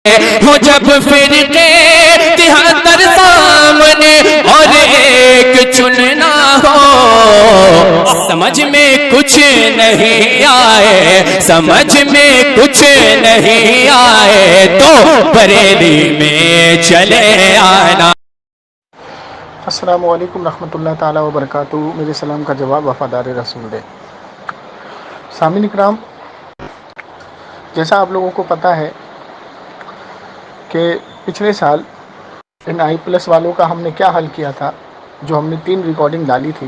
ہو جب پھر کے 73 سامنے اور ایک چننا ہو، سمجھ میں کچھ نہیں آئے، سمجھ میں کچھ نہیں آئے تو بریلی میں چلے آنا۔ السلام علیکم رحمۃ اللہ تعالیٰ وبرکاتہ۔ میرے سلام کا جواب وفادار رسول دے۔ سامعین اکرام، جیسا آپ لوگوں کو پتہ ہے کہ پچھلے سال ان آئی پلس والوں کا ہم نے کیا حل کیا تھا، جو ہم نے 3 ریکارڈنگ ڈالی تھی،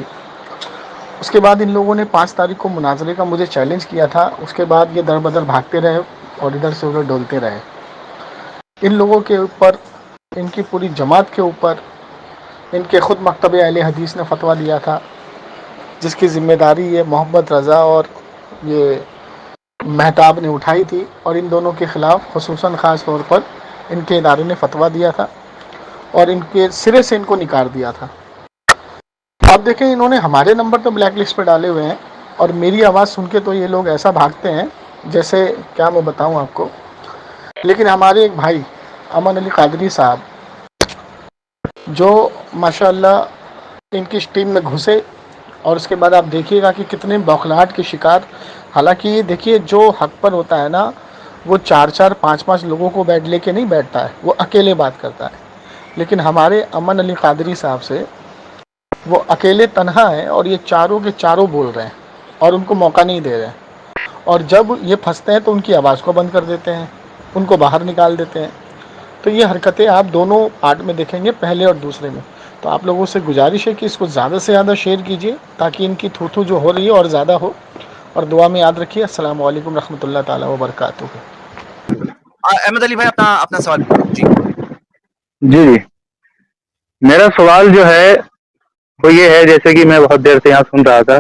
اس کے بعد ان لوگوں نے 5 تاریخ کو مناظرے کا مجھے چیلنج کیا تھا۔ اس کے بعد یہ در بدر بھاگتے رہے اور ادھر سے ادھر ڈولتے رہے۔ ان لوگوں کے اوپر، ان کی پوری جماعت کے اوپر، ان کے خود مکتب اہل حدیث نے فتویٰ دیا تھا، جس کی ذمہ داری یہ محمد رضا اور یہ مہتاب نے اٹھائی تھی، اور ان دونوں کے خلاف خصوصاً خاص طور پر ان کے ادارے نے فتویٰ دیا تھا اور ان کے سرے سے ان کو نکال دیا تھا۔ اب دیکھیں، انہوں نے ہمارے نمبر تو بلیک لسٹ پہ ڈالے ہوئے ہیں، اور میری آواز سن کے تو یہ لوگ ایسا بھاگتے ہیں جیسے کیا میں بتاؤں آپ کو۔ لیکن ہمارے ایک بھائی امن علی قادری صاحب، جو ماشاءاللہ ان کی ٹیم میں گھسے، اور اس کے بعد آپ دیکھیے گا کہ کتنے بوکھلاہٹ کے شکار۔ حالانکہ یہ دیکھیے، جو حق پر ہوتا ہے نا، وہ 4 5 لوگوں کو بیٹھ لے کے نہیں بیٹھتا ہے، وہ اکیلے بات کرتا ہے۔ لیکن ہمارے امن علی قادری صاحب سے وہ اکیلے تنہا ہیں، اور یہ چاروں کے چاروں بول رہے ہیں اور ان کو موقع نہیں دے رہے ہیں، اور جب یہ پھنستے ہیں تو ان کی آواز کو بند کر دیتے ہیں، ان کو باہر نکال دیتے ہیں۔ تو یہ حرکتیں آپ دونوں پارٹ میں دیکھیں گے، پہلے اور دوسرے میں۔ تو آپ لوگوں سے گزارش ہے کہ اس کو زیادہ سے زیادہ شیئر کیجیے، تاکہ ان کی تھو جو ہو رہی ہے اور زیادہ ہو، اور دعا میں یاد رکھیے۔ السلام علیکم رحمۃ اللہ تعالیٰ وبرکاتہ۔ احمد علی بھائی اپنا سوال جی جی میرا سوال جو ہے وہ یہ ہے، جیسے کہ میں بہت دیر سے یہاں سن رہا تھا،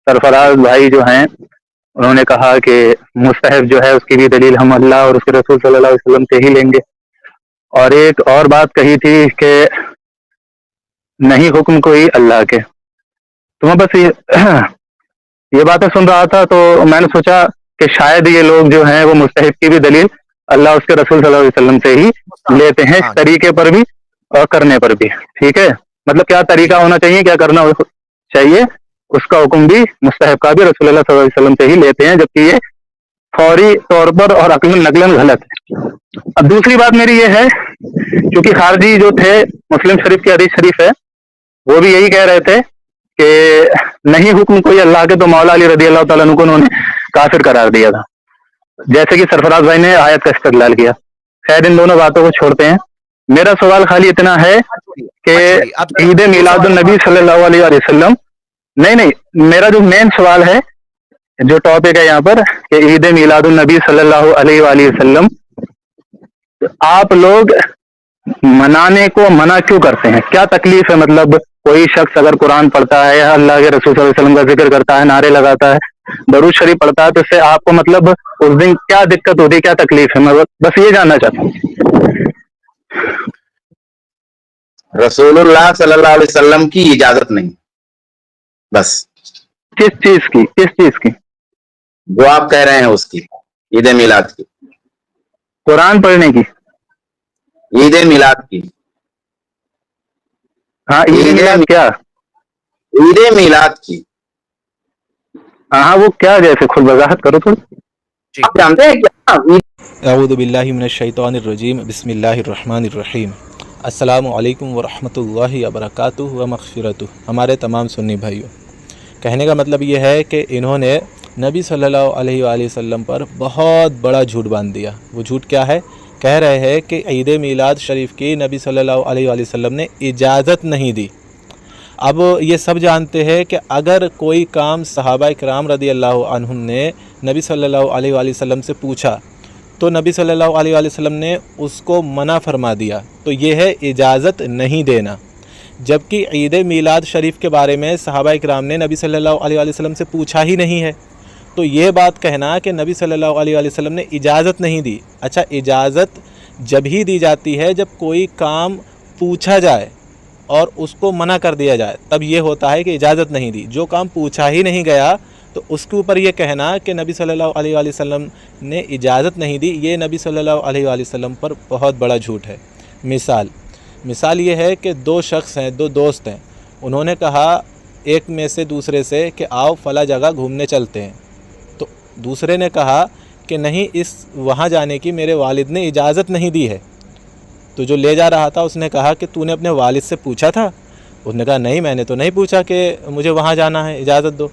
سرفراز بھائی جو ہیں انہوں نے کہا کہ مستحب جو ہے اس کی بھی دلیل ہم اللہ اور اس کے رسول صلی اللہ علیہ وسلم سے ہی لیں گے، اور ایک اور بات کہی تھی کہ نہیں حکم کوئی اللہ کے۔ تو میں بس یہ باتیں سن رہا تھا، تو میں نے سوچا کہ شاید یہ لوگ جو ہیں وہ مستحب کی بھی دلیل اللہ اس کے رسول صلی اللہ علیہ وسلم سے ہی لیتے ہیں، اس طریقے پر بھی اور کرنے پر بھی۔ ٹھیک ہے، مطلب کیا طریقہ ہونا چاہیے، کیا کرنا چاہیے، اس کا حکم بھی مستحب کا بھی رسول اللہ صلی اللہ علیہ وسلم سے ہی لیتے ہیں، جبکہ یہ فوری طور پر اور عقلاً نقلاً غلط ہے۔ اب دوسری بات میری یہ ہے، کیونکہ خارجی جو تھے، مسلم شریف کی حدیث شریف ہے، وہ بھی یہی کہہ رہے تھے کہ نہیں حکم کوئی اللہ کے، تو مولا علی رضی اللہ تعالیٰ عنہ کو انہوں نے کافر قرار دیا تھا، جیسے کہ سرفراز بھائی نے آیت کا استدلال کیا۔ خیر، ان دونوں باتوں کو چھوڑتے ہیں، میرا سوال خالی اتنا ہے کہ عید میلاد النبی صلی اللہ علیہ وسلم، نہیں میرا جو مین سوال ہے، جو ٹاپک ہے یہاں پر، کہ عید میلاد النبی صلی اللہ علیہ وآلہ وسلم آپ لوگ منانے کو منع کیوں کرتے ہیں؟ کیا تکلیف ہے؟ مطلب کوئی شخص اگر قرآن پڑھتا ہے، اللہ کے رسول صلی اللہ علیہ وسلم کا ذکر کرتا ہے، نعرے لگاتا ہے، درود شریف پڑھتا ہے، تو اس سے آپ کو مطلب اس دن کیا دقت ہوتی ہے، کیا تکلیف ہے؟ میں بس یہ جاننا چاہتا ہوں۔ رسول اللہ صلی اللہ علیہ وسلم کی اجازت نہیں، بس۔ کس چیز کی؟ جو آپ کہہ رہے ہیں اس کی، عید میلاد کی، قرآن پڑھنے کی؟ عید میلاد کی، ہاں، عید میلاد کیا؟ عید میلاد کی، ہاں وہ کیا، جیسے خود وضاحت کرو تھوڑی۔ آپ جانتے ہیں کیا؟ اعوذ باللہ من الشیطان الرجیم، بسم اللہ الرحمن الرحیم۔ السلام علیکم ورحمۃ اللہ وبرکاتہ و مغفرتہ۔ ہمارے تمام سنی بھائیوں، کہنے کا مطلب یہ ہے کہ انہوں نے نبی صلی اللہ علیہ وآلہ وسلم پر بہت بڑا جھوٹ باندھ دیا۔ وہ جھوٹ کیا ہے؟ کہہ رہے ہیں کہ عید میلاد شریف کی نبی صلی اللہ علیہ وآلہ وسلم نے اجازت نہیں دی۔ اب یہ سب جانتے ہیں کہ اگر کوئی کام صحابہ کرام رضی اللہ عنہم نے نبی صلی اللہ علیہ وآلہ وسلم سے پوچھا تو نبی صلی اللہ علیہ وآلہ وسلم نے اس کو منع فرما دیا، تو یہ ہے اجازت نہیں دینا۔ جبکہ عید میلاد شریف کے بارے میں صحابہ کرام نے نبی صلی اللہ علیہ وآلہ وسلم سے پوچھا ہی نہیں ہے، تو یہ بات کہنا کہ نبی صلی اللہ علیہ وآلہ وسلم نے اجازت نہیں دی۔ اچھا، اجازت جب ہی دی جاتی ہے جب کوئی کام پوچھا جائے اور اس کو منع کر دیا جائے، تب یہ ہوتا ہے کہ اجازت نہیں دی۔ جو کام پوچھا ہی نہیں گیا تو اس کے اوپر یہ کہنا کہ نبی صلی اللہ علیہ وآلہ وسلم نے اجازت نہیں دی، یہ نبی صلی اللہ علیہ وآلہ وسلم پر بہت بڑا جھوٹ ہے۔ مثال یہ ہے کہ دو شخص ہیں، دو دوست ہیں، انہوں نے کہا ایک میں سے دوسرے سے کہ آؤ فلاں جگہ گھومنے چلتے ہیں، تو دوسرے نے کہا کہ نہیں، وہاں جانے کی میرے والد نے اجازت نہیں دی ہے۔ تو جو لے جا رہا تھا اس نے کہا کہ تو نے اپنے والد سے پوچھا تھا؟ اس نے کہا نہیں، میں نے تو نہیں پوچھا کہ مجھے وہاں جانا ہے، اجازت دو۔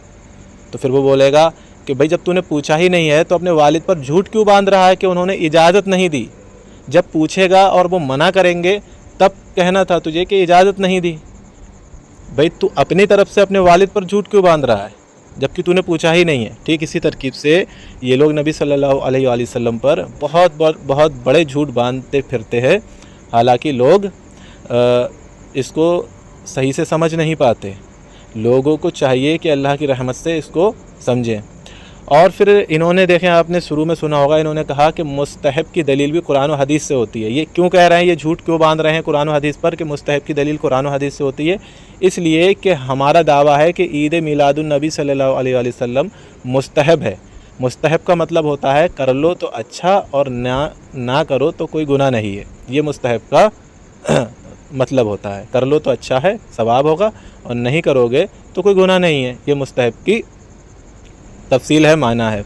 تو پھر وہ بولے گا کہ بھائی جب تو نے پوچھا ہی نہیں ہے تو اپنے والد پر جھوٹ کیوں باندھ رہا ہے کہ انہوں نے اجازت نہیں دی؟ جب پوچھے گا اور وہ منع کریں گے تب کہنا تھا تجھے کہ اجازت نہیں دی۔ بھائی تو اپنی طرف سے اپنے والد پر جھوٹ کیوں باندھ رہا ہے جبکہ تو نے پوچھا ہی نہیں ہے؟ ٹھیک اسی ترکیب سے یہ لوگ نبی صلی اللہ علیہ وآلہ وسلم پر بہت بڑے جھوٹ باندھتے پھرتے ہیں، حالانکہ لوگ اس کو صحیح سے سمجھ نہیں پاتے۔ لوگوں کو چاہیے کہ اللہ کی رحمت سے اس کو سمجھیں۔ اور پھر انہوں نے دیکھیں، آپ نے شروع میں سنا ہوگا، انہوں نے کہا کہ مستحب کی دلیل بھی قرآن و حدیث سے ہوتی ہے۔ یہ کیوں کہہ رہے ہیں، یہ جھوٹ کیوں باندھ رہے ہیں قرآن و حدیث پر کہ مستحب کی دلیل قرآن و حدیث سے ہوتی ہے؟ اس لیے کہ ہمارا دعویٰ ہے کہ عید میلاد النبی صلی اللہ علیہ وآلہ وسلم مستحب ہے۔ مستحب کا مطلب ہوتا ہے کر لو تو اچھا اور نہ کرو تو کوئی گناہ نہیں ہے۔ یہ مستحب کا مطلب ہوتا ہے، کر لو تو اچھا ہے، ثواب ہوگا، اور نہیں کرو گے تو کوئی گناہ نہیں ہے۔ یہ مستحب کی تفصیل ہے، معنی ہے۔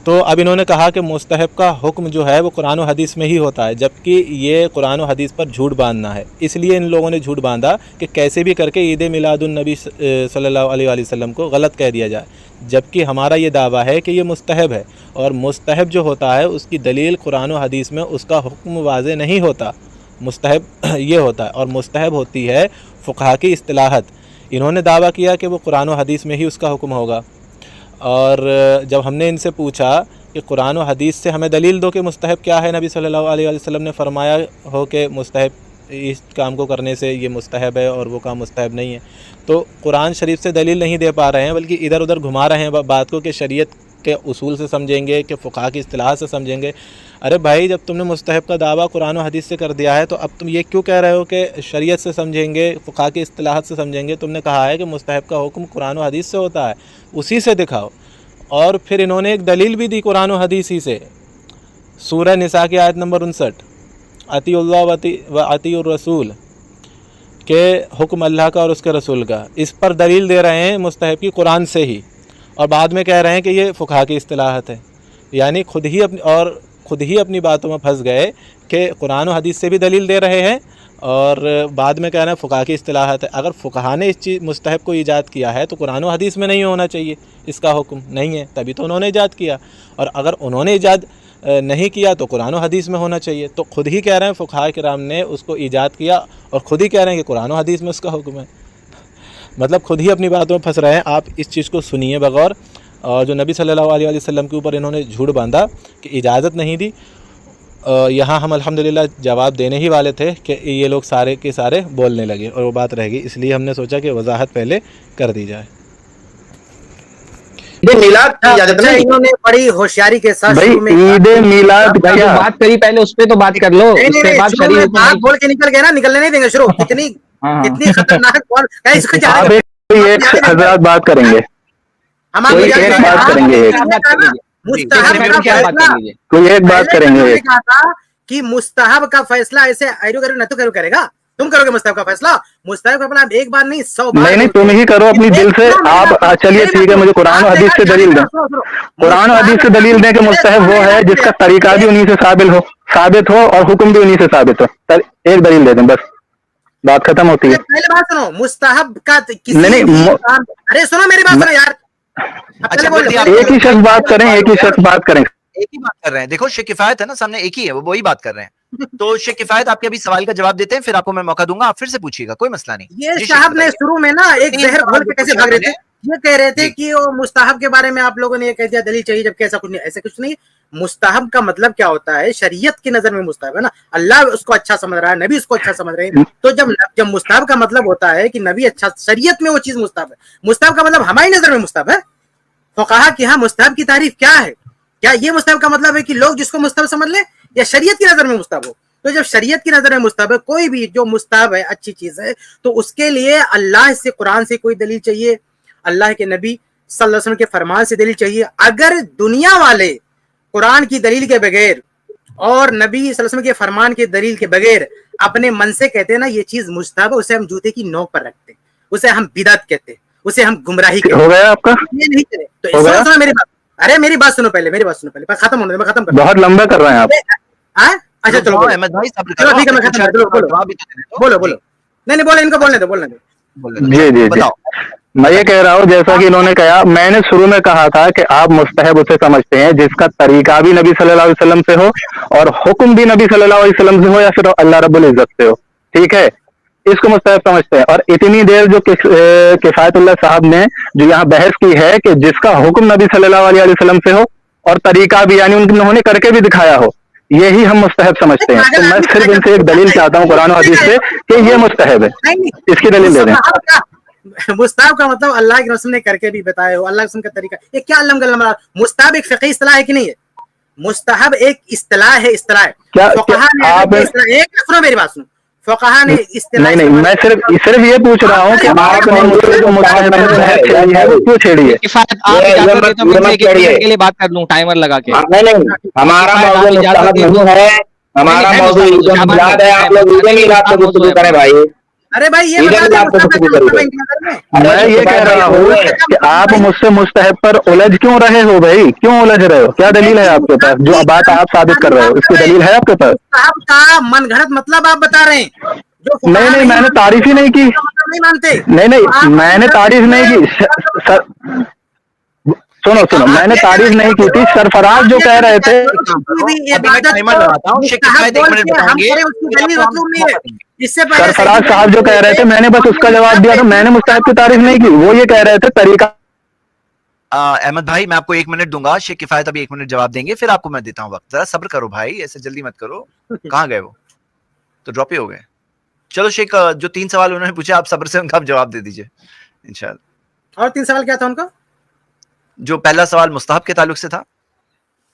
تو اب انہوں نے کہا کہ مستحب کا حکم جو ہے وہ قرآن و حدیث میں ہی ہوتا ہے، جبکہ یہ قرآن و حدیث پر جھوٹ باندھنا ہے۔ اس لیے ان لوگوں نے جھوٹ باندھا کہ کیسے بھی کر کے عید میلاد النبی صلی اللہ علیہ وآلہ وسلم کو غلط کہہ دیا جائے، جبکہ ہمارا یہ دعویٰ ہے کہ یہ مستحب ہے، اور مستحب جو ہوتا ہے اس کی دلیل قرآن و حدیث میں اس کا حکم واضح نہیں ہوتا۔ مستحب یہ ہوتا ہے، اور مستحب ہوتی ہے فقہا کی اصطلاحات۔ انہوں نے دعویٰ کیا کہ وہ قرآن و حدیث میں ہی اس کا حکم ہوگا، اور جب ہم نے ان سے پوچھا کہ قرآن و حدیث سے ہمیں دلیل دو کہ مستحب کیا ہے، نبی صلی اللہ علیہ وسلم نے فرمایا ہو کہ مستحب اس کام کو کرنے سے یہ مستحب ہے اور وہ کام مستحب نہیں ہے، تو قرآن شریف سے دلیل نہیں دے پا رہے ہیں، بلکہ ادھر ادھر گھما رہے ہیں بات کو کہ شریعت کے اصول سے سمجھیں گے، کہ فقہا کی اصطلاحات سے سمجھیں گے۔ ارے بھائی، جب تم نے مستحب کا دعویٰ قرآن و حدیث سے کر دیا ہے تو اب تم یہ کیوں کہہ رہے ہو کہ شریعت سے سمجھیں گے، فقہا کی اصطلاحات سے سمجھیں گے؟ تم نے کہا ہے کہ مستحب کا حکم قرآن و حدیث سے ہوتا ہے، اسی سے دکھاؤ۔ اور پھر انہوں نے ایک دلیل بھی دی قرآن و حدیث ہی سے، سورہ نساء کی آیت نمبر 59، اطیع اللہ و اطیع الرسول، کہ حکم اللہ کا اور اس کے رسول کا، اس پر دلیل دے رہے ہیں مستحب کی قرآن سے ہی، اور بعد میں کہہ رہے ہیں کہ یہ فقہا کی اصطلاحات ہے۔ یعنی خود ہی اپنی باتوں میں پھنس گئے کہ قرآن و حدیث سے بھی دلیل دے رہے ہیں اور بعد میں کہہ رہے ہیں فقہا کی اصطلاحات ہے۔ اگر فقہا نے اس چیز مستحب کو ایجاد کیا ہے تو قرآن و حدیث میں نہیں ہونا چاہیے اس کا حکم، نہیں ہے، تبھی تو انہوں نے ایجاد کیا، اور اگر انہوں نے ایجاد نہیں کیا تو قرآن و حدیث میں ہونا چاہیے۔ تو خود ہی کہہ رہے ہیں فقہا کرام نے اس کو ایجاد کیا، اور خود ہی کہہ رہے ہیں کہ قرآن و حدیث میں اس کا حکم ہے، مطلب خود ہی اپنی باتوں میں پھنس رہے ہیں۔ آپ اس چیز کو سنیے بغور، اور جو نبی صلی اللہ علیہ وسلم کے اوپر انہوں نے جھوٹ باندھا کہ اجازت نہیں دی، یہاں ہم الحمدللہ جواب دینے ہی والے تھے کہ یہ لوگ سارے کے سارے بولنے لگے اور وہ بات رہ گئی، اس لیے ہم نے سوچا کہ وضاحت پہلے کر دی جائے۔ عید میلاد کی اجازت نہیں۔ انہوں نے بڑی ہوشیاری کے ساتھ بھائی عید میلاد جو کیا؟ بات کری پہلے اس پہ تو بات کر لو، اس کے بعد شریف حکم بات نہیں۔ بول کے نکل گئے نا، نکلنے نہیں دیں گے شروع۔ کتنی خطرناک کون اس کو جا آپ ایک حضرات بات کریں گے، کوئی ایک بات کریں گے، کوئی ایک بات کریں گے۔ کہا تھا کہ مستحب کا فیصلہ ایسے ایرو کرو نہ تو کرے گا، تم کرو گے مستحب کا فیصلہ؟ مستحب کا اپنا ایک بار نہیں 100 بار نہیں، تم ہی کرو اپنی دل سے۔ آپ چلیے ٹھیک ہے، مجھے قرآن و حدیث سے دلیل دیں، قرآن و حدیث سے دلیل دیں کہ مستحب وہ ہے جس کا طریقہ بھی انہی سے ثابت ہو اور حکم بھی انہی سے ثابت ہو۔ ایک دلیل دے دیں، بس بات ختم ہوتی ہے۔ پہلے بات سنو، مستحب کا نہیں، ارے سنو میری بات سنو یار، ایک ہی شخص بات کریں، ایک ہی شخص بات کریں۔ ایک ہی بات کر رہے ہیں، دیکھو شیخ کفایت ہے نا سامنے، ایک ہی ہے، وہ وہی بات کر رہے ہیں۔ تو شیخ کفایت آپ کے ابھی سوال کا جواب دیتے ہیں، پھر آپ کو میں موقع دوں گا، آپ پھر سے پوچھیے گا، کوئی مسئلہ نہیں۔ یہ صاحب نے شروع میں نا ایک زہر گھول کے کیسے بھاگ رہے تھے، یہ کہہ رہے تھے کہ وہ مستحب کے بارے میں آپ لوگوں نے یہ کہہ دیا دلیل چاہیے، جبکہ ایسا کچھ نہیں، ایسا کچھ نہیں۔ مستحب کا مطلب کیا ہوتا ہے؟ شریعت کی نظر میں مستحب ہے نا، اللہ اس کو اچھا سمجھ رہا ہے، نبی اس کو اچھا سمجھ رہے ہیں۔ تو جب مستحب کا مطلب ہوتا ہے کہ نبی اچھا، شریعت میں وہ چیز مستحب ہے، مستحب کا مطلب ہماری نظر میں مستحب ہے۔ فقہا کہ ہاں مستحب کی تعریف کیا ہے؟ کیا یہ مستحب کا مطلب ہے کہ لوگ جس کو مستحب سمجھ لیں، یا شریعت کی نظر میں مستحب ہو؟ تو جب شریعت کی نظر میں مستحب ہے، کوئی بھی جو مستحب ہے اچھی چیز ہے، تو اس کے لیے اللہ سے، قرآن سے کوئی دلیل چاہیے، اللہ کے نبی सल्लल्लाहु अलैहि वसल्लम के फरमान से दलील चाहिए। अगर दुनिया वाले कुरान की दलील के बगैर और नबी सल्लल्लाहु अलैहि वसल्लम के फरमान के दलील के बगैर अपने मन से कहते हैं ना ये चीज मुस्तहब है, उसे हम जूते की नोक पर रखते हैं, उसे हम बिदअत कहते हैं, उसे हम गुमराही कहते हैं। हो गया आपका? ये नहीं करे तो सुनो मेरी बात, अरे मेरी बात सुनो पहले, खत्म होने दे, मैं खत्म कर बहुत लंबा कर रहे हैं आप। अच्छा चलो अहमद भाई सब्र चलो करो, ठीक है, मैं खत्म कर दूं, बोलो बोलो। नहीं बोलो, इनको बोलने दो। जी जी जी, मैं ये कह रहा हूँ जैसा कि इन्होंने कहा, मैंने शुरू में कहा था कि आप मुस्तहब उसे समझते हैं जिसका तरीका भी नबी सल्लल्लाहु अलैहि वसल्लम से हो और हुक्म भी नबी सल्लल्लाहु अलैहि वसल्लम से हो या फिर अल्लाह रब्बुल इज्जत से हो, ठीक है, इसको मुस्तहब समझते हैं। और इतनी देर जो किफायतुल्लाह साहब ने जो यहाँ बहस की है कि जिसका हुक्म नबी सल्लल्लाहु अलैहि वसल्लम से हो और तरीका भी यानी उन्होंने करके भी दिखाया हो, यही हम मुस्तहब समझते हैं। तो मैं सिर्फ इनसे एक दलील चाहता हूँ कुरान और हदीस से कि ये मुस्तहब है, इसकी दलील दे दें। मुस्ताहब का मतलब अल्लाह के रसूल ने करके भी बताया हो, अल्लाह के रसूल का तरीका, ये क्या अल्लाह गल्ला। मुस्ताहब एक फिक़ही इस्तिलाह है कि नहीं है? मुस्ताहब एक इस्तिलाह है, इस्तिलाह है। एक सुनो मेरी बात सुनो, फुक़हा ने इस्तिलाह नहीं, मैं सिर्फ ये पूछ रहा हूँ कि आपने मुझे जो मुस्ताहब है वो क्यों छेड़ी है? किफायत आप इजाजत दे तो मैं एक मिनट के लिए बात कर लूं टाइमर लगा के। नहीं, हमारा मौजूद मुस्ताहब नहीं है, हमारा मौजूद याद है, आप लोग ईद की रात को गुफ्तगू करें भाई। अरे भाई ये मैं ये कह रहा हूँ कि आप मुझसे मुस्तहब पर उलझ क्यों रहे हो भाई, क्यों उलझ रहे हो? क्या दलील है आपके पास? जो बात आप साबित कर रहे हो इसकी दलील है आपके पास? का मनगढ़ंत मतलब आप बता रहे हैं। नहीं, मैंने तारीफ ही नहीं की, नहीं मानते। नहीं, मैंने तारीफ नहीं की। सुनो, मैंने तारीफ नहीं की थी। सरफराज जो कह रहे थे, सरफराज साहब जो कह रहे थे, मैंने बस उसका जवाब दिया था, मैंने मुस्ताहब की तारीफ नहीं की। वो ये कह रहे थे तरीका। अहमद भाई मैं आपको 1 मिनट दूंगा, शेख किफायत अभी 1 मिनट जवाब देंगे, फिर आपको मैं देता हूँ वक्त। जरा सब्र करो भाई, ऐसे जल्दी मत करो। कहाँ गए वो? तो ड्रॉप ही हो गए। चलो शेख, जो 3 सवाल उन्होंने पूछे आप सब्र से उनका जवाब दे दीजिए इंशाल्लाह। और 3 सवाल क्या था उनका? जो पहला सवाल मुस्ताहब के ताल्लुक से था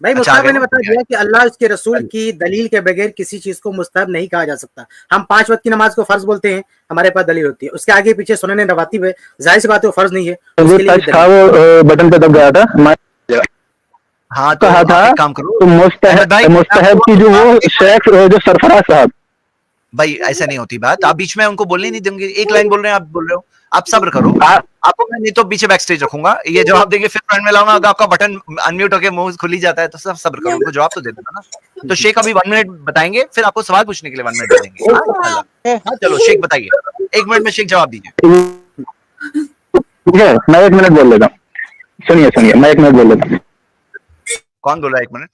भाई, मुस्ताहब ने बता दिया कि अल्लाह उसके रसूल की दलील के बगैर किसी चीज को मुस्ताहब नहीं कहा जा सकता। हम 5 वक्त की नमाज को फर्ज बोलते हैं, हमारे पास दलील होती है, उसके आगे पीछे सुनने रवातिब है, जाहिर सी बात है वो फर्ज नहीं है। वो बटन पे दब गया था, हाँ तो कहा था काम करो तो मुस्तहब की जो वो शेख जो सरफराज साहब, भाई ऐसा नहीं होती बात, आप बीच में उनको बोलने नहीं देंगे। एक लाइन बोल रहे हैं, आप बोल रहे हो, आप सब्र करो। आपको मैं नहीं तो पीछे बैक स्टेज रखूंगा, ये जवाब देंगे, फिर फ्रंट में लाऊंगा। अगर आपका बटन अनम्यूट होकर मुंह खुल ही जाता है तो सब सब्र करो, उनको जवाब तो दे देना ना। तो शेख अभी 1 मिनट बताएंगे, फिर आपको सवाल पूछने के लिए 1 मिनट दे देंगे। हाँ चलो शेख बताइए, 1 मिनट में शेख जवाब दीजिए। ठीक है, मैं 1 मिनट बोल लेता हूँ। सुनिए, मैं 1 मिनट बोल लेता हूँ। कौन बोल रहा है 1 मिनट?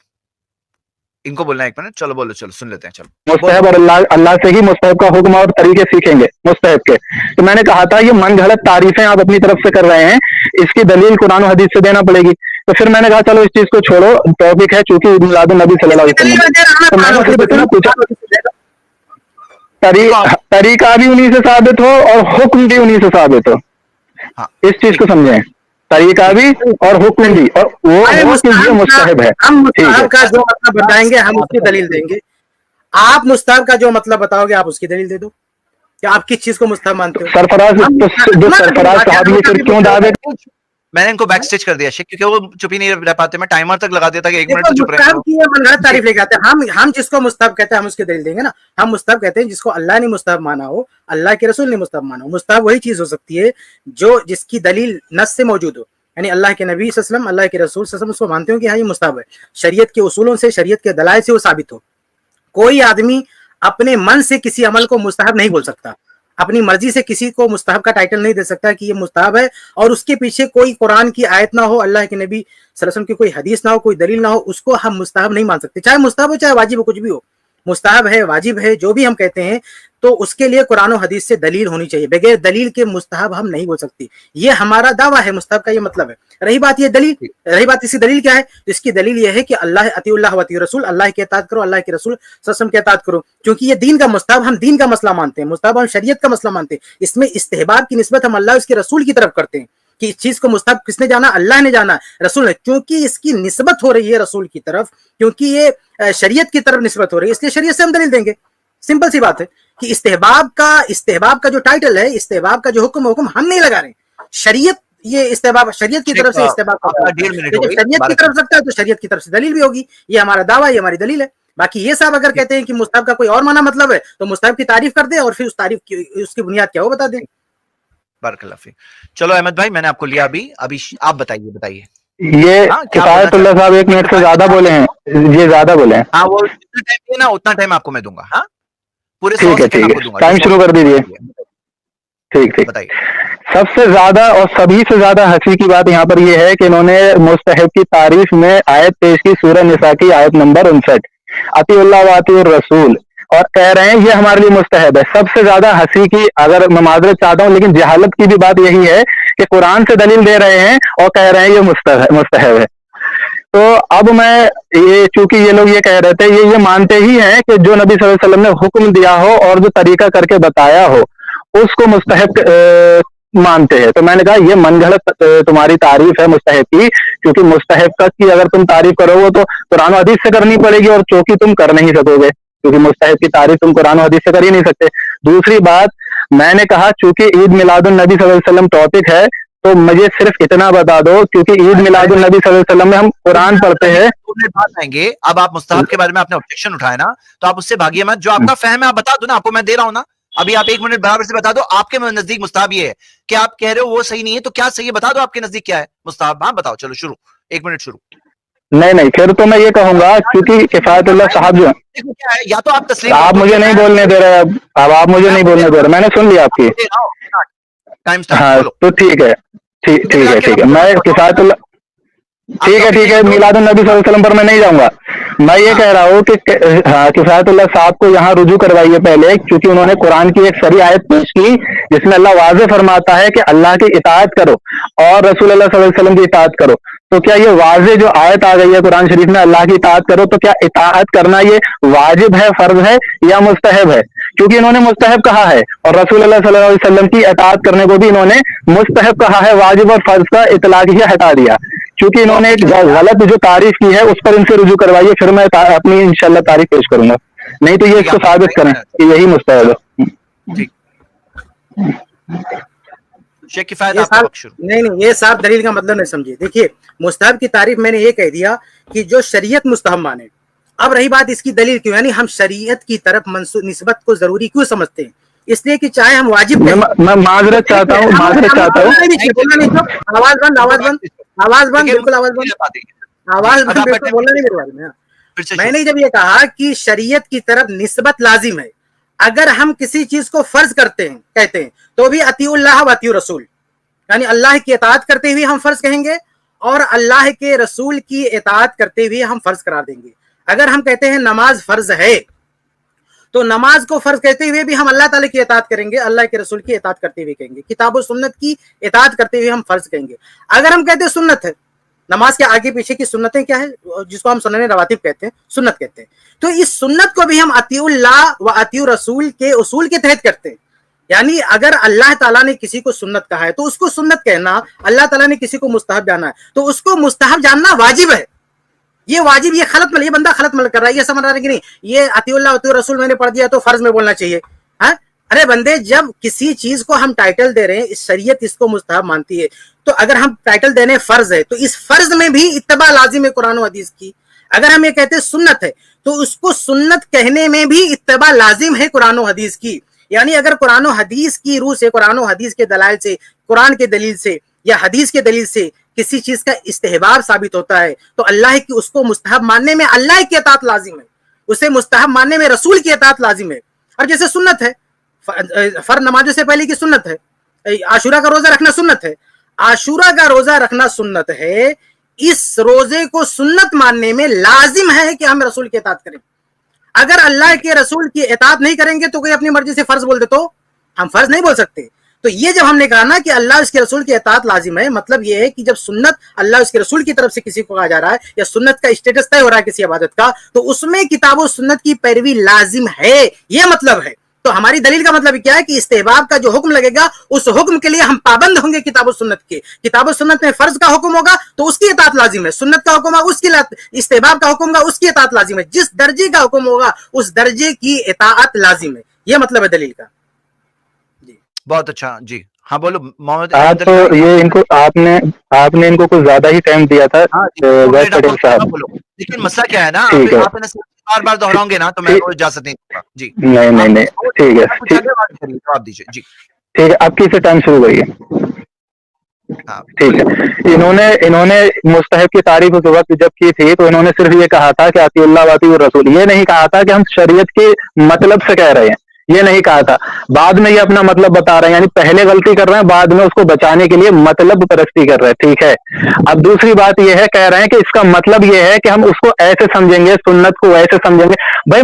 इनको बोलना है 1 मिनट। चलो बोलो, चलो सुन लेते हैं। चलो मुस्तहब और अल्लाह से ही मुस्तहब का हुक्म और तरीके सीखेंगे मुस्तहब के। तो मैंने कहा था ये मन गलत तारीफें आप अपनी तरफ से कर रहे हैं, इसकी दलील कुरान और हदीस से देना पड़ेगी। तो फिर मैंने कहा चलो इस चीज को छोड़ो, टॉपिक है चूंकि मिलाद नबी सल्लल्लाहु अलैहि वसल्लम, तो मैंने सिर्फ इतना पूछा तरीका भी उन्हीं से साबित हो और हुक्म भी उन्हीं से साबित हो। इस चीज को समझें, तरीका भी और हुक्म भी, और वो मुस्तहब है। हम मुस्तहब का जो मतलब बताएंगे हम उसकी दलील देंगे। आप मुस्तहब का जो मतलब बताओगे आप उसकी दलील दे दो कि आप किस चीज को मुस्तहब मानते हो। सरफराज साहब ये फिर क्यों दावे? मैंने इनको बैक स्टेज कर दिया शेख, क्योंकि वो चुप ही नहीं रह पाते। मैं टाइमर तक लगा देता कि 1 मिनट तो चुप रहे। मनगढ़ंत तारीफ लेके आते हैं। हम जिसको मुस्तहब कहते हैं हम उसकी दलील देंगे ना। हम मुस्तहब कहते हैं जिसको अल्लाह ने मुस्तहब माना हो, अल्लाह के रसूल ने मुस्तहब माना हो। मुस्तहब वही चीज हो सकती है जो जिसकी दलील नस से मौजूद हो, यानी अल्लाह के नबी सल्लल्लाहु अलैहि वसल्लम, अल्लाह के रसूल सल्लल्लाहु अलैहि वसल्लम उसको मानते हो कि हाँ ये मुस्तहब है, शरीयत के उसूलों से, शरीयत के दलाइल से वो साबित हो। कोई आदमी अपने मन से किसी अमल को मुस्तहब नहीं बोल सकता, अपनी मर्जी से किसी को मुस्तहब का टाइटल नहीं दे सकता कि ये मुस्तहब है, और उसके पीछे कोई कुरान की आयत ना हो, अल्लाह के नबी सल्लल्लाहु अलैहि वसल्लम की कोई हदीस ना हो, कोई दलील ना हो, उसको हम मुस्तहब नहीं मान सकते। चाहे मुस्तहब हो, चाहे वाजिब हो, कुछ भी हो, मुस्तहब है, वाजिब है, जो भी हम कहते हैं, तो उसके लिए कुरान और हदीस से दलील होनी चाहिए। बगैर दलील के मुस्तहब हम नहीं बोल सकते। ये हमारा दावा है, मुस्तहब का ये मतलब है। रही बात इसकी दलील क्या है? इसकी दलील ये है कि अल्लाह अतिउल्लाह व अतिउर रसूल, अल्लाह की इताअत करो, अल्लाह के रसूल सल्लल्लाहु अलैहि वसल्लम की इताअत करो। क्योंकि ये दीन का मुस्तहब, हम दीन का मसला मानते हैं, मुस्तहब हम शरीयत का मसला मानते हैं। इसमें इस्तेहबाब की निस्बत हम अल्लाह उसके रसूल की तरफ करते हैं कि इस चीज को मुस्तहब किसने जाना? अल्लाह ने जाना, रसूल ने। क्योंकि इसकी निस्बत हो रही है रसूल की तरफ, क्योंकि ये शरीयत की तरफ निस्बत हो रही है, इसलिए शरीयत से हम दलील देंगे। सिंपल सी बात है कि इस्तेहबाब का जो टाइटल है, इस्तेहबाब का जो हुक्म हम नहीं लगा रहे। یہ استحباب شریعت کی طرف سے استحباب شریعت کی طرف سکتا ہے تو شریعت کی طرف سے دلیل بھی ہوگی. یہ ہمارا دعویٰ, یہ ہماری دلیل ہے. باقی یہ صاحب اگر کہتے ہیں کہ مستحب کا کوئی اور معنی مطلب ہے تو مستحب کی تعریف کر دیں اور پھر اس تعریف کی اس کی بنیاد کیا ہو بتا دیں. بارک اللہ فیک. چلو احمد بھائی میں نے آپ کو لیا ابھی آپ بتائیے. یہ کفایت اللہ صاحب 1 منٹ سے زیادہ بولے ہیں, یہ زیادہ بولے ہیں. ہاں وہ جتنا ٹائم نا اتنا ٹائم آپ کو میں دوں گا. ہاں پورے ٹھیک ہے, ٹائم شروع کر دیجیے. ٹھیک. بتائیے. سب سے زیادہ اور سبھی سے زیادہ ہنسی کی بات یہاں پر یہ ہے کہ انہوں نے مستحب کی تعریف میں آیت پیش کی, سورہ نساء کی آیت نمبر 59, اطیع اللہ و اطیع الرسول, اور کہہ رہے ہیں یہ ہمارے لیے مستحب ہے. سب سے زیادہ ہنسی کی, اگر میں معذرت چاہتا ہوں لیکن جہالت کی بھی بات یہی ہے کہ قرآن سے دلیل دے رہے ہیں اور کہہ رہے ہیں یہ مستحب ہے. تو اب میں یہ چونکہ یہ لوگ یہ کہہ رہے تھے, یہ مانتے ہی ہیں کہ جو نبی صلی اللہ علیہ وسلم نے حکم دیا ہو اور جو طریقہ کر کے بتایا ہو اس کو مستحب مانتے ہیں. تو میں نے کہا یہ من گھڑت تمہاری تعریف ہے مستحب کی, کیونکہ مستحب کی اگر تم تعریف کرو گے تو قرآن و حدیث سے کرنی پڑے گی, اور چونکہ تم کر نہیں سکو گے کیونکہ مستحب کی تعریف تم قرآن و حدیث سے کر ہی نہیں سکتے. دوسری بات میں نے کہا چونکہ عید میلاد النبی صلی اللہ علیہ وسلم ٹاپک ہے تو مجھے صرف اتنا بتا دو, کیونکہ عید میلاد النبی صلی اللہ علیہ وسلم میں ہم قرآن پڑھتے ہیں. بات آئیں گے. اب آپ مستحب کے بارے میں آپ نے آبجیکشن اٹھایا نا, تو آپ اس سے بھاگیے مت. جو آپ کا فہم ہے آپ بتا دو نا, آپ کو میں دے رہا ہوں نا ابھی. آپ 1 منٹ برابر سے بتا دو آپ کے نزدیک مستحب یہ ہے کہ آپ کہہ رہے ہو وہ صحیح نہیں ہے, تو کیا صحیح ہے بتا دو آپ کے نزدیک کیا ہے مستحب. ہاں بتاؤ, چلو شروع, 1 منٹ شروع. نہیں پھر تو میں یہ کہوں گا کیونکہ کفایت اللہ صاحب جو یا تو آپ تسلیم, آپ مجھے نہیں بولنے دے رہے, اب آپ مجھے نہیں بولنے دے رہے, میں نے سن لیا آپ کی. ہاں تو ٹھیک ہے میں کفایت اللہ ٹھیک ہے میلاد النبی صلی اللہ علیہ وسلم پر میں نہیں جاؤں گا. میں یہ کہہ رہا ہوں کہ کفایت اللہ صاحب کو یہاں رجوع کروائیے پہلے, کیونکہ انہوں نے قرآن کی ایک سری آیت پیش کی جس میں اللہ واضح فرماتا ہے کہ اللہ کی اطاعت کرو اور رسول اللہ صلی اللہ علیہ وسلم کی اطاعت کرو. تو کیا یہ واضح جو آیت آ گئی ہے قرآن شریف میں اللہ کی اطاعت کرو, تو کیا اطاعت کرنا یہ واجب ہے, فرض ہے یا مستحب ہے؟ کیونکہ انہوں نے مستحب کہا ہے اور رسول اللہ صلی اللہ علیہ وسلم کی اطاعت کرنے کو بھی انہوں نے مستحب کہا ہے, واجب اور فرض کا اطلاق ہی ہٹا دیا. کیونکہ انہوں نے ایک غلط جو تعریف کی ہے اس پر ان سے رجوع کروائیے, پھر میں اپنی انشاءاللہ تعریف پیش کروں گا. نہیں تو یہ اس کو ثابت کریں کہ یہی مستحب ہے. نہیں یہ صاحب دلیل کا مطلب نہیں سمجھے. دیکھیے مستحب کی تعریف میں نے یہ کہہ دیا کہ جو شریعت مستحب مانے. اب رہی بات اس کی دلیل کیوں, یعنی ہم شریعت کی طرف نسبت کو ضروری کیوں سمجھتے ہیں, اس لیے کہ چاہے ہم واجب میں معذرت چاہتا ہوں آواز بند بالکل آواز بند بولنا نہیں میرے بارے میں. میں نے جب یہ کہا کہ شریعت کی طرف نسبت لازم ہے, اگر ہم کسی چیز کو فرض کہتے ہیں تو بھی اطیع اللہ و اطیع رسول, یعنی اللہ کی اطاعت کرتے ہوئے ہم فرض کہیں گے اور اللہ کے رسول کی اطاعت کرتے ہوئے ہم فرض قرار دیں گے. اگر ہم کہتے ہیں نماز فرض ہے تو نماز کو فرض کہتے ہوئے بھی ہم اللہ تعالیٰ کی اطاعت کریں گے, اللہ کے رسول کی اطاعت کرتے ہوئے کہیں گے, کتاب و سنت کی اطاعت کرتے ہوئے ہم فرض کہیں گے. اگر ہم کہتے ہیں سنت ہے, نماز کے آگے پیچھے کی سنتیں کیا ہے جس کو ہم سنن رواتب کہتے ہیں, سنت کہتے ہیں, تو اس سنت کو بھی ہم اطیع اللہ و اطیع رسول کے اصول کے تحت کرتے ہیں. یعنی اگر اللہ تعالیٰ نے کسی کو سنت کہا ہے تو اس کو سنت کہنا, اللہ تعالیٰ نے کسی کو مستحب جانا ہے تو اس کو مستحب جاننا واجب ہے. یہ واجب, یہ خلط مل, یہ بندہ خلط مل کر رہا ہے, یہ سمجھ رہا ہے کہ نہیں یہ اطیع اللہ اطیع رسول میں نے پڑھ دیا تو فرض میں بولنا چاہیے. ہاں ارے بندے, جب کسی چیز کو ہم ٹائٹل دے رہے ہیں, اس شریعت اس کو مستحب مانتی ہے, تو اگر ہم ٹائٹل دینے فرض ہے تو اس فرض میں بھی اتباع لازم ہے قرآن و حدیث کی. اگر ہم یہ کہتے ہیں سنت ہے تو اس کو سنت کہنے میں بھی اتباع لازم ہے قرآن و حدیث کی. یعنی اگر قرآن و حدیث کی روح سے, قرآن و حدیث کے دلائل سے, قرآن کے دلیل سے یا حدیث کے دلیل سے کسی چیز کا استحباب ثابت ہوتا ہے تو اللہ کی اس کو مستحب ماننے میں اللہ کی اطاعت لازم ہے, اسے مستحب ماننے میں رسول کی اطاعت لازم ہے. اور جیسے سنت ہے, فرض نمازوں سے پہلے کی سنت ہے, عاشورہ کا روزہ رکھنا سنت ہے, عاشورہ کا روزہ رکھنا سنت ہے, اس روزے کو سنت ماننے میں لازم ہے کہ ہم رسول کی اطاعت کریں. اگر اللہ کے رسول کی اطاعت نہیں کریں گے تو کوئی اپنی مرضی سے فرض بول دے تو ہم فرض نہیں بول سکتے. تو یہ جب ہم نے کہا نا کہ اللہ اس کے رسول کی اطاعت لازم ہے, مطلب یہ ہے کہ جب سنت اللہ اس کے رسول کی طرف سے کسی کو کہا جا رہا ہے یا سنت کا اسٹیٹس طے ہو رہا ہے کسی عبادت کا, تو اس میں کتاب و سنت کی پیروی لازم ہے, یہ مطلب ہے. تو ہماری دلیل کا مطلب کیا ہے کہ استحباب کا جو حکم لگے گا اس حکم کے لیے ہم پابند ہوں گے کتاب و سنت کے. کتاب و سنت میں فرض کا حکم ہوگا تو اس کی اطاعت لازم ہے, سنت کا حکم ہوگا اس کی, استحباب کا حکم ہوگا اس کی اطاعت لازم ہے, جس درجے کا حکم ہوگا اس درجے کی اطاعت لازم ہے. یہ مطلب ہے دلیل کا. بہت اچھا جی. हाँ बोलो मोहम्मद हाँ, अहमद तो अली भाई। ये इनको आपने इनको कुछ ज्यादा ही टाइम दिया था हाँ जी, वैद आप पटेल साहब। बोलो, लेकिन मसला क्या है ना, ठीक है, आप बार बार दोहराओगे ना तो मैं ठीक, वो इजाजत नहीं दूंगा जी। नहीं नहीं आप नहीं, ठीक है, कुछ ठीक, आगे बात करिए, जवाब दीजिए जी। ठीक है, आपकी से टाइम शुरू करिए। हाँ ठीक बोलिए। है, इन्होंने मुस्तहब की तारीफ उस वक्त जब की थी तो इन्होंने सिर्फ ये कहा था कि अतीउल्लाह व अतीउर रसूल, ये नहीं कहा था कि हम शरीयत के मतलब से कह रहे हैं, ये नहीं कहा था। बाद में ये अपना मतलब बता रहे हैं, यानी पहले गलती कर रहे हैं, बाद में उसको बचाने के लिए मतलब परस्ती कर रहे हैं। ठीक है, अब दूसरी बात ये है, कह रहे हैं कि इसका मतलब ये है कि हम उसको ऐसे समझेंगे, सुन्नत को ऐसे समझेंगे। भाई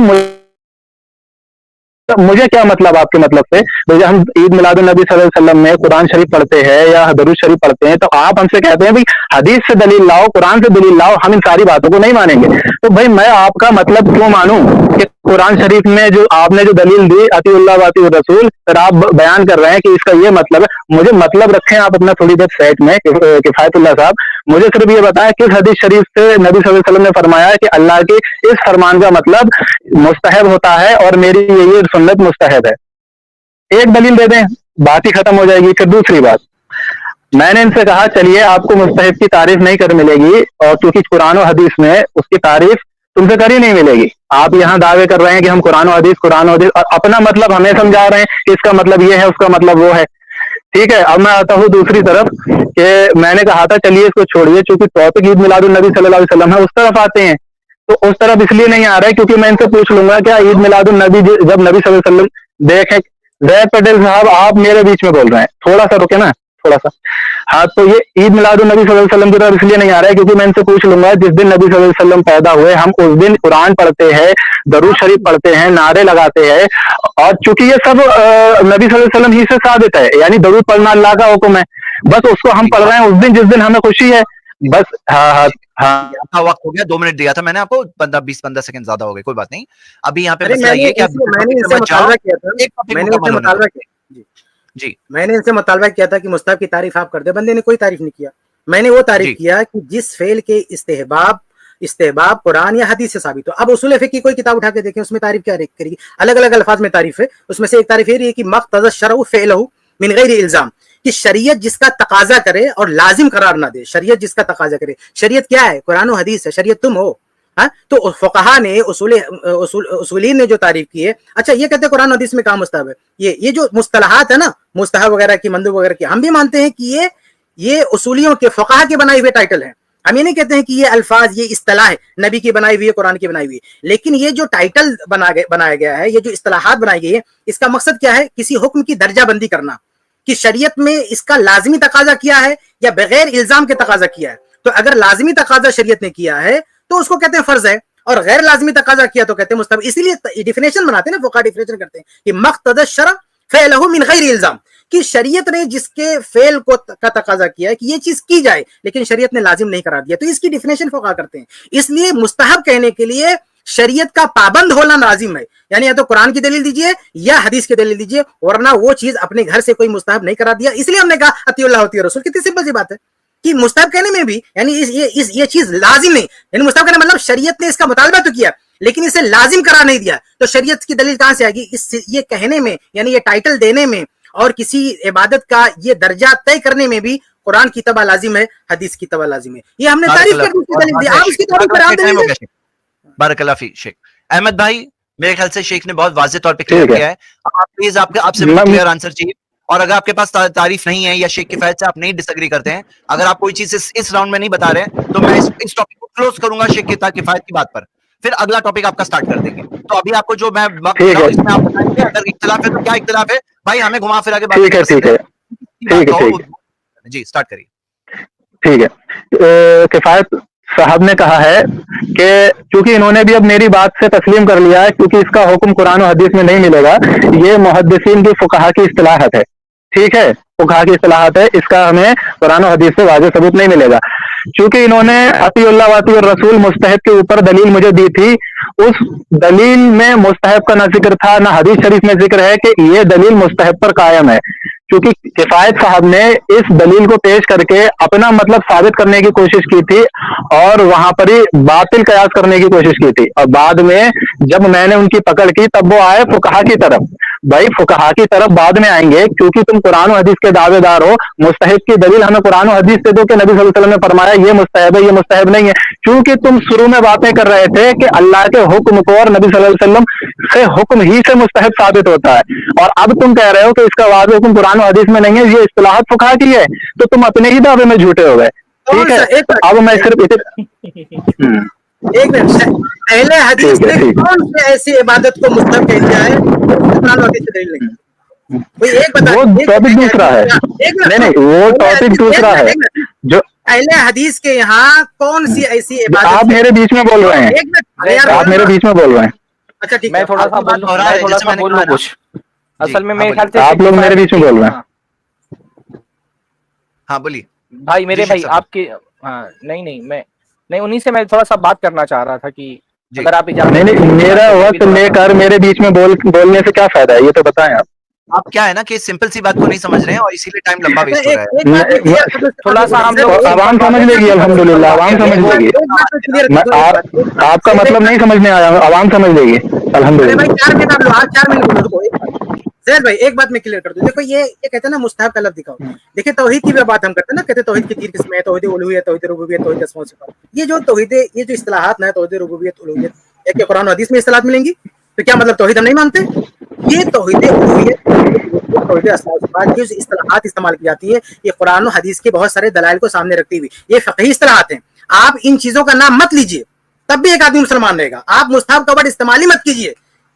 मुझे क्या मतलब आपके मतलब से? जब हम ईद मिलाद नबी सल्लल्लाहु अलैहि वसल्लम में कुरान शरीफ पढ़ते हैं या दरूद शरीफ पढ़ते हैं, तो आप हमसे कहते हैं भाई हदीस से दलील लाओ, कुरान से दलील लाओ, हम इन सारी बातों को नहीं मानेंगे। तो भाई मैं आपका मतलब क्यों मानूं कि कुरान शरीफ में जो आपने जो दलील दी अतीउल्लाह व अतीउर रसूल, फिर आप बयान कर रहे हैं कि इसका ये मतलब है। मुझे मतलब रखें आप अपना थोड़ी देर साइड में, किफायतुल्लाह साहब, मुझे सिर्फ ये बताएं किस हदीस शरीफ से नबी सल्लल्लाहु अलैहि वसल्लम ने फरमाया कि अल्लाह के इस फरमान का मतलब मुस्तहब होता है और मेरी ये सुन्नत मुस्तहब है। एक दलील दे दें, बात ही खत्म हो जाएगी। फिर दूसरी बात, मैंने इनसे कहा चलिए आपको मुस्तहब की तारीफ नहीं कर मिलेगी, और क्योंकि कुरान और हदीस में उसकी तारीफ तुमसे करी नहीं मिलेगी। आप यहाँ दावे कर रहे हैं कि हम कुरान और हदीस, और अपना मतलब हमें समझा रहे हैं कि इसका मतलब ये है, उसका मतलब वो है। ठीक है, अब मैं आता हूँ दूसरी तरफ कि मैंने कहा था चलिए इसको छोड़िए, चूंकि टॉपिक ईद मिलादुन नबी सल्लल्लाहु अलैहि वसल्लम है, उस तरफ आते हैं। तो उस तरफ इसलिए नहीं आ रहा है क्योंकि मैं इनसे पूछ लूंगा क्या ईद मिलादुन नबी जब नबी सल्लल्लाहु अलैहि वसल्लम, देखें जैद पटेल साहब आप मेरे बीच में बोल रहे हैं, थोड़ा सा रुके ना, थोड़ा सा। हाँ, तो ये ईद मिलादुन नबी सल्लल्लाहु अलैहि वसल्लम की तरफ इसलिए नहीं आ रहा है क्योंकि मैं इनसे पूछ लूंगा जिस दिन नबी सल्लल्लाहु अलैहि वसल्लम पैदा हुए, हम उस दिन कुरान पढ़ते हैं, दरूद शरीफ पढ़ते हैं, नारे लगाते हैं, और चूंकि ये सब नबी सल्लल्लाहु अलैहि वसल्लम ही से साबित है, यानी दरूद पढ़ना अल्लाह का हुक्म है, बस उसको हम पढ़ रहे हैं उस दिन जिस दिन हमें खुशी है, बस। हाँ हाँ हाँ, आपका वक्त हो गया, 2 मिनट दिया था मैंने आपको, 15 सेकंड ज्यादा हो गए, कोई बात नहीं। अभी यहाँ पे अरे मसला ये कि आप मैंने इनसे मुतालबा किया था, एक टॉपिक मुकम्मल होने दो। जी मैंने इनसे मुतालबा किया था कि मुस्तहब की तारीफ आप कर दे, बंदे ने कोई तारीफ नहीं किया। मैंने वो तारीफ किया कि जिस फेल के इस्तेहबाब कुरान या हदीस से साबित हो। अब उसूल फिक़ह की कोई किताब उठा के देखें, उसमें तारीफ क्या करेगी? अलग अलग अल्फाज में तारीफ है। उसमें से एक तारीफ ये है कि मक़्तज़ा शरअ फ़िअलहु मिन गैरि इल्ज़ाम, कि शरीयत जिसका तकाजा करे और लाजिम करार ना दे। शरीयत जिसका तकाजा करे, शरीयत क्या है? कुरान और हदीस है, शरीयत तुम हो। हाँ, तो फुक़हा ने उसूलीन ने जो तारीफ की है, अच्छा ये कहते हैं कुरान हदीस में कहाँ मुस्तहब है? ये जो मुस्तलहात है ना, मुस्तहब वगैरह की, मंदूब वगैरह की, हम भी मानते हैं कि ये उसूलियों के, फुक़हा के बनाए हुए टाइटल हैं। हम ये नहीं कहते हैं कि ये अल्फाज, ये इस्तिलाह है नबी की बनाई हुई है, कुरान की बनाई हुई है। लेकिन ये जो टाइटल बनाया गया है, ये जो इस्तिलाहात बनाई गई है, इसका मकसद क्या है? किसी हुक्म की दर्जाबंदी करना, कि शरीयत में इसका लाजिमी तकाजा किया है या बगैर इल्जाम के तकाजा किया है। तो अगर लाजिमी तकाजा शरीयत ने किया है तो उसको कहते हैं फर्ज है, और गैर लाजिमी तकाजा किया तो कहते हैं मुस्तहब। इसीलिए डिफिनेशन बनाते हैं ना, फुक़हा डिफिनेशन करते हैं कि मक़्तज़ा शरअ फ़िअलहु मिन गैरि इल्ज़ाम, कि शरीयत ने जिसके फेल को का तकाजा किया है कि ये चीज की जाए, लेकिन शरीयत ने लाजिम नहीं करार दिया, तो इसकी डिफिनेशन फुक़हा करते हैं। इसलिए मुस्तहब कहने के लिए शरीयत का पाबंद होना लाजिम है, यानी या तो कुरान की दलील दीजिए या हदीस की दलील दीजिए, वरना वो चीज अपने घर से कोई मुस्तहब नहीं करा दिया। इसलिए हमने कहा अतिउल्लाह अतिउर रसूल। कितनी सिंपल सी बात है कि मुस्तहब कहने में भी यानी ये चीज लाजिम नहीं, यानी मुस्तहब कहने मतलब शरीयत ने इसका मुतालबा तो किया लेकिन इसे लाजिम करार नहीं दिया, तो शरीयत की दलील कहां से आएगी? ये कहने में, यानी ये टाइटल देने में और किसी इबादत का ये दर्जा तय करने में भी कुरान की तबा लाजिम है, हदीस की तबा लाजिम है। ये हमने तारीफ कर दी, आप उसकी तारीफ पर आप दलील। बारकल्लाह फी शेख अहमद भाई, मेरे ख्याल से शेख ने बहुत वाज़ेह तौर पे क्लियर किया है। आप प्लीज आपसे क्लियर आंसर चाहिए, और अगर आपके पास तारीफ नहीं है या शेख की फैज से आप नहीं डिसएग्री करते हैं, अगर आप कोई चीज इस राउंड में नहीं बता रहे हैं, तो मैं इस टॉपिक को क्लोज करूंगा शेख की किफायत की बात पर, फिर अगला टॉपिक आपका स्टार्ट कर देंगे। तो अभी आपको जो मैं वक्त दे रहा हूं इसमें आप बताएंगे, अगर इख्तिलाफ है तो क्या इख्तिलाफ है भाई, हमें घुमा फिरा के ठीक है जी स्टार्ट करिए। ठीक है, किफायत साहब ने कहा है कि चूंकि इन्होंने भी अब मेरी बात से तस्लीम कर लिया है, क्योंकि इसका हुक्म कुरान और हदीस में नहीं मिलेगा, ये मुहद्दिसीन की फुक़हा की इस्तिलाहत है। ठीक है, फुक़हा की इस्तिलाहत है, इसका हमें कुरान और हदीस से वाज़ेह सबूत नहीं मिलेगा। चूंकि इन्होंने अतीउल्लाह व अतीउर रसूल मुस्तहब के ऊपर दलील मुझे दी थी, उस दलील में मुस्तहब का ना जिक्र था, ना हदीस शरीफ में जिक्र है कि ये दलील मुस्तहब पर कायम है। چونکہ کفایت صاحب نے اس دلیل کو پیش کر کے اپنا مطلب ثابت کرنے کی کوشش کی تھی اور وہاں پر ہی باطل قیاس کرنے کی کوشش کی تھی، اور بعد میں جب میں نے ان کی پکڑ کی تب وہ آئے فقہا کی طرف. بھائی فقہا کی طرف بعد میں آئیں گے کیونکہ تم قرآن و حدیث کے دعوے دار ہو. مستحب کی دلیل ہمیں قرآن و حدیث سے دو کہ نبی صلی اللہ علیہ وسلم نے فرمایا یہ مستحب ہے یہ مستحب نہیں ہے. چونکہ تم شروع میں باتیں کر رہے تھے کہ اللہ کے حکم کو اور نبی صلی اللہ علیہ وسلم سے حکم ہی سے مستحب ثابت ہوتا ہے، اور اب تم کہہ رہے ہو کہ اس کا واضح حکم قرآن و حدیث میں نہیں ہے، یہ اصطلاحات فقہا کی ہے، تو تم اپنے ہی دعوے میں جھوٹے ہو گئے. ٹھیک ہے، اب میں صرف ایک منٹ، اہل حدیث نے کون سی ایسی عبادت کو مستحب کہہ دیا ہے قرآن و حدیث سے دلیل نہیں؟ وہ ٹاپک دوسرا ہے. نہیں وہ ٹاپک دوسرا ہے. جو اہل حدیث کے یہاں کون سی ایسی عبادت، آپ میرے بیچ میں بول رہے ہیں، آپ میرے بیچ میں بول رہے ہیں. اچھا ٹھیک ہے، میں تھوڑا سا بول لوں کچھ. اصل میں میرے خیال سے آپ لوگ میرے بیچ میں بول رہے ہیں. ہاں بولیے بھائی میرے بھائی آپ کے. ہاں نہیں انہی سے میں تھوڑا سا بات کرنا چاہ رہا تھا کہ اگر آپ نہیں میرا وقت لے کر میرے بیچ میں بولنے سے کیا فائدہ ہے، یہ تو بتائیں آپ. آپ کیا ہے نا کہ سمپل سی بات کو نہیں سمجھ رہے ہیں اور اسی لیے ٹائم لمبا ویسٹ ہو رہا ہے. تھوڑا سا ہم لوگ عوام سمجھ لے گی، الحمدللہ عوام سمجھ لے گی. آپ کا مطلب نہیں سمجھ میں آیا، عوام سمجھ لے گی الحمدللہ. زید بھائی ایک بات میں کلیئر کر دوں. دیکھو یہ کہتے ہیں نا مستحب کا لفظ دکھاؤ. دیکھیں توحید کی بات ہم کرتے ہیں نا، کہتے ہیں توحید کی 3 قسمیں ہیں، توحید الوہیت، توحید ربوبیت، توحید اسماء و صفات. یہ جو توحید، یہ جو اصطلاحات ہیں توحید ربوبیت الوہیت، ایک قرآن و حدیث میں اصطلاحات ملیں گی، تو کیا مطلب توحید ہم نہیں مانتے؟ یہ توحید الوہیت، توحید اسماء و صفات، یہ اصطلاحات استعمال کی جاتی ہے یہ قرآن و حدیث کے بہت سارے دلائل کو سامنے رکھتی ہوئی یہ فقہی اصطلاحات ہیں. آپ ان چیزوں کا نام مت لیجئے تب بھی ایک آدمی مسلمان رہے گا. آپ مستحب کا ورڈ استعمال ہی مت کیجئے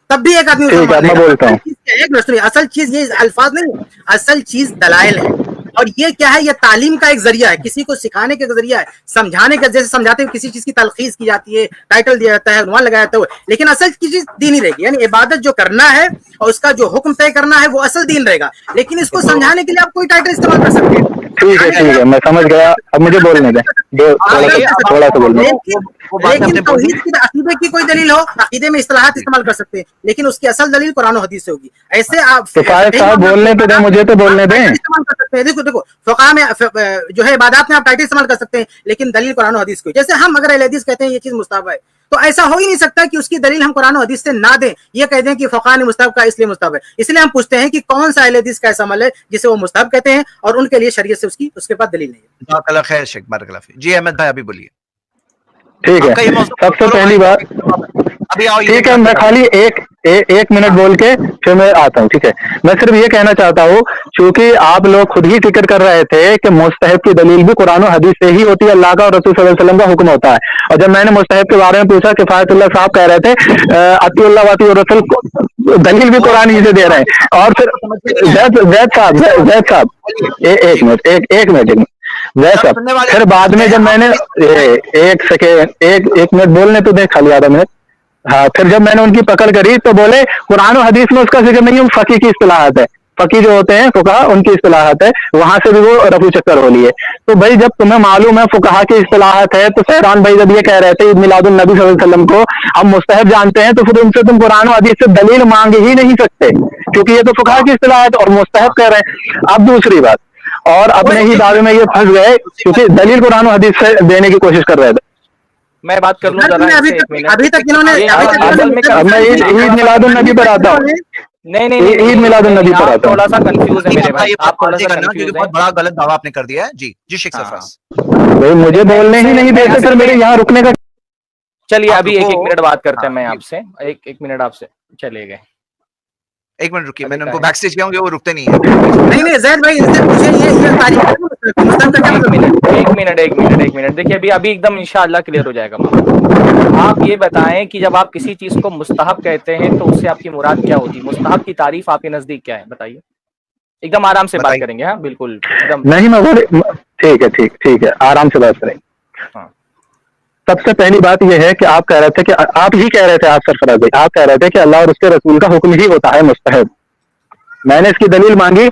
تب بھی ایک آدمی مسلمان رہے گا. اصل چیز یہ الفاظ نہیں ہے، اصل چیز دلائل ہے. اور یہ کیا ہے، یہ تعلیم کا ایک ذریعہ ہے، کسی کو سکھانے کا ذریعہ ہے، سمجھانے کا. جیسے سمجھاتے ہیں کسی چیز کی تلخیص کی جاتی ہے، ٹائٹل دیا جاتا ہے، عنوان لگایا جاتا ہے، لیکن اصل چیز دین ہی رہے گی. یعنی عبادت جو کرنا ہے اور اس کا جو حکم طے کرنا ہے وہ اصل دین رہے گا. لیکن اس کو سمجھانے کے لیے آپ کوئی ٹائٹل استعمال کر سکتے ہیں. ٹھیک ہے میں سمجھ گیا، اب مجھے بولنے دیں، تھوڑا سا بولنے. لیکن توحید کی عقیدے کی کوئی دلیل ہو، عقیدے میں اصطلاحات استعمال کر سکتے ہیں، لیکن اس کی اصل دلیل قرآن و حدیث سے ہوگی. ایسے آپ صاحب بولنے تو دیں مجھے، تو بولنے دیں. استعمال کر سکتے ہیں. دیکھو فقہ میں جو ہے عبادات میں آپ ٹائٹل استعمال کر سکتے ہیں، لیکن دلیل قرآن و حدیث کی. جیسے ہم اگر اہل حدیث کہتے ہیں یہ چیز مستحب ہے، تو ایسا ہو ہی نہیں سکتا کہ اس کی دلیل ہم قرآن و حدیث سے نہ دیں، یہ کہہ دیں کہ فقہ نے مستحب کا اس لیے مستحب ہے. اس لیے ہم پوچھتے ہیں کہ کون سا اہل حدیث کا ایسا عمل ہے جسے وہ مستحب کہتے ہیں اور ان کے لیے شریعت سے اس کے بعد دلیل نہیں ہے. جزاک اللہ خیر شیخ، بارک اللہ فیک. جی احمد بھائی ابھی بولیے. ٹھیک ہے، سب سے پہلی بات ٹھیک ہے، میں خالی ایک منٹ بول کے پھر میں آتا ہوں. ٹھیک ہے، میں صرف یہ کہنا چاہتا ہوں چونکہ آپ لوگ خود ہی ذکر کر رہے تھے کہ مستحب کی دلیل بھی قرآن و حدیث سے ہی ہوتی ہے، اللہ کا اور رسول صلی اللہ علیہ وسلم کا حکم ہوتا ہے. اور جب میں نے مستحب کے بارے میں پوچھا کہ کفایت اللہ صاحب کہہ رہے تھے اطیع اللہ واطیع الرسول کو دلیل بھی قرآن ہی سے دے رہے ہیں. اور پھر زید صاحب ایک منٹ ویسا پھر بعد میں جب میں نے ایک منٹ بولنے تو دیں خالی آدھا منٹ. ہاں، پھر جب میں نے ان کی پکڑ کری تو بولے قرآن و حدیث میں اس کا ذکر نہیں ہے، فقی کی اصطلاحات ہے، فقی جو ہوتے ہیں فقہا ان کی اصطلاحات ہے، وہاں سے بھی وہ رفو چکر ہو لیے. تو بھائی جب تمہیں معلوم ہے فقہا کی اصطلاحات ہے، تو سہران بھائی جب یہ کہہ رہے تھے عید میلاد النبی صلی اللہ علیہ وسلم کو ہم مستحب جانتے ہیں، تو پھر ان سے تم قرآن و حدیث سے دلیل مانگ ہی نہیں سکتے کیونکہ یہ تو فقہا کی اصطلاحات اور مستحب کہہ رہے ہیں. اب دوسری بات، اور اپنے ہی دعوے میں یہ پھنس گئے کیونکہ دلیل قرآن و حدیث سے دینے کی کوشش کر رہے تھے. میں بات کر لوں ابھی تک انہوں نے اب میں عید میلاد النبی پر آتا ہوں. نہیں عید میلاد النبی پر آتا ہوں. تھوڑا سا کنفیوز ہے میرے بھائی، آپ تھوڑا سا کنفیوز ہیں. بہت بڑا غلط دعویٰ آپ نے کر دیا ہے. جی شیخ سرفراز بھائی مجھے بولنے ہی نہیں دیتے سر، میرے یہاں رکنے کا. چلیے ابھی ایک منٹ بات کرتے ہیں، میں آپ سے ایک منٹ آپ سے چلے گئے. ایک منٹ رکیے، میں نے ان کو بیک سٹیج کیا ہوں گے، وہ رکتے نہیں ہیں. نہیں زید بھائی ان سے پوچھیں یہ تاریخ. ایک منٹ دیکھیے ابھی ایک دم انشاءاللہ کلیئر ہو جائے گا معاملہ. آپ یہ بتائیں کہ جب آپ کسی چیز کو مستحب کہتے ہیں تو اس سے آپ کی مراد کیا ہوتی ہے؟ مستحب کی تعریف آپ کے نزدیک کیا ہے بتائیے؟ ایک دم آرام سے بات کریں گے. ہاں بالکل ایک دم نہیں میں ٹھیک ہے آرام سے بات کریں گے. ہاں، سب سے پہلی بات یہ ہے کہ آپ کہہ رہے تھے کہ آپ ہی کہہ رہے تھے، آپ سرفراز بھائی آپ کہہ رہے تھے کہ اللہ اور اس کے رسول کا حکم ہی ہوتا ہے مستحب. میں نے اس کی دلیل مانگی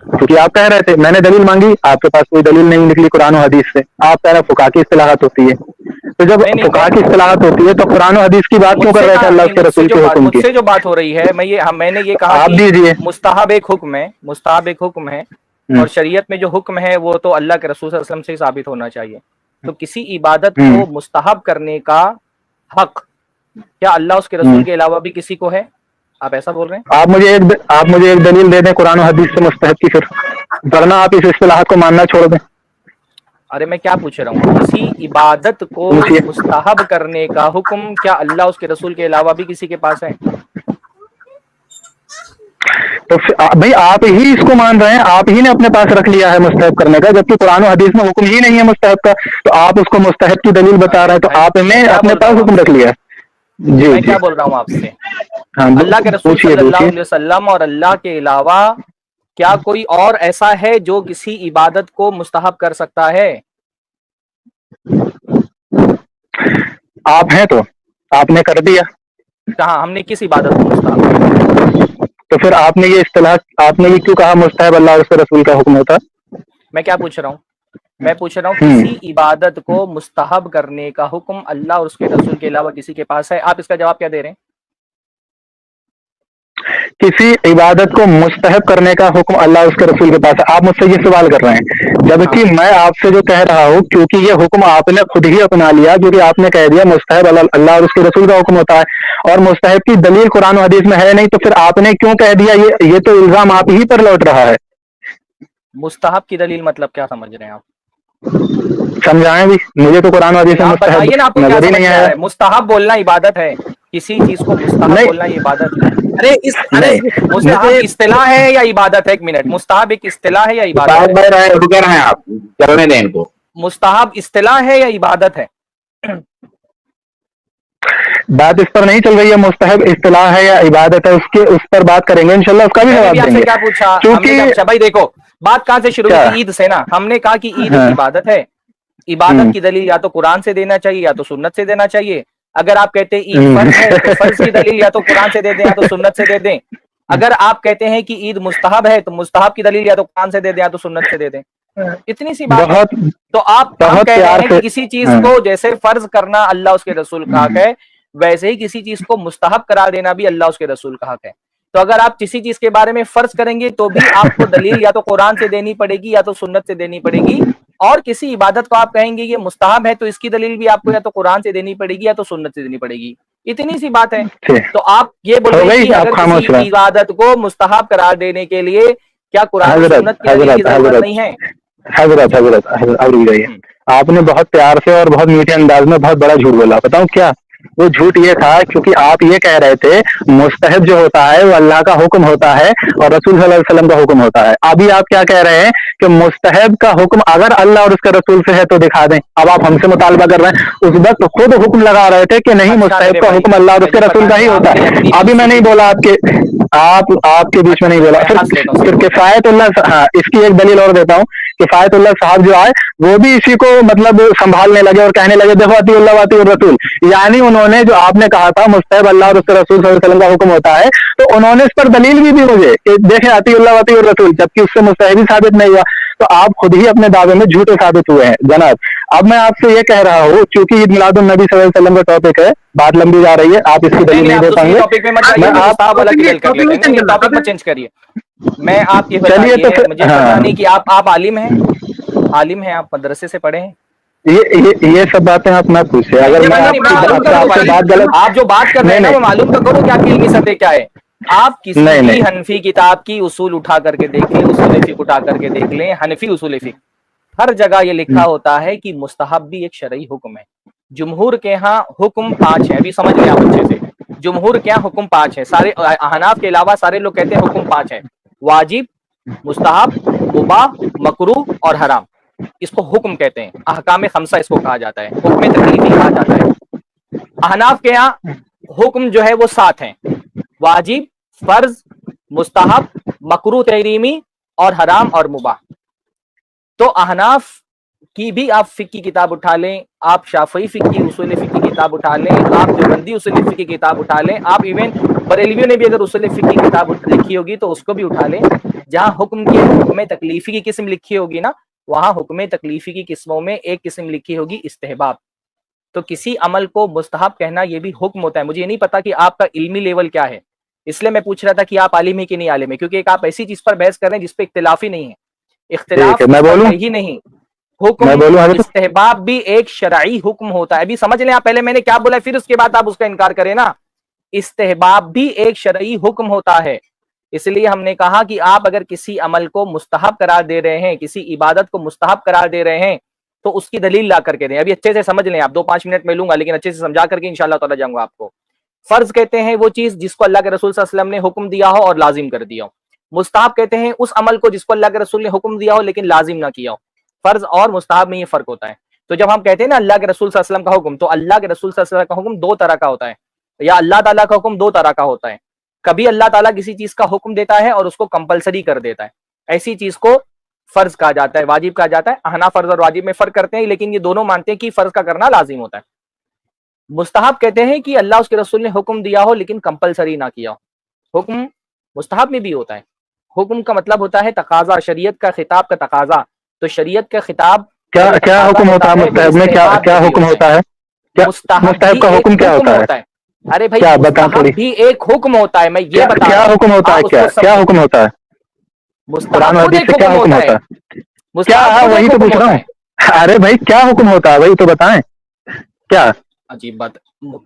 क्योंकि आप कह रहे थे, मैंने दलील मांगी, आपके पास कोई दलील नहीं निकली कुरान और हदीस से। आप कह रहे फुकाहा की इस्तिलाहत होती है, तो जब फुकाहा की इस्तिलाहत होती है तो कुरान और हदीस की बात क्यों कर रहे थे अल्लाह के रसूल के हुक्म की? मुझसे जो बात हो रही है, मैंने ये कहा आप दीजिए। मुस्ताहब एक हुक्म है, मुस्ताहब एक हुक्म है, और शरीयत में जो हुक्म है वो तो अल्लाह के रसूल सल्लल्लाहु अलैहि वसल्लम से ही साबित होना चाहिए। तो किसी इबादत को मुस्ताहब करने का हक क्या अल्लाह उसके रसूल के अलावा भी किसी को है? आप ऐसा बोल रहे हैं? आप मुझे एक दलील दे दें कुरान और हदीस से मुस्तहब की, फिर वरना आप इस इस्तिलाहत को मानना छोड़ दें। अरे मैं क्या पूछ रहा हूँ, किसी इबादत को मुस्ताहब करने का हुक्म क्या अल्लाह उसके रसूल के अलावा भी किसी के पास है? तो भाई आप ही इसको मान रहे हैं, आप ही ने अपने पास रख लिया है मुस्तहब करने का, जबकि कुरान और हदीस में हुक्म ही नहीं है मुस्तहब का, तो आप उसको मुस्तहब की दलील बता रहे हैं, तो आपने अपने पास हुक्म रख लिया है। जी मैं क्या बोल रहा हूँ आपसे, हाँ, अल्लाह के रसूल सल्लल्लाहु अलैहि वसल्लम और अल्लाह के अलावा क्या कोई और ऐसा है जो किसी इबादत को मुस्तहब कर सकता है? आप हैं तो आपने कर दिया। कहाँ हमने किस इबादत को मुस्तहब किया? तो फिर आपने ये क्यों कहा मुस्तहब अल्लाह और उसके रसूल का हुक्म होता? मैं क्या पूछ रहा हूँ, मैं पूछ रहा हूँ किसी इबादत को मुस्तहब करने का हुक्म अल्लाह और उसके रसूल के अलावा किसी के पास है? आप इसका जवाब क्या दे रहे हैं? किसी इबादत को मुस्तहब करने का हुक्म अल्लाह उसके रसूल के पास है, आप मुझसे ये सवाल कर रहे हैं, जबकि मैं आपसे जो कह रहा हूँ, क्योंकि ये हुक्म आपने खुद ही अपना लिया, क्योंकि आपने कह दिया मुस्तहब अल्लाह और उसके रसूल का हुक्म होता है, और मुस्तहब की दलील कुरान और हदीस में है नहीं, तो फिर आपने क्यों कह दिया? ये तो इल्जाम आप ही पर लौट रहा है। मुस्तहब की दलील मतलब क्या समझ रहे हैं आप? समझाएं भी, मुझे तो कुरान और हदीस में मुस्तहब नजर ही नहीं आया। मुस्तहब बोलना इबादत है, किसी चीज को मुस्तहब बोलना इबादत है। अरे मुस्तहब इस्तिलाह है या इबादत है? एक मिनट, मुस्तहब एक इस्तिलाह है या इबादत है? रुके रहे आप, चलने दें इनको। मुस्तहब इस्तिलाह है या इबादत है? बात इस पर नहीं चल रही है, मुस्तहब इस्तिलाह है या इबादत है, उस पर बात करेंगे इंशाल्लाह, उसका भी जवाब देंगे। क्या पूछा क्योंकि भाई देखो बात कहां से शुरू हुई? ईद से ना। हमने कहा कि ईद इबादत है, इबादत की दलील या तो कुरान से देना चाहिए या तो सुन्नत से देना चाहिए। अगर आप कहते हैं ईद फर्ज है तो फर्ज की दलील या तो कुरान से दे दें या तो सुन्नत से दे दें। अगर आप कहते हैं कि ईद मुस्तहब है तो मुस्तहब की दलील या तो कुरान से दे दें या तो सुन्नत से दे दें। इतनी सी बात है। तो आप कह रहे हैं कि किसी चीज को जैसे फर्ज करना अल्लाह उसके रसूल का हक है, वैसे ही किसी चीज को मुस्तहब करार देना भी अल्लाह उसके रसूल का हक है। तो अगर आप किसी चीज के बारे में फर्ज करेंगे तो भी आपको दलील या तो कुरान से देनी पड़ेगी या तो सुन्नत से देनी पड़ेगी, और किसी इबादत को आप कहेंगे ये मुस्तहब है तो इसकी दलील भी आपको या तो कुरान से देनी पड़ेगी या तो सुन्नत से देनी पड़ेगी। इतनी सी बात है। तो आप ये बोल रहे हैं कि अगर किसी इबादत को मुस्तहब करार देने के लिए क्या कुरान और सुन्नत की दलील की जरूरत नहीं है? हजरत आपने बहुत प्यार से और बहुत मीठे अंदाज में बहुत बड़ा झूठ बोला। बताऊं क्या वो झूठ? ये था क्योंकि आप ये कह रहे थे मुस्तहब जो होता है वो अल्लाह का हुक्म होता है और रसूल सल्लल्लाहु अलैहि वसल्लम का हुक्म होता है। अभी आप क्या कह रहे हैं कि मुस्तहब का हुक्म अगर अल्लाह और उसके रसूल से है तो दिखा दें। अब आप हमसे मुतालबा कर रहे हैं, उस वक्त खुद हुक्म लगा रहे थे कि नहीं मुस्तहब का हुक्म अल्लाह और उसके रसूल का ही होता है। अभी मैं नहीं बोला आपके बीच में नहीं बोला। फिर किफायतुल्लाह, हाँ इसकी एक दलील और देता हूँ। किफायतुल्लाह साहब जो आए वो भी इसी को मतलब संभालने लगे और कहने लगे देखो अतीउल्लाह व अतीउर रसूल, यानी उन्होंने जो आपने कहा था मुस्तहब अल्लाह और उसके रसूल सल्लल्लाहु अलैहि वसल्लम का हुक्म होता है, तो उन्होंने इस पर दलील भी दी मुझे कि देखें अतीउल्लाह व अतीउर रसूल, जबकि उससे मुस्तहब ही साबित नहीं हुआ। तो आप खुद ही अपने दावे में झूठे साबित हुए हैं जनाब। अब मैं आपसे ये कह रहा हूँ, क्योंकि ईद मिलादुन नबी सल्लल्लाहु अलैहि वसल्लम का टॉपिक है, बात लंबी जा रही है, आप इसकी दलील नहीं दे पाएंगे। टॉपिक में चेंज करिए। मैं आप ये बताइए, मुझे पता नहीं कि आप आलिम हैं, आप मदरसे से पढ़े हैं? ये सब बातें आप ना पूछे। अगर मैं आपकी बात गलत, आप जो बात कर रहे हैं ना वो मालूम तो करो कि आपकी इल्मी सतह क्या है। आप किसी भी हनफी किताब की उसूल उठा करके देख लें, उसूल फिक उठा करके देख लें, हनफी उसूल फिक, हर जगह ये लिखा होता है कि मुस्तहब भी एक शरई हुक्म है। जुमहूर के यहाँ हुक्म 5 है, अभी समझ लें आप अच्छे से। जुमहूर के यहाँ हुक्म 5 है, सारे अहनाफ के अलावा सारे लोग कहते हैं हुक्म 5 है। वाजिब, मुस्तहब, मुबाह, मकरूह और हराम, इसको हुक्म कहते हैं। अहकाम खमसा इसको कहा जाता है, हुक्म तकलीफी कहा जाता है। अहनाफ के यहाँ हुक्म जो है वो 7 हैं, वाजिब, फर्ज, मुस्तहब, मकरूह तहरीमी और हराम और मुबाह। तो अहनाफ की भी आप फिक की किताब उठा लें, आप शाफई फिक की उसूल फिक की किताब उठा लें, आप देवबंदी उसूल फिक की किताब उठा लें, आप इवन बरेलवियों ने भी अगर उसूल फिक की किताब लिखी होगी तो उसको भी उठा लें। جہاں حکم کی حکم تکلیفی کی قسم لکھی ہوگی نا، وہاں حکم تکلیفی کی قسموں میں ایک قسم لکھی ہوگی استحباب. تو کسی عمل کو مستحب کہنا یہ بھی حکم ہوتا ہے. مجھے یہ نہیں پتا کہ آپ کا علمی لیول کیا ہے، اس لیے میں پوچھ رہا تھا کہ آپ عالم ہے کہ نہیں عالم ہے، کیونکہ ایک آپ ایسی چیز پر بحث کر رہے ہیں جس پہ اختلاف ہی نہیں ہے، اختلاف میں بولوں ہی نہیں. حکم میں بولوں حضرت استحباب بھی ایک شرعی حکم ہوتا ہے. ابھی سمجھ لیں آپ، پہلے میں نے کیا بولا پھر اس کے بعد آپ اس کا انکار کریں نا. استحباب بھی ایک شرعی حکم ہوتا ہے. اس لیے ہم نے کہا کہ آپ اگر کسی عمل کو مستحب قرار دے رہے ہیں، کسی عبادت کو مستحب قرار دے رہے ہیں، تو اس کی دلیل لا کر کے دیں. ابھی اچھے سے سمجھ لیں آپ، 2-5 منٹ میں لوں گا لیکن اچھے سے سمجھا کر کے انشاءاللہ تعالی جاؤں گا آپ کو. فرض کہتے ہیں وہ چیز جس کو اللہ کے رسول صلی اللہ علیہ وسلم نے حکم دیا ہو اور لازم کر دیا ہو. مستحب کہتے ہیں اس عمل کو جس کو اللہ کے رسول نے حکم دیا ہو لیکن لازم نہ کیا ہو. فرض اور مستحب میں یہ فرق ہوتا ہے. تو جب ہم کہتے ہیں نا اللہ کے رسول صلی اللہ علیہ وسلم کا حکم، تو اللہ کے رسول صلی اللہ علیہ وسلم کا حکم دو طرح کا ہوتا ہے، یا اللہ تعالیٰ کا حکم دو طرح کا ہوتا ہے. کبھی اللہ تعالیٰ کسی چیز کا حکم دیتا ہے اور اس کو کمپلسری کر دیتا ہے، ایسی چیز کو فرض کہا جاتا ہے، واجب کہا جاتا ہے. احناف فرض اور واجب میں فرق کرتے ہیں، لیکن یہ دونوں مانتے ہیں کہ فرض کا کرنا لازم ہوتا ہے. مستحب کہتے ہیں کہ اللہ اس کے رسول نے حکم دیا ہو لیکن کمپلسری نہ کیا ہو. حکم مستحب میں بھی ہوتا ہے. حکم کا مطلب ہوتا ہے تقاضا، شریعت کا خطاب کا تقاضا. تو شریعت کا خطاب کیا حکم ہوتا ہے مستحب میں؟ کیا حکم ہوتا ہے؟ مستحب کا حکم کیا ہوتا ہے؟ ارے بھائی کیا بتا مستحب بھی ایک حکم ہوتا ہے. میں یہ بتا کیا حکم ہوتا ہے؟ کیا حکم ہوتا ہے؟ قرآن مستحب حدیث ایک سے کیا حکم ہوتا ہے؟ کیا وہی تو پوچھ رہا ہوں. ارے بھائی کیا حکم ہوتا ہے وہی تو بتائیں. کیا عجیب بات.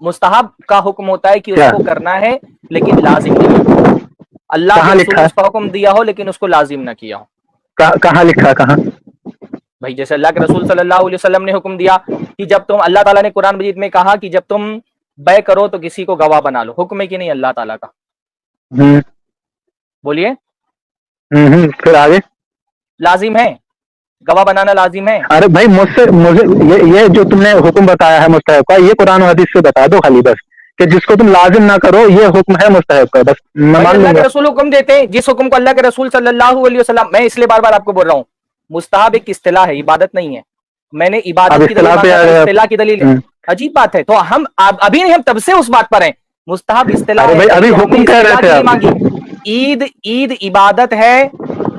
مستحب کا حکم ہوتا ہے کہ اس کو کرنا ہے لیکن لازم نہیں. اللہ کے رسول نے اس کا حکم دیا ہو لیکن اس کو لازم نہ کیا ہو. کہاں لکھا؟ کہاں بھائی جیسے اللہ کے رسول صلی اللہ علیہ وسلم نے حکم دیا کہ جب تم، اللہ تعالیٰ نے قرآن مجید میں کہا کہ جب تم بے کرو تو کسی کو گواہ بنا لو. حکم ہے کہ نہیں اللہ تعالیٰ کا؟ بولیے. پھر آگے لازم ہے، گواہ بنانا لازم ہے. ارے بھائی مجھے یہ جو تم نے حکم بتایا ہے مستحب کا، یہ قرآن و حدیث سے بتا دو خالی بس، کہ جس کو تم لازم نہ کرو یہ حکم ہے مستحب کا، بس میں مان لوں اللہ گا. کے رسول حکم دیتے ہیں، جس حکم کو اللہ کے رسول صلی اللہ علیہ وسلم، میں اس لیے بار بار آپ کو بول رہا ہوں مستحب ایک اصطلاح ہے، عبادت نہیں ہے. میں نے عبادت کی دلیل مانگا تھا، اصطلاح کی دلیل ہے. عجیب بات ہے. تو ہم ابھی نہیں، ہم تب سے اس بات پر ہیں. مستحب اصطلاح ہے، ابھی حکم کہہ رہے تھے آپ. عید عبادت ہے.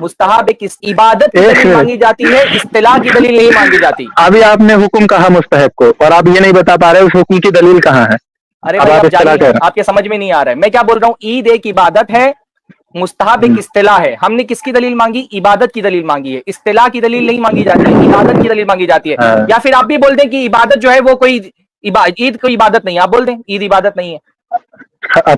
مستحب ایک عبادت کی دلیل مانگی جاتی ہے، اصطلاح کی دلیل نہیں مانگی جاتی. ابھی آپ نے حکم کہا مستحب کو اور آپ یہ نہیں بتا پا رہے اس حکم کی دلیل کہاں ہے. ارے بھائی آپ جانیے، آپ کے سمجھ میں نہیں آ رہا ہے. میں کیا بول رہا ہوں، عید ایک عبادت ہے، مستحب ایک اصطلاح ہے. ہم نے کس کی دلیل مانگی؟ عبادت کی دلیل مانگی ہے. اصطلاح کی دلیل نہیں مانگی جاتی ہے، عبادت کی دلیل مانگی جاتی ہے. یا پھر آپ بھی بول دیں کہ عبادت جو ہے وہ کوئی عید کوئی عبادت نہیں ہے، آپ بول دیں عید عبادت نہیں ہے.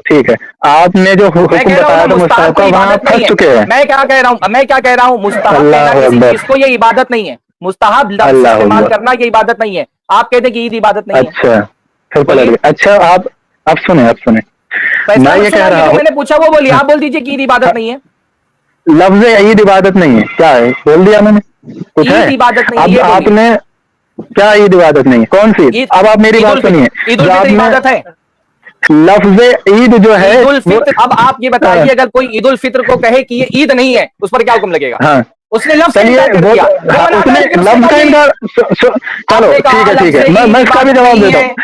ٹھیک ہے، آپ نے جو حکم بتایا تھا مستحب کا وہاں پھنس چکے ہیں. میں کیا کہہ رہا ہوں مستحب کہنا کسی چیز کو یہ عبادت نہیں ہے. مستحب لفظ استعمال کرنا یہ عبادت نہیں ہے. آپ کہتے ہیں کہ عید عبادت نہیں ہے. اچھا پھر پلٹ گئے. اچھا آپ اب سنیں میں یہ کہہ رہا ہوں، میں نے پوچھا وہ بولیے، آپ بول دیجیے کہ عید عبادت نہیں ہے. لفظ عید عبادت نہیں ہے، کیا ہے بول دیا میں نے. کچھ ہے عید عبادت نہیں ہے. اب آپ نے کیا عید عبادت نہیں ہے؟ کون سی عید؟ اب آپ میری بات سنیے. عید الفطر عبادت ہے. لفظ عید جو ہے عید الفطر، اب آپ یہ بتائیے اگر کوئی عید الفطر کو کہے کہ یہ عید نہیں ہے، اس پر کیا حکم لگے گا؟ ہاں اس نے لفظ کا انکار کر دیا. اس نے لفظ کا انکار. چلو ٹھیک ہے، میں اس کا بھی جواب دیتا ہوں.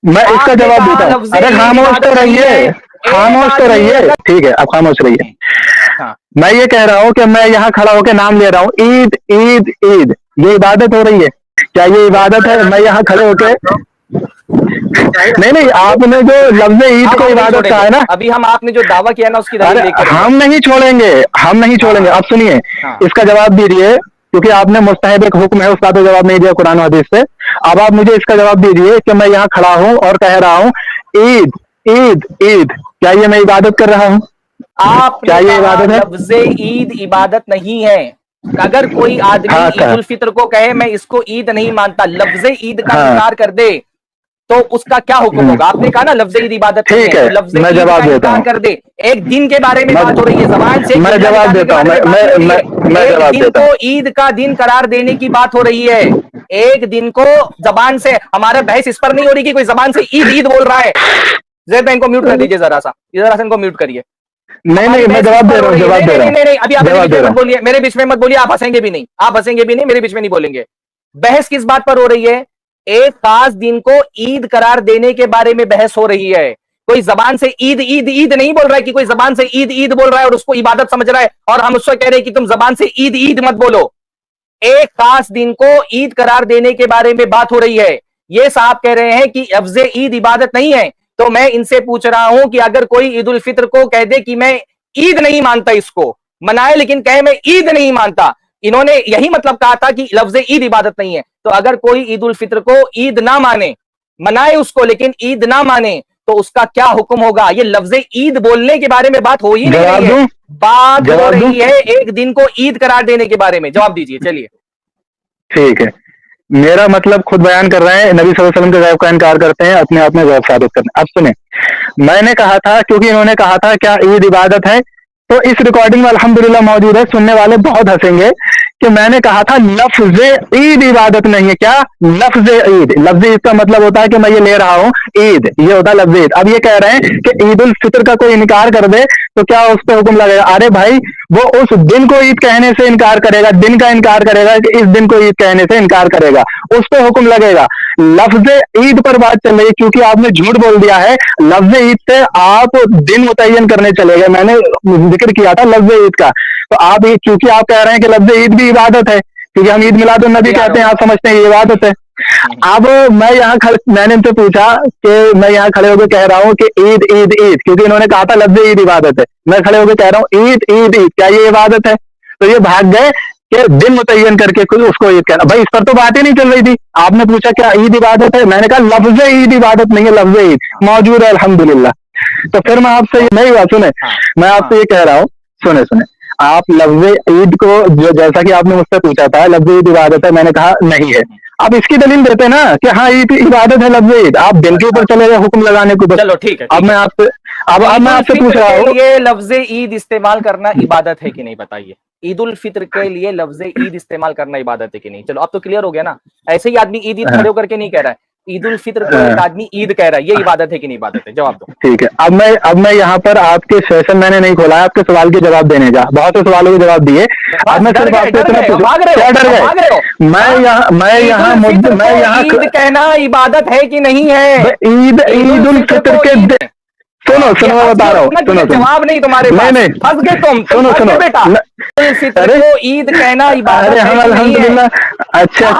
میں اس کا جواب دیتا ہوں. ارے خاموش تو رہیے، خاموش تو رہیے. ٹھیک ہے اب خاموش رہیے. میں یہ کہہ رہا ہوں کہ میں یہاں کھڑا ہو کے نام لے رہا ہوں عید عید عید، یہ عبادت ہو رہی ہے؟ کیا یہ عبادت ہے؟ میں یہاں کھڑے ہو کے نہیں آپ نے جو لفظ عید کو عبادت کہا ہے نا، ابھی ہم آپ نے جو دعویٰ کیا نا اس کی دلیل لے کے ہم نہیں چھوڑیں گے. آپ سنیے اس کا جواب دیجیے، کیونکہ آپ نے مستحب ایک حکم ہے اس کا تو جواب نہیں دیا قرآن و حدیث سے. اب آپ مجھے اس کا جواب دیجیے کہ میں یہاں کھڑا ہوں اور کہہ رہا ہوں عید عید عید، کیا یہ میں عبادت کر رہا ہوں؟ آپ کیا یہ عبادت ہے؟ لفظ عید عبادت نہیں ہے. اگر کوئی آدمی عید الفطر کو کہے میں اس کو عید نہیں مانتا، لفظ عید کا انکار کر دے تو اس کا کیا حکم ہوگا؟ آپ نے کہا نا لفظ عید عبادت نہیں ہے، تو لفظ عید کا انکار کر دے. ایک دن کے بارے میں بات ہو رہی ہے، زبان سے میں جواب دیتا ہوں. ایک دن کو عید کا دن قرار دینے کی بات ہو رہی ہے. ایک دن کو زبان سے، ہمارا بحث اس پر نہیں ہو رہی کہ کوئی زبان سے عید عید بول رہا ہے. زید بھائی کو میوٹ کر دیجیے، ذرا سا ان کو میوٹ کریے. نہیں میں جواب دے رہا ہوں. نہیں ابھی آپ میرے بیچ میں مت بولیے. آپ ہنسیں گے بھی نہیں، میرے بیچ میں نہیں بولیں گے. بحث کس بات پر ہو رہی ہے؟ ایک خاص دن کو عید قرار دینے کے بارے میں بحث ہو رہی ہے. کوئی زبان سے عید عید عید نہیں بول رہا ہے کہ کوئی زبان سے عید عید بول رہا ہے اور اس کو عبادت سمجھ رہا ہے اور ہم اس سے کہہ رہے ہیں کہ تم زبان سے عید عید مت بولو. ایک خاص دن کو عید قرار دینے کے بارے میں بات ہو رہی ہے. یہ صاحب کہہ رہے ہیں کہ لفظ عید عبادت نہیں ہے. تو میں ان سے پوچھ رہا ہوں کہ اگر کوئی عید الفطر کو کہہ دے کہ میں عید نہیں مانتا، اس کو منائے لیکن کہے میں عید نہیں مانتا، انہوں نے یہی مطلب کہا تھا کہ لفظ عید عبادت نہیں ہے. تو اگر کوئی عید الفطر کو عید نہ مانے، منائے اس کو لیکن عید نہ مانے، تو اس کا کیا حکم ہوگا؟ یہ لفظ عید بولنے کے بارے میں بات ہو ہی نہیں رہی ہے، بات ہو رہی ہے ایک دن کو عید قرار دینے کے بارے میں. جواب دیجئے. چلیے ٹھیک ہے، میرا مطلب خود بیان کر رہے ہیں، نبی صلی اللہ علیہ وسلم کے غیب کا انکار کرتے ہیں، اپنے آپ میں غیب ثابت کرتے ہیں. اب سنیں، میں نے کہا تھا کیونکہ انہوں نے کہا تھا کیا عید عبادت ہے، تو اس ریکارڈنگ میں الحمدللہ موجود ہے، سننے والے بہت ہنسیں گے کہ میں نے کہا تھا لفظ عید عبادت نہیں ہے. کیا لفظ عید؟ لفظ عید کا مطلب ہوتا ہے کہ میں یہ لے رہا ہوں عید، یہ ہوتا ہے لفظ عید. اب یہ کہہ رہے ہیں کہ عید الفطر کا کوئی انکار کر دے تو کیا اس پہ حکم لگے گا؟ ارے بھائی، وہ اس دن کو عید کہنے سے انکار کرے گا، دن کا انکار کرے گا کہ اس دن کو عید کہنے سے انکار کرے گا، اس پہ حکم لگے گا. لفظ عید پر بات چل رہی ہے کیونکہ آپ نے جھوٹ بول دیا ہے. لفظ عید سے آپ دن متعین کرنے چلے گئے، میں نے ذکر کیا تھا لفظ عید کا. تو آپ کیونکہ آپ کہہ رہے ہیں کہ لفظ عید بھی عبادت ہے، کیونکہ ہم عید میلاد النبی کہتے ہیں، آپ سمجھتے ہیں یہ عبادت ہے. اب میں نے ان سے پوچھا کہ میں یہاں کھڑے ہو کے کہہ رہا ہوں کہ عید عید عید، کیونکہ انہوں نے کہا تھا لفظ عید عبادت ہے، میں کھڑے ہو کے کہہ رہا ہوں عید عید عید، کیا یہ عبادت ہے؟ تو یہ بھاگ گئے کہ دن متعین کر کے اس کو عید کہنا. بھائی اس پر تو بات ہی نہیں چل رہی تھی. آپ نے پوچھا کیا عید عبادت ہے، میں نے کہا لفظ عید عبادت نہیں ہے، لفظ عید موجود ہے الحمدللہ. تو پھر میں آپ سے نہیں ہوا، سنیں، میں آپ سے یہ کہہ رہا ہوں، سنیں آپ لفظ عید کو جو جیسا کہ آپ نے مجھ سے پوچھا تھا لفظ عید عبادت ہے، میں نے کہا نہیں ہے. آپ اس کی دلیل دیتے نا کہ ہاں عید عبادت ہے لفظ عید، آپ دل کے اوپر چلے گئے حکم لگانے کو. چلو ٹھیک ہے. اب میں آپ سے پوچھ رہا ہوں یہ لفظ عید استعمال کرنا عبادت ہے کہ نہیں بتائیے. عید الفطر کے لیے لفظ عید استعمال کرنا عبادت ہے کہ نہیں؟ چلو اب تو کلیئر ہو گیا نا. ایسے ہی آدمی عید کھڑے ہو کر کے نہیں کہہ رہا ہے، عید الفطر کو ایک آدمی عید کہہ رہا ہے، یہ عبادت ہے کہ نہیں عبادت ہے؟ جواب دو. ٹھیک ہے. اب میں یہاں پر آپ کے سیشن میں نے نہیں کھولا ہے آپ کے سوال کے جواب دینے کا، بہت سے سوالوں کے جواب دیے. اب میں صرف آپ سے اتنا پوچھوں، کیا ڈر گئے؟ میں یہاں عید کہنا عبادت ہے کہ نہیں ہے؟ عید الفطر کے سنو میں بتا رہا ہوں، جواب نہیں تمہارے پاس، پھنس گئے تم بیٹا. الفطر کو عید کہنا عبادت ہے کہ نہیں ہے؟ اچھا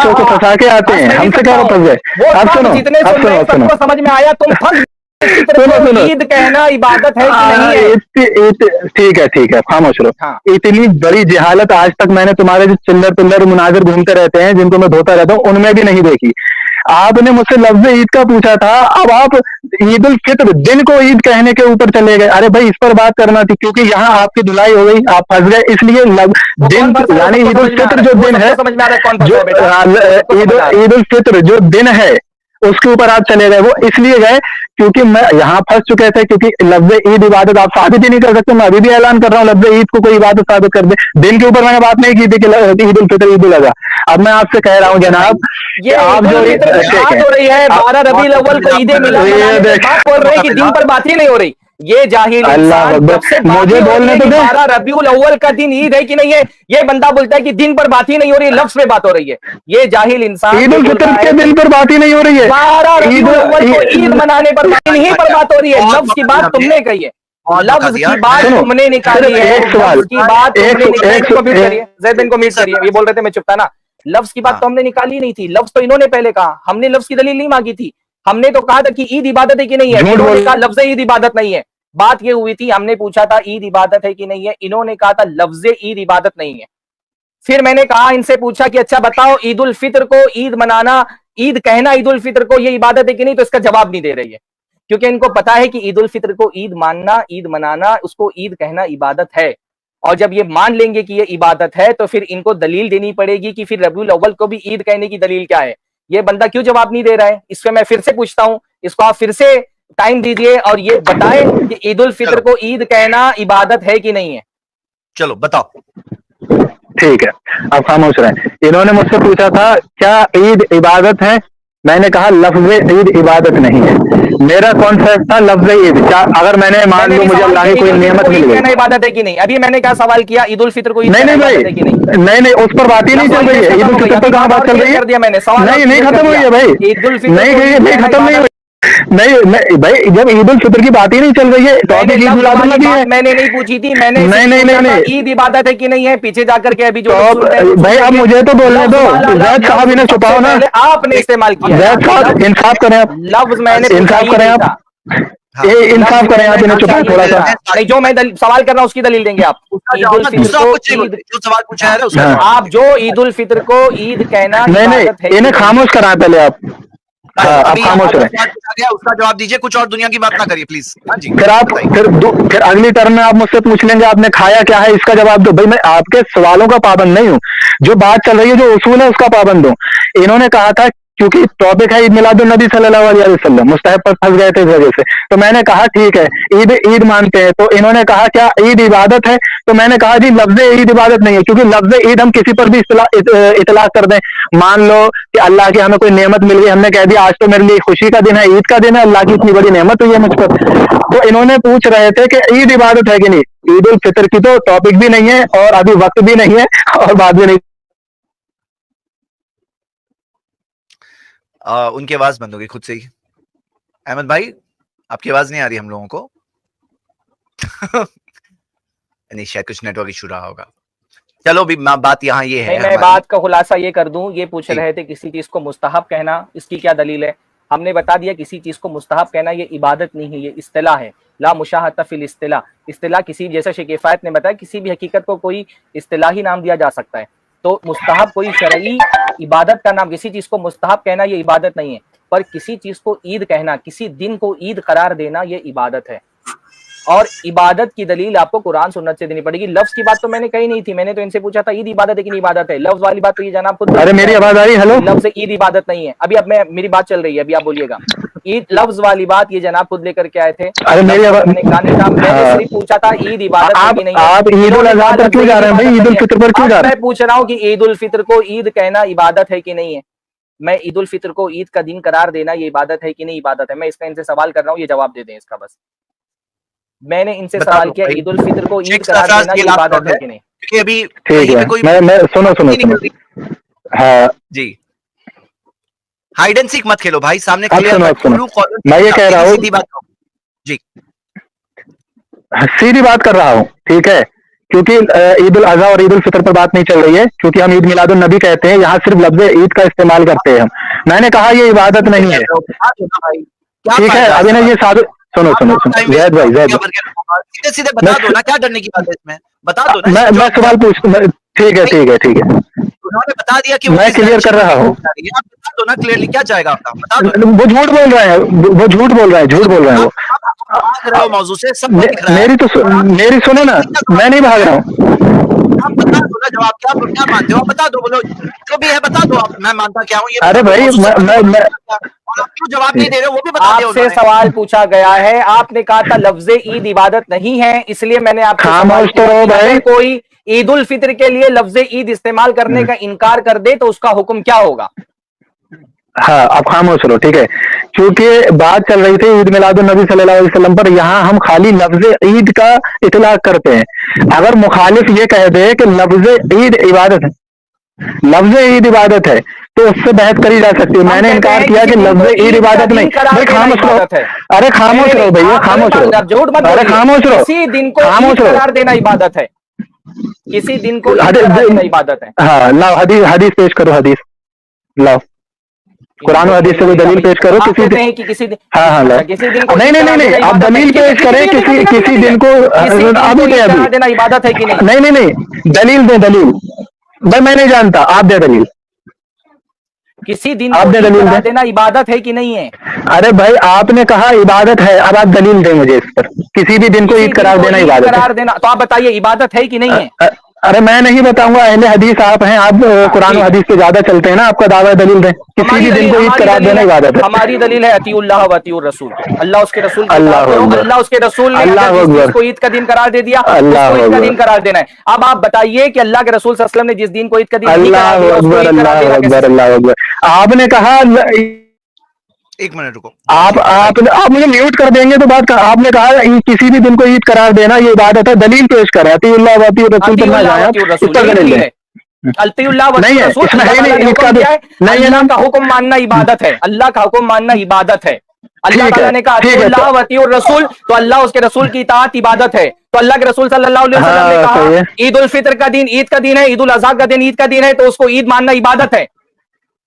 کو پھنسا کے آتے ہیں، ہم سے کیا پھنس گئے؟ اب سنو سب کو سمجھ میں آیا، تم پھنس. عید کہنا عبادت ہے کہ نہیں ہے؟ ٹھیک ہے، خاموش رہو. اتنی بڑی جہالت آج تک میں نے تمہارے جو چلر پلر مناظر گھومتے رہتے ہیں جن کو میں دھوتا رہتا ہوں ان میں بھی نہیں دیکھی. آپ نے مجھ سے لفظ عید کا پوچھا تھا، اب آپ عید الفطر دن کو عید کہنے کے اوپر چلے گئے. ارے بھائی اس پر بات کرنا تھی کیونکہ یہاں آپ کی دھلائی ہو گئی، آپ پھنس گئے. اس لیے دن یعنی عید الفطر جو دن ہے، عید الفطر جو دن ہے اس کے اوپر آپ چلے گئے. وہ اس لیے گئے کیونکہ میں یہاں پھنس چکے تھے، کیونکہ لفظ عید عبادت آپ ثابت ہی نہیں کر سکتے. میں ابھی بھی اعلان کر رہا ہوں لفظ عید کو کوئی عبادت ثابت کر دے. دن کے اوپر میں نے بات نہیں کی تھی کہ عید الفطر عید الاضحیٰ. اب میں آپ سے کہہ رہا ہوں جناب، یہ آپ جو بات ہو رہی ہے 12 ربیع الاول کو عید میلاد بات بول رہے ہیں کہ دن پر بات ہی نہیں ہو رہی. یہ جاہل انسان جب سے مجھے بولنے تو 12 ربیع الاول کا دن عید ہے کہ نہیں ہے، یہ بندہ بولتا ہے کہ دن پر بات ہی نہیں ہو رہی، لفظ پہ بات ہو رہی ہے. یہ جاہل انسان عید الفطر کے دن پر بات ہی نہیں ہو رہی ہے، 12 ربیع الاول کو عید منانے پر نہیں پر بات ہو رہی ہے. لفظ کی بات تم نے کہی ہے، لفظ کی بات تم نے نکالی ہے، لفظ کی بات تم نے نکالی. زید کو میٹ کریے، یہ بول رہے تھے میں چپتا نا. لفظ کی بات تو ہم نے نکالی نہیں تھی، لفظ تو انہوں نے پہلے کہا، ہم نے لفظ کی دلیل نہیں مانگی تھی. ہم نے تو کہا تھا کہ عید عبادت ہے کہ نہیں ہے، انہوں نے کہا لفظ عید عبادت نہیں ہے. بات یہ ہوئی تھی، ہم نے پوچھا تھا عید عبادت ہے کہ نہیں ہے، انہوں نے کہا تھا لفظ عید عبادت نہیں ہے. پھر میں نے کہا ان سے پوچھا کہ اچھا بتاؤ عید الفطر کو عید منانا، عید کہنا عید الفطر کو یہ عبادت ہے کہ نہیں، تو اس کا جواب نہیں دے رہی ہے کیونکہ ان کو پتا ہے کہ عید الفطر کو عید ماننا، عید منانا، اس کو عید کہنا عبادت ہے. اور جب یہ مان لیں گے کہ یہ عبادت ہے تو پھر ان کو دلیل دینی پڑے گی کہ پھر ربیع الاول کو بھی عید کہنے کی دلیل کیا ہے. یہ بندہ کیوں جواب نہیں دے رہا ہے؟ اس پہ میں پھر سے پوچھتا ہوں، اس کو آپ پھر سے ٹائم دیجئے اور یہ بتائیں کہ عید الفطر کو عید کہنا عبادت ہے کہ نہیں ہے. چلو بتاؤ. ٹھیک ہے، اب خاموش رہیں. انہوں نے مجھ سے پوچھا تھا کیا عید عبادت ہے، میں نے کہا لفظ عید عبادت نہیں ہے. میرا کانسیپٹ تھا لفظ عید، اگر میں نے مان لوں مجھے اللہ کی کوئی نعمت مل گئی. عبادت ہے کہ نہیں، ابھی میں نے کیا سوال کیا عید الفطر کو نہیں نہیں اس پر بات ہی نہیں چل رہی ہے. عید الفطر پر کہاں بات چل رہی ہے؟ نہیں ختم ہوئی ہے بھائی، نہیں ختم نہیں ہوئی. नहीं भाई, जब ईद उल फितर की बात ही नहीं चल रही है तो अभी ईद मिलाद नबी है। मैंने नहीं पूछी थी, मैंने नहीं ईद इबादत है कि नहीं है, पीछे जाकर के अभी जो भाई आप मुझे तो बोलने दो, जैद साहब इन्हें छुपाओ ना, आपने इस्तेमाल किया। जैद साहब इंसाफ करें आप, लफ्ज मैंने इंसाफ करें आप, इंसाफ करें आप, इन्हें छुपाए थोड़ा सा। नहीं, जो मैं सवाल कर रहा हूँ उसकी दलील देंगे आप। जो सवाल पूछा है आप जो ईद उल फितर को ईद कहना नहीं, इन्हें खामोश कराएं पहले आप। आप खामोश रहे, उसका जवाब दीजिए, कुछ और दुनिया की बात ना करिए प्लीज। हाँ जी, फिर अगली टर्म में आप मुझसे पूछ लेंगे आपने खाया क्या है, इसका जवाब दो। भाई मैं आपके सवालों का पाबंद नहीं हूँ, जो बात चल रही है, जो उसूल है उसका पाबंद हूँ। इन्होंने कहा था क्योंकि टॉपिक है ईद मिलाद नबी सल्लल्लाहु अलैहि वसल्लम, मुस्तहब पर फंस गए थे इस वजह से, तो मैंने कहा ठीक है ईद मानते हैं। तो इन्होंने कहा क्या ईद इबादत है, तो मैंने कहा जी लफ्ज ईद इबादत नहीं है, क्योंकि लफ्ज ईद हम किसी पर भी इतलाक कर दें। मान लो कि अल्लाह की हमें कोई नेमत मिल गई, हमने कह दिया आज तो मेरे लिए खुशी का दिन है, ईद का दिन है, अल्लाह की इतनी बड़ी नेमत हुई है मुझ पर। तो इन्होंने पूछ रहे थे कि ईद इबादत है कि नहीं। ईद उल फितर की तो टॉपिक भी नहीं है और अभी वक्त भी नहीं है और बात भी नहीं। उनकी आवाज बंद होगी खुद से ही। अहमद भाई आपकी आवाज नहीं आ रही हम लोगों को। नहीं, शायद कुछ नेटवर्क इशू रहा होगा। चलो भी बात यहाँ ये है, मैं बात का खुलासा ये कर दूं, ये पूछ रहे थे किसी चीज को मुस्तहब कहना इसकी क्या दलील है। हमने बता दिया किसी चीज को मुस्तहब कहना ये इबादत नहीं है, ये इस्तिलाह है। ला मुशाहता फिल इस्तिलाह, इस्तिलाह किसी, जैसा शेख किफायत ने बताया, किसी भी हकीकत को कोई इस्तिलाही नाम दिया जा सकता है। तो मुस्तहब कोई शरई इबादत का नाम, किसी चीज को मुस्तहब कहना ये इबादत नहीं है, पर किसी चीज को ईद कहना, किसी दिन को ईद करार देना ये इबादत है। और इबादत की दलील आपको कुरान सुन्नत से देनी पड़ेगी। लफ्ज की बात तो मैंने कही नहीं थी, मैंने तो इनसे पूछा था ईद इबादत है कि नहीं इबादत है। लफ्ज वाली बात तो ये जनाब खुद, अरे मेरी आवाज आ रही है? हेलो, लफ्ज ईद इबादत नहीं है। अभी अब मैं, मेरी बात चल रही है, अभी आप बोलिएगा। ईद लफ्ज वाली बात ये जनाब खुद लेकर के आए थे। अरे मेरी आवाज, मैंने सिर्फ पूछा था ईद इबादत है कि नहीं। आप ईद उल अज़हा पर क्यों जा रहे हैं भाई? ईद उल फितर पर क्यों जा रहे हैं? मैं पूछ रहा हूँ कि ईद उल फितर को ईद कहना इबादत है कि नहीं है। मैं ईद उल फितर को ईद का दिन करार देना ये इबादत है कि नहीं इबादत है, मैं इसका इनसे सवाल कर रहा हूँ, ये जवाब दे दें इसका। बस मैंने इनसे सवाल किया ईद उल फितर को ईद करार देना ये इबादत है कि नहीं। क्योंकि अभी ठीक है, मैं सुनो हाँ जी, हाइड एंड सीक मत खेलो भाई, सामने मैं ये कह रहा हूँ जी, सीधी बात कर रहा हूँ, ठीक है, क्योंकि ईद उल अज़हा और ईद उल फितर पर बात नहीं चल रही है, क्योंकि हम ईद मिलाद उन नबी कहते हैं, यहाँ सिर्फ लफ्ज ईद का इस्तेमाल करते हैं हम। मैंने कहा ये इबादत नहीं है, ठीक है। अभी ना ये साधु, सुनो जैद भाई, सीधे सीधे बता दो ना, क्या डरने की बात है इसमें, बता दो ना। मैं सवाल पूछता, ठीक है उन्होंने बता दिया कि मैं क्लियर कर रहा हूँ। बता दो ना क्लियरली क्या जाएगा आपका, बता दो। वो झूठ बोल रहे हैं, वो झूठ बोल रहे हैं वो मौजूद से सब दिख रहा है। मेरी सुनो ना, मैं नहीं भाग रहा हूँ। आप बता दो ना जवाब, क्या मानते हो आप, बता दो, बोलो जो भी है बता दो आप, मैं मानता क्या हूँ ये। अरे भाई मैं आप क्यों जवाब नहीं दे रहे हो वो भी बता दो। आपसे सवाल पूछा गया है, आपने कहा था लफ्ज ईद इबादत नहीं है, इसलिए मैंने आपसे खामोश तो रहो भाई। कोई ईद उल फितर के लिए लफ्ज ईद इस्तेमाल करने का इनकार कर दे तो उसका हुक्म क्या होगा? हाँ, आप खामोश रहो, ठीक है, क्योंकि बात चल रही थी ईद मिलाद नबी सल्लल्लाहु अलैहि वसल्लम पर। यहाँ हम खाली लफ्ज ईद का इतलाक करते हैं। अगर मुखालिफ ये कह दे कि लफ्ज ईद इबादत है, लफ्ज ईद इबादत है, तो उससे बहस करी जा सकती है। मैंने इनकार किया कि लफ्ज ईद इबादत नहीं। भाई खामोश रहो, अरे खामोश रहो भैया, खामोश रहो, अरे खामोश रहो, किसी दिन को ईद करार देना इबादत है, किसी दिन को ईद करार देना इबादत है। हाँ लाओ हदीस पेश करो, हदीस लाओ, कुरान और हदीस से कोई दलील पेश करो किसी दिन। हाँ नहीं, आप दलील पेश करें किसी दिन को अभी देना इबादत है कि नहीं। नहीं, दलील दे, दलील भाई मैं नहीं जानता, आप दे दलील। किसी दिन को ईद करार देना इबादत है कि नहीं है? अरे भाई आपने कहा इबादत है, अब आप दलील दें मुझे इस पर, किसी भी दिन को ईद करार देना इबादत है। तो आप बताइए इबादत है कि नहीं है? अरे मैं नहीं बताऊंगा, अहले हदीस आप हैं, आप कुरान और हदीस पे ज्यादा चलते हैं ना, आपका दावा दलील दें, किसी भी दिन को ईद करार देना इबादत है। हमारी दलील है अतीउल्लाह व अतीउर रसूल, अल्लाह उसके रसूल, अल्लाह उसके रसूल ने को ईद का दिन करार दे दिया, उसको ईद का दिन करार देना है। अब आप बताइए कि अल्लाह के रसूल सल्लल्लाहु अलैहि वसल्लम ने जिस दिन को ईद का दिन, अल्लाह अकबर, आपने कहा, एक मिनट रुको, आप मुझे म्यूट कर देंगे तो बात कर। आपने कहा किसी भी दिन को ईद करार देना ये इबादत है, दलील पेश करें। अतीउल्लाह व अतीउर रसूल पर ना जाएं, इसका दलील है। अल्लाह नहीं है, इसमें है नहीं, इसका नहीं है, अल्लाह का हुक्म मानना इबादत है, अल्लाह का हुक्म मानना इबादत है। अल्लाह ताला ने कहा अतिउल्लाह व अतिउर रसूल, तो अल्लाह उसके रसूल की इताअत इबादत है। तो अल्लाह के रसूल सल्लल्लाहु अलैहि वसल्लम ने कहा ईद उल फित्र का दिन ईद का दिन है, ईद उल अज़हा का दिन ईद का दिन है, तो उसको ईद मानना इबादत है।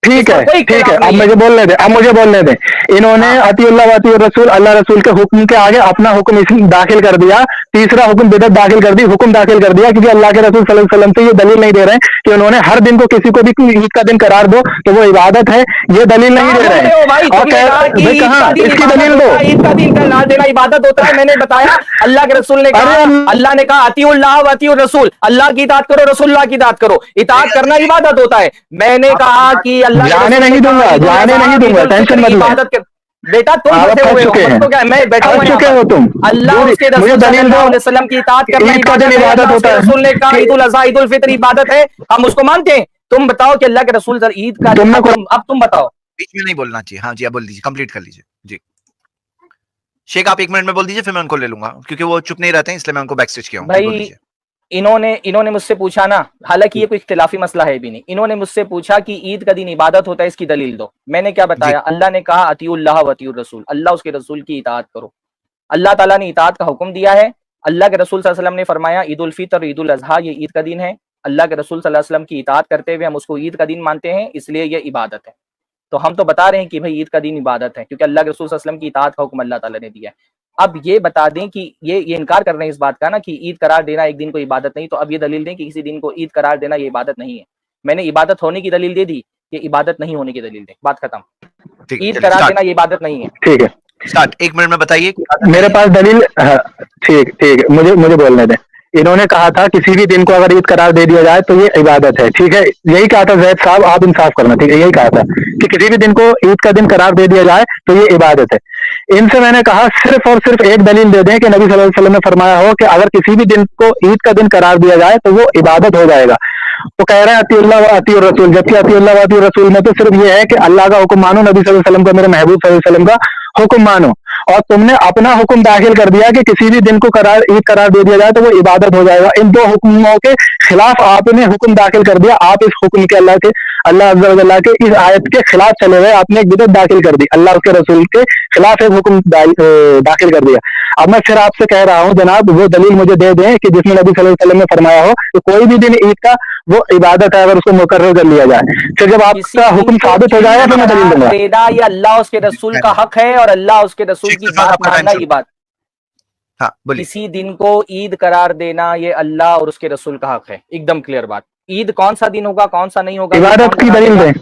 ठीक है, ठीक है, अब मुझे बोलने दें, अब मुझे बोलने दें। इन्होंने अतिउल्लाह व अतिउर रसूल, अल्लाह रसूल के हुक्म के आगे अपना हुक्म इसमें दाखिल कर दिया, तीसरा हुक्म बिदअत दाखिल कर दी, हुक्म दाखिल कर दिया, क्योंकि अल्लाह के रसूल सल्लल्लाहु अलैहि वसल्लम से ये दलील नहीं दे रहे हैं कि उन्होंने हर दिन को किसी को भी ईद का दिन करार दो तो वो इबादत है, ये दलील नहीं दे रहे हैं। और कहाँ इसकी दलील दो? ईद का दिन करार देना इबादत होता है। मैंने बताया अल्लाह के रसूल ने कहा, अल्लाह ने कहा अतिउल्लाह व अतिउर रसूल, अल्लाह की इताअत करो, रसूलुल्लाह की इताअत करो। इताअत करना इबादत होता है। मैंने कहा कि अल्लाह जाने नहीं दूंगा, टेंशन मत लो बेटा, तुम बैठे हुए हो तो क्या मैं बैठा हुआ हूं? तुम अल्लाह उसके रसूल सल्लल्लाहु अलैहि वसल्लम की इताअत करना इबादत होता है। रसूल ने कहा ईद उल अज़हा ईद उल फित्र इबादत है, हम उसको मानते हैं। तुम बताओ कि अल्लाह के रसूल ईद का, अब तुम बताओ। बीच में नहीं बोलना चाहिए। हाँ जी, आप बोल दीजिए, कंप्लीट कर लीजिए जी। शेख आप 1 मिनट में बोल दीजिए, फिर मैं उनको ले लूंगा, क्योंकि वो चुप नहीं रहते हैं, इसलिए मैं उनको बैक स्टेज किया हूं। भाई इन्होंने मुझसे पूछा ना, हालांकि ये कोई इख्तिलाफी मसला है भी नहीं, इन्होंने मुझसे पूछा कि ईद का दिन इबादत होता है, इसकी दलील दो। मैंने क्या बताया, अल्लाह ने कहा अतिउल्लाह व अतिउर रसूल, अल्लाह उसके रसूल की इताअत करो। अल्लाह ताला ने इताअत का हुक्म दिया है। अल्लाह के रसूल सल्लल्लाहु अलैहि वसल्लम ने फरमाया ईद उल फित्र ईद उल अज़हा ये ईद का दिन है। अल्लाह के रसूल सल्लल्लाहु अलैहि वसल्लम की इताअत करते हुए हम उसको ईद का दिन मानते हैं, इसलिए ये इबादत है। तो हम तो बता रहे हैं कि भाई ईद का दिन इबादत है, क्योंकि अल्लाह के रसूल सल्लल्लाहु अलैहि वसल्लम की इताअत का हुक्म अल्लाह ताला ने दिया है। अब ये बता दें कि ये इनकार कर रहे हैं इस बात का ना कि ईद करार देना एक दिन को इबादत नहीं, तो अब ये दलील दें कि किसी दिन को ईद करार देना ये इबादत नहीं है। मैंने इबादत होने की दलील दे दी, ये इबादत नहीं होने की दलील दें, बात खत्म। ईद करार देना ये इबादत नहीं है। ठीक है, स्टार्ट 1 मिनट में बताइए। मेरे पास दलील, ठीक ठीक है, मुझे बोलने दें। इन्होंने कहा था किसी भी दिन को अगर ईद करार दे दिया जाए तो ये इबादत है, ठीक है, यही कहा था जैद साहब, आप इंसाफ करना, ठीक है, यही कहा था कि किसी भी दिन को ईद का दिन करार दे दिया जाए तो ये इबादत है। इनसे मैंने कहा सिर्फ और सिर्फ एक दलील दे दें कि नबी सल्लल्लाहु अलैहि वसल्लम ने फरमाया हो कि अगर किसी भी दिन को ईद का दिन करार दिया जाए तो वो इबादत हो जाएगा। तो कह रहे हैं अतिउल्लाह व अतिउर रसूल, जबकि अतिउल्लाह व अतिउर रसूल में तो सिर्फ ये है कि अल्लाह का हुक्म मानो, नबी सल्लल्लाहु अलैहि वसल्लम का, मेरे महबूब सल्लल्लाहु अलैहि वसल्लम का हुक्म मानो, और तुमने अपना हुक्म दाखिल कर दिया कि किसी भी दिन को ईद करार दे दिया जाए तो वो इबादत हो जाएगा। इन दो हुक्मों के खिलाफ आपने हुक्म दाखिल कर दिया। आप इस हुक्म के अल्लाह अज़्ज़ा व जल्ला के इस आयत के खिलाफ चले गए, आपने एक बिदअत दाखिल कर दी, अल्लाह के रसूल के खिलाफ एक हुक्म दाखिल कर दिया। अब मैं फिर आपसे कह रहा हूँ जनाब, वो दलील मुझे दे दें कि जिसमें नबी सल्लल्लाहु अलैहि वसल्लम ने फरमाया हो कि कोई भी दिन ईद का वो इबादत है अगर उसको मुकर्रर कर लिया जाए। फिर जब आपका हुक्म साबित हो जाएगा तो मैं दलील दूंगा। ये अल्लाह उसके रसूल का हक है और अल्लाह उसके रसूल की बात मानना ये बात। हाँ, बोलिए। किसी दिन को ईद करार देना ये अल्लाह और उसके रसूल का हक है, एकदम क्लियर बात। ईद कौन सा दिन होगा कौन सा नहीं होगा, इबादत की दलील दें,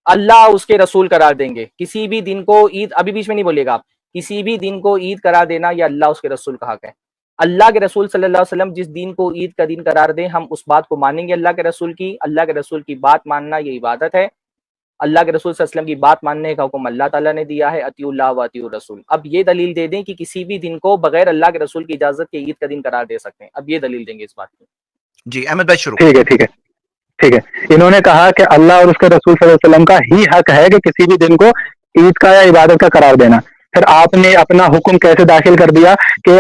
अल्लाह उसके रसूल करार देंगे। किसी भी दिन को ईद, अभी बीच में नहीं बोलिएगा आप, किसी भी दिन को ईद करार देना ये अल्लाह उसके रसूल का हक है। अल्लाह के रसूल सल्लल्लाहु अलैहि वसल्लम जिस दिन को ईद का दिन करार दें हम उस बात को मानेंगे। अल्लाह के रसूल की बात मानना ये इबादत है। अल्लाह के रसूल सल्लल्लाहु अलैहि वसल्लम की बात मानने का हुक्म अल्लाह ताला ने दिया है, अतिउल्लाह व अतिउर रसूल। अब ये दलील दे दें कि किसी भी दिन को बगैर अल्लाह के रसूल की इजाजत के ईद का दिन करार दे सकते हैं। अब ये दलील देंगे इस बात की। जी अहमद भाई शुरू। ठीक है ठीक है ठीक है। इन्होंने कहा कि अल्लाह और उसके रसूल सल्लल्लाहु अलैहि वसल्लम का ही हक है कि किसी भी दिन को ईद का या इबादत का करार देना। फिर आपने अपना हुक्म कैसे दाखिल कर दिया कि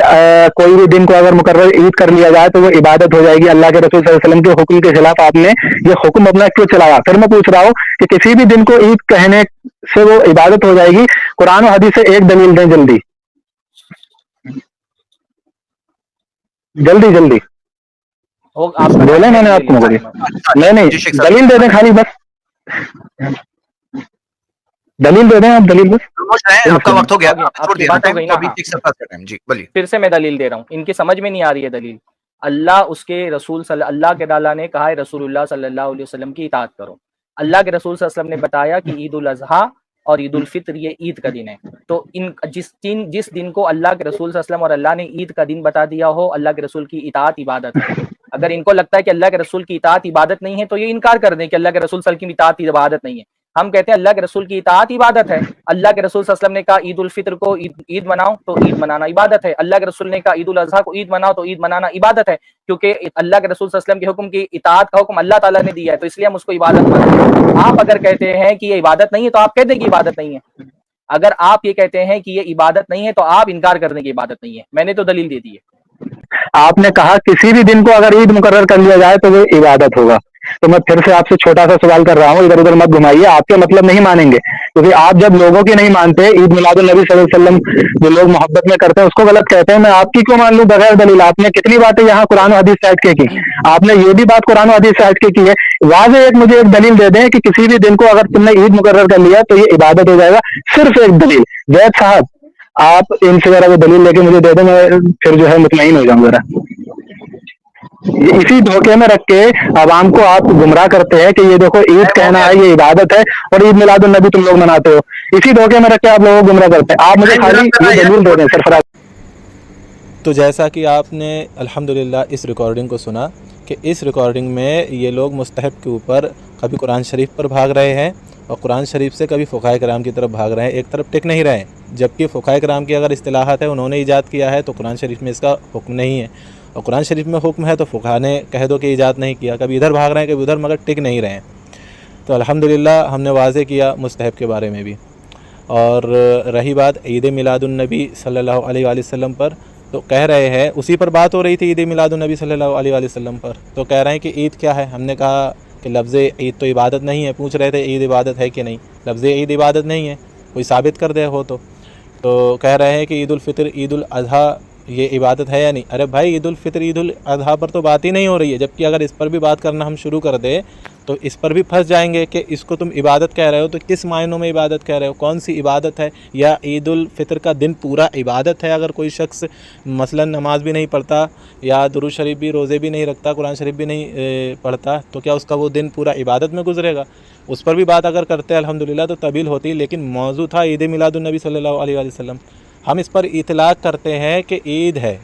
कोई भी दिन को अगर मुकर्रर ईद कर लिया जाए तो वो इबादत हो जाएगी। अल्लाह के रसूल सल्लल्लाहु अलैहि वसल्लम के हुक्म के खिलाफ आपने ये हुक्म अपना क्यों चलाया? फिर मैं पूछ रहा हूँ कि किसी भी दिन को ईद कहने से वो इबादत हो जाएगी। कुरान और हदीस से एक दलील दें जल्दी जल्दी जल्दी। बोले मैंने आपको बोलिए नहीं दलील दे दें, खाली बस दलील दे दें आप, दलील बस। आपका वक्त हो गया, आपकी बात हो गई ना। जी बोलिए। फिर से मैं दलील दे रहा हूँ, इनकी समझ में नहीं आ रही है दलील। अल्लाह उसके रसूल अल्लाह के ताला ने कहा है रसूलुल्लाह सल्लल्लाहु अलैहि वसल्लम की इताअत करो। अल्लाह के रसूल सल्लल्लाहु अलैहि वसल्लम ने बताया कि ईद उल अज़हा और ईद उल फित्र ये ईद का दिन है। तो इन जिस दिन को अल्लाह के रसूल सल्लल्लाहु अलैहि वसल्लम और अल्लाह ने ईद का दिन बता दिया हो, अल्लाह के रसूल की इताअत इबादत है। अगर इनको लगता है कि अल्लाह के रसूल की इताअत इबादत नहीं है तो ये इनकार कर दें कि अल्लाह के रसूल सल्लल्लाहु अलैहि वसल्लम की इताअत इबादत नहीं है। हम कहते हैं अल्लाह के रसूल की इताअत इबादत है। अल्लाह के रसूल सल्लल्लाहु अलैहि वसल्लम ने कहा ईद उल फित्र को ईद मनाओ तो ईद मनाना इबादत है। अल्लाह के रसूल ने कहा ईद उल अज़हा को ईद मनाओ तो ईद मनाना इबादत है, क्योंकि अल्लाह के रसूल सल्लल्लाहु अलैहि वसल्लम के हुक्म की इताअत का हुक्म अल्लाह ताला ने दिया है, तो इसलिए हम उसको इबादत मानते हैं। आप अगर कहते हैं कि ये इबादत नहीं है तो आप कहते हैं कि इबादत नहीं है। अगर आप ये कहते हैं कि ये इबादत नहीं है तो आप इनकार कर दें कि इबादत नहीं है। मैंने तो दलील दे दी है। आपने कहा किसी भी दिन को अगर ईद मुकर्रर कर लिया जाए तो वो इबादत होगा, تو میں پھر سے آپ سے چھوٹا سا سوال کر رہا ہوں، ادھر ادھر مت گھمائیے، آپ کے مطلب نہیں مانیں گے، کیونکہ آپ جب لوگوں کی نہیں مانتے، عید میلاد النبی صلی اللہ علیہ وسلم جو لوگ محبت میں کرتے ہیں اس کو غلط کہتے ہیں، میں آپ کی کیوں مان لوں بغیر دلیل؟ آپ نے کتنی باتیں یہاں قرآن و حدیث سے ہٹ کے کی، آپ نے یہ بھی بات قرآن و حدیث سے ہٹ کے کی ہے، واضح ایک مجھے ایک دلیل دے دیں کہ کسی بھی دن کو اگر تم نے عید مقرر کر لیا تو یہ عبادت ہو جائے گا، صرف ایک دلیل۔ زید صاحب آپ ان سے ذرا وہ دلیل لے کے مجھے دے دیں، میں پھر جو ہے مطمئن ہو جاؤں ذرا۔ اسی دھوکے میں رکھ کے عوام کو آپ گمراہ کرتے ہیں کہ یہ دیکھو عید کہنا ہے یہ عبادت ہے اور عید میلاد النبی تم لوگ مناتے ہو، اسی دھوکے میں رکھ کے آپ لوگوں کو گمراہ کرتے ہیں۔ آپ مجھے خالی یہ دلیل دے دیں سرفراز۔ تو جیسا کہ آپ نے الحمدللہ اس ریکارڈنگ کو سنا کہ اس ریکارڈنگ میں یہ لوگ مستحب کے اوپر کبھی قرآن شریف پر بھاگ رہے ہیں اور قرآن شریف سے کبھی فقہائے کرام کی طرف بھاگ رہے ہیں، ایک طرف ٹک نہیں رہے ہیں، جبکہ فقہائے کرام کی اگر اصطلاحات ہے انہوں نے ایجاد کیا ہے تو قرآن شریف میں اس کا حکم نہیں ہے، اور قرآن شریف میں حکم ہے تو فقہا نے کہہ دو کہ ایجاد نہیں کیا، کبھی ادھر بھاگ رہے ہیں کبھی ادھر، مگر ٹک نہیں رہے ہیں۔ تو الحمدللہ ہم نے واضح کیا مستحب کے بارے میں بھی۔ اور رہی بات عید میلاد النبی صلی اللہ علیہ وآلہ وسلم پر، تو کہہ رہے ہیں اسی پر بات ہو رہی تھی، عید میلاد النبی صلی اللہ علیہ وآلہ وسلم پر، تو کہہ رہے ہیں کہ عید کیا ہے؟ ہم نے کہا کہ لفظ عید تو عبادت نہیں ہے، پوچھ رہے تھے عید عبادت ہے کہ نہیں، لفظ عید عبادت نہیں ہے، کوئی ثابت کر دے ہو تو کہہ رہے ہیں کہ عید الفطر عید الاضحیٰ یہ عبادت ہے یا نہیں؟ ارے بھائی عید الفطر عید الاضحیٰ پر تو بات ہی نہیں ہو رہی ہے، جبکہ اگر اس پر بھی بات کرنا ہم شروع کر دیں تو اس پر بھی پھنس جائیں گے کہ اس کو تم عبادت کہہ رہے ہو، تو کس معنوں میں عبادت کہہ رہے ہو، کون سی عبادت ہے؟ یا عید الفطر کا دن پورا عبادت ہے؟ اگر کوئی شخص مثلا نماز بھی نہیں پڑھتا یا درود شریف بھی روزے بھی نہیں رکھتا، قرآن شریف بھی نہیں پڑھتا، تو کیا اس کا وہ دن پورا عبادت میں گزرے گا؟ اس پر بھی بات اگر کرتے الحمدللہ تو طویل ہوتی، لیکن موضوع تھا عید میلاد النبی صلی اللہ علیہ وآلہ وسلم۔ ہم اس پر اطلاق کرتے ہیں کہ عید ہے،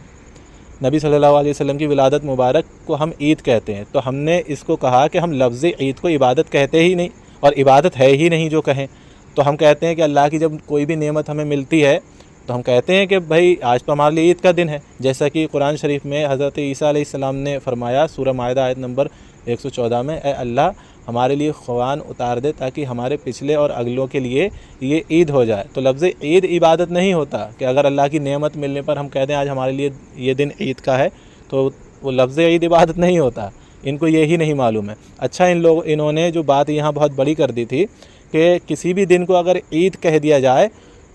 نبی صلی اللہ علیہ وسلم کی ولادت مبارک کو ہم عید کہتے ہیں، تو ہم نے اس کو کہا کہ ہم لفظ عید کو عبادت کہتے ہی نہیں، اور عبادت ہے ہی نہیں جو کہیں، تو ہم کہتے ہیں کہ اللہ کی جب کوئی بھی نعمت ہمیں ملتی ہے تو ہم کہتے ہیں کہ بھائی آج تو ہمارے لیے عید کا دن ہے، جیسا کہ قرآن شریف میں حضرت عیسیٰ علیہ السلام نے فرمایا سورہ مائدہ آیت نمبر 114 میں، اے اللہ ہمارے لیے خوان اتار دے تاکہ ہمارے پچھلے اور اگلوں کے لیے یہ عید ہو جائے۔ تو لفظ عید عبادت نہیں ہوتا کہ اگر اللہ کی نعمت ملنے پر ہم کہہ دیں آج ہمارے لیے یہ دن عید کا ہے، تو وہ لفظ عید عبادت نہیں ہوتا، ان کو یہی نہیں معلوم ہے۔ اچھا انہوں نے جو بات یہاں بہت بڑی کر دی تھی کہ کسی بھی دن کو اگر عید کہہ دیا جائے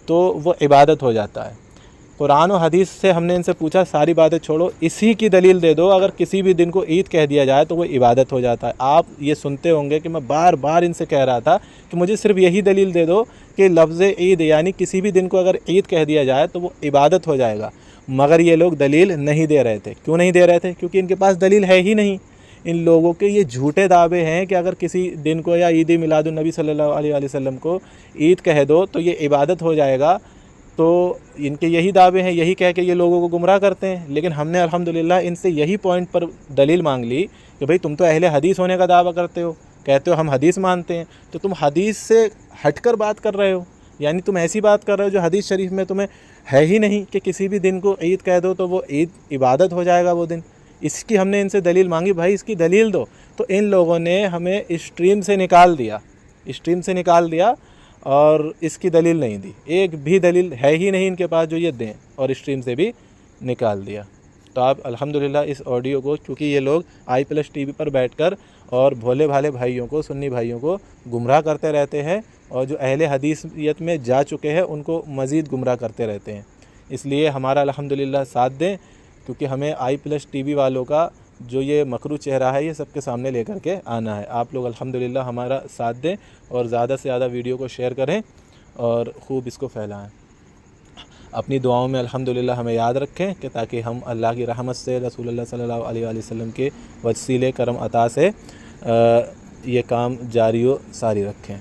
تو وہ عبادت ہو جاتا ہے۔ قرآن و حدیث سے ہم نے ان سے پوچھا ساری باتیں چھوڑو، اسی کی دلیل دے دو، اگر کسی بھی دن کو عید کہہ دیا جائے تو وہ عبادت ہو جاتا ہے۔ آپ یہ سنتے ہوں گے کہ میں بار بار ان سے کہہ رہا تھا کہ مجھے صرف یہی دلیل دے دو کہ لفظ عید یعنی کسی بھی دن کو اگر عید کہہ دیا جائے تو وہ عبادت ہو جائے گا، مگر یہ لوگ دلیل نہیں دے رہے تھے۔ کیوں نہیں دے رہے تھے؟ کیونکہ ان کے پاس دلیل ہے ہی نہیں۔ ان لوگوں کے یہ جھوٹے دعوے ہیں کہ اگر کسی دن کو یا عید میلاد النبی صلی اللہ علیہ وآلہ وسلم کو عید کہہ دو تو یہ عبادت ہو جائے گا، تو ان کے یہی دعوے ہیں، یہی کہہ کے یہ لوگوں کو گمراہ کرتے ہیں۔ لیکن ہم نے الحمدللہ ان سے یہی پوائنٹ پر دلیل مانگ لی کہ بھئی تم تو اہل حدیث ہونے کا دعویٰ کرتے ہو، کہتے ہو ہم حدیث مانتے ہیں، تو تم حدیث سے ہٹ کر بات کر رہے ہو، یعنی تم ایسی بات کر رہے ہو جو حدیث شریف میں تمہیں ہے ہی نہیں کہ کسی بھی دن کو عید کہہ دو تو وہ عید عبادت ہو جائے گا وہ دن۔ اس کی ہم نے ان سے دلیل مانگی، بھائی اس کی دلیل دو، تو ان لوگوں نے ہمیں اسٹریم سے نکال دیا اور اس کی دلیل نہیں دی، ایک بھی دلیل ہے ہی نہیں ان کے پاس جو یہ دیں، اور اسٹریم سے بھی نکال دیا۔ تو آپ الحمدللہ اس آڈیو کو، چونکہ یہ لوگ i+TV پر بیٹھ کر اور بھولے بھالے بھائیوں کو، سنی بھائیوں کو گمراہ کرتے رہتے ہیں، اور جو اہل حدیثیت میں جا چکے ہیں ان کو مزید گمراہ کرتے رہتے ہیں۔ اس لیے ہمارا الحمدللہ ساتھ دیں، کیونکہ ہمیں i+TV والوں کا جو یہ مکروہ چہرہ ہے یہ سب کے سامنے لے کر کے آنا ہے۔ آپ لوگ الحمدللہ ہمارا ساتھ دیں اور زیادہ سے زیادہ ویڈیو کو شیئر کریں اور خوب اس کو پھیلائیں۔ اپنی دعاؤں میں الحمدللہ ہمیں یاد رکھیں کہ تاکہ ہم اللہ کی رحمت سے، رسول اللہ صلی اللہ علیہ وآلہ وسلم کے وسیلے کرم عطا سے یہ کام جاری و ساری رکھیں۔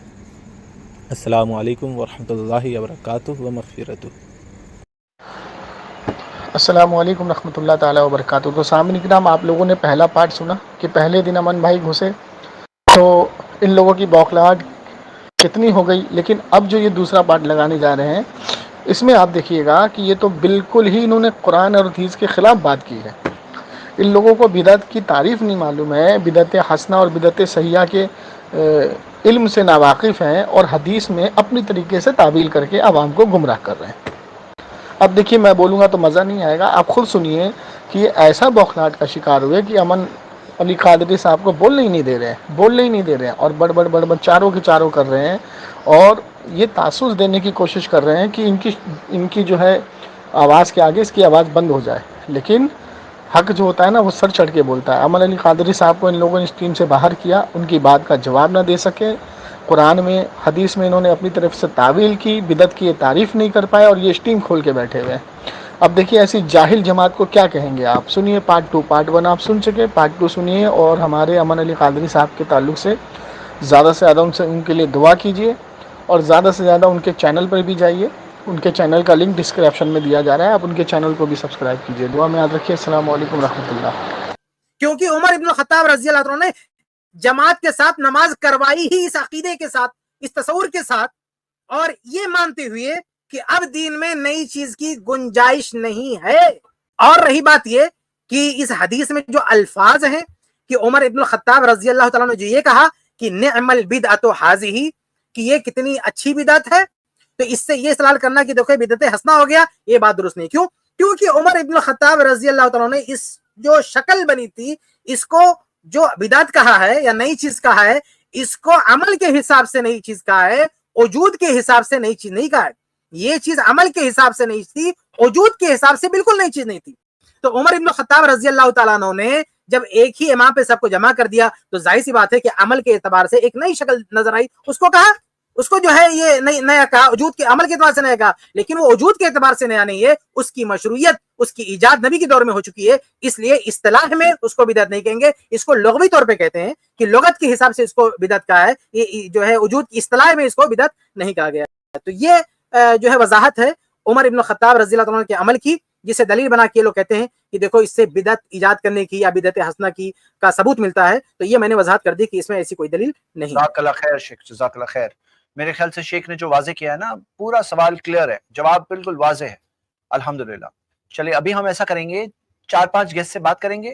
السلام علیکم ورحمۃ اللہ وبرکاتہ ومغفرتہ۔ السلام علیکم رحمۃ اللہ تعالیٰ وبرکاتہ۔ تو سامعین کرام، آپ لوگوں نے پہلا پارٹ سنا کہ پہلے دن امن بھائی گھسے تو ان لوگوں کی بوکھلاہٹ کتنی ہو گئی، لیکن اب جو یہ دوسرا پارٹ لگانے جا رہے ہیں اس میں آپ دیکھیے گا کہ یہ تو بالکل ہی انہوں نے قرآن اور حدیث کے خلاف بات کی ہے۔ ان لوگوں کو بدعت کی تعریف نہیں معلوم ہے، بدعت حسنہ اور بدعت سیئہ کے علم سے ناواقف ہیں، اور حدیث میں اپنی طریقے سے تعویل کر کے عوام کو گمراہ کر رہے ہیں۔ اب دیکھیے میں بولوں گا تو مزہ نہیں آئے گا، آپ خود سنیے کہ یہ ایسا بوکھلاہٹ کا شکار ہوئے کہ امن علی قادری صاحب کو بولنے ہی نہیں دے رہے ہیں اور بڑ چاروں کے چاروں کر رہے ہیں اور یہ تاثر دینے کی کوشش کر رہے ہیں کہ ان کی جو ہے آواز کے آگے اس کی آواز بند ہو جائے. لیکن حق جو ہوتا ہے نا وہ سر چڑھ کے بولتا ہے. امن علی قادری صاحب کو ان لوگوں نے اس ٹیم سے باہر کیا, ان کی بات کا جواب نہ دے سکے. قرآن میں حدیث میں انہوں نے اپنی طرف سے تعویل کی, بدعت کی تعریف نہیں کر پائے اور یہ اسٹیم کھول کے بیٹھے ہوئے ہیں. اب دیکھیے ایسی جاہل جماعت کو کیا کہیں گے آپ. سنیے پارٹ 2, پارٹ 1 آپ سن چکے, پارٹ 2 سنیے اور ہمارے امن علی قادری صاحب کے تعلق سے زیادہ ان کے لیے دعا کیجیے اور زیادہ سے زیادہ ان کے چینل پر بھی جائیے. ان کے چینل کا لنک ڈسکرپشن میں دیا جا رہا ہے, آپ ان کے چینل کو بھی سبسکرائب کیجیے. دعا میں یاد رکھیے. السلام علیکم ورحمۃ اللہ. کیونکہ عمر ابن الخطاب رضی اللہ عنہ نے جماعت کے ساتھ نماز کروائی ہی اس عقیدے کے ساتھ, اس تصور کے ساتھ, اور یہ مانتے ہوئے کہ اب دین میں نئی چیز کی گنجائش نہیں ہے. اور رہی بات یہ کہ اس حدیث میں جو الفاظ ہیں کہ عمر ابن الخطاب رضی اللہ تعالیٰ نے جو یہ کہا کہ نعم البدعۃ ھذہ, کہ یہ کتنی اچھی بدعت ہے, تو اس سے یہ استدلال کرنا کہ دیکھو بدعت حسنہ ہو گیا, یہ بات درست نہیں. کیوں؟ کیونکہ عمر ابن الخطاب رضی اللہ تعالیٰ نے اس جو شکل بنی تھی, اس کو جو بدعت کہا ہے یا نئی چیز کہا ہے, اس کو عمل کے حساب سے نئی چیز کہا ہے, وجود کے حساب سے نئی چیز نہیں کہا ہے. یہ چیز عمل کے حساب سے نہیں تھی, وجود کے حساب سے بالکل نئی چیز نہیں تھی. تو عمر ابن الخطاب رضی اللہ تعالیٰ عنہ نے جب ایک ہی امام پہ سب کو جمع کر دیا تو ظاہر سی بات ہے کہ عمل کے اعتبار سے ایک نئی شکل نظر آئی, اس کو کہا, اس کو جو ہے یہ نیا کہا, وجود کے عمل کے اعتبار سے نیا کہا, لیکن وہ وجود کے اعتبار سے نیا نہیں ہے. اس کی مشروعیت, اس کی ایجاد نبی کے دور میں ہو چکی ہے, اس لیے اصطلاح میں اس کو بدعت نہیں کہیں گے, اس کو لغوی طور پہ کہتے ہیں کہ لغت کے حساب سے اس کو بدعت کہا ہے. یہ جو ہے وجود کی اصطلاح میں اس کو بدعت نہیں کہا گیا. تو یہ جو ہے وضاحت ہے عمر ابن الخطاب رضی اللہ عنہ کے عمل کی, جسے دلیل بنا کے لوگ کہتے ہیں کہ دیکھو اس سے بدعت ایجاد کرنے کی یا بدعت حسنہ کی کا ثبوت ملتا ہے. تو یہ میں نے وضاحت کر دی کہ اس میں ایسی کوئی دلیل نہیں. جزاک اللہ خیر شیخ, جزاک اللہ خیر. میرے خیال سے شیخ نے جو واضح کیا ہے نا, پورا سوال کلیئر ہے, جواب بالکل واضح ہے الحمدللہ. چلیے ابھی ہم ایسا کریں گے, 4-5 گیسٹ سے بات کریں گے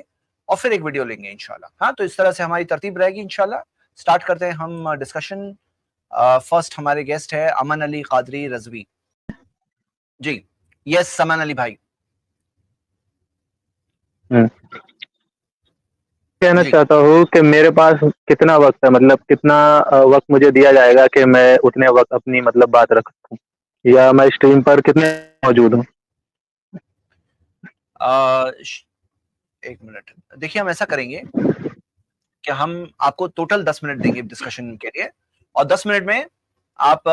اور پھر ایک ویڈیو لیں گے انشاءاللہ. ہاں, تو اس طرح سے ہماری ترتیب رہے گی انشاءاللہ. سٹارٹ کرتے ہیں ہم ڈسکشن. فرسٹ ہمارے گیسٹ ہے امن علی قادری رضوی. جی یس امن علی بھائی. کہنا چاہتا ہوں کہ میرے پاس کتنا وقت ہے, مطلب کتنا وقت مجھے دیا جائے گا کہ میں اتنے وقت اپنی مطلب بات رکھ سکوں, یا میں اسٹریم پر کتنے موجود ہوں؟ ایک منٹ, دیکھیے ہم ایسا کریں گے کہ ہم آپ کو ٹوٹل 10 منٹ دیں گے ڈسکشن کے لیے, اور 10 منٹ میں آپ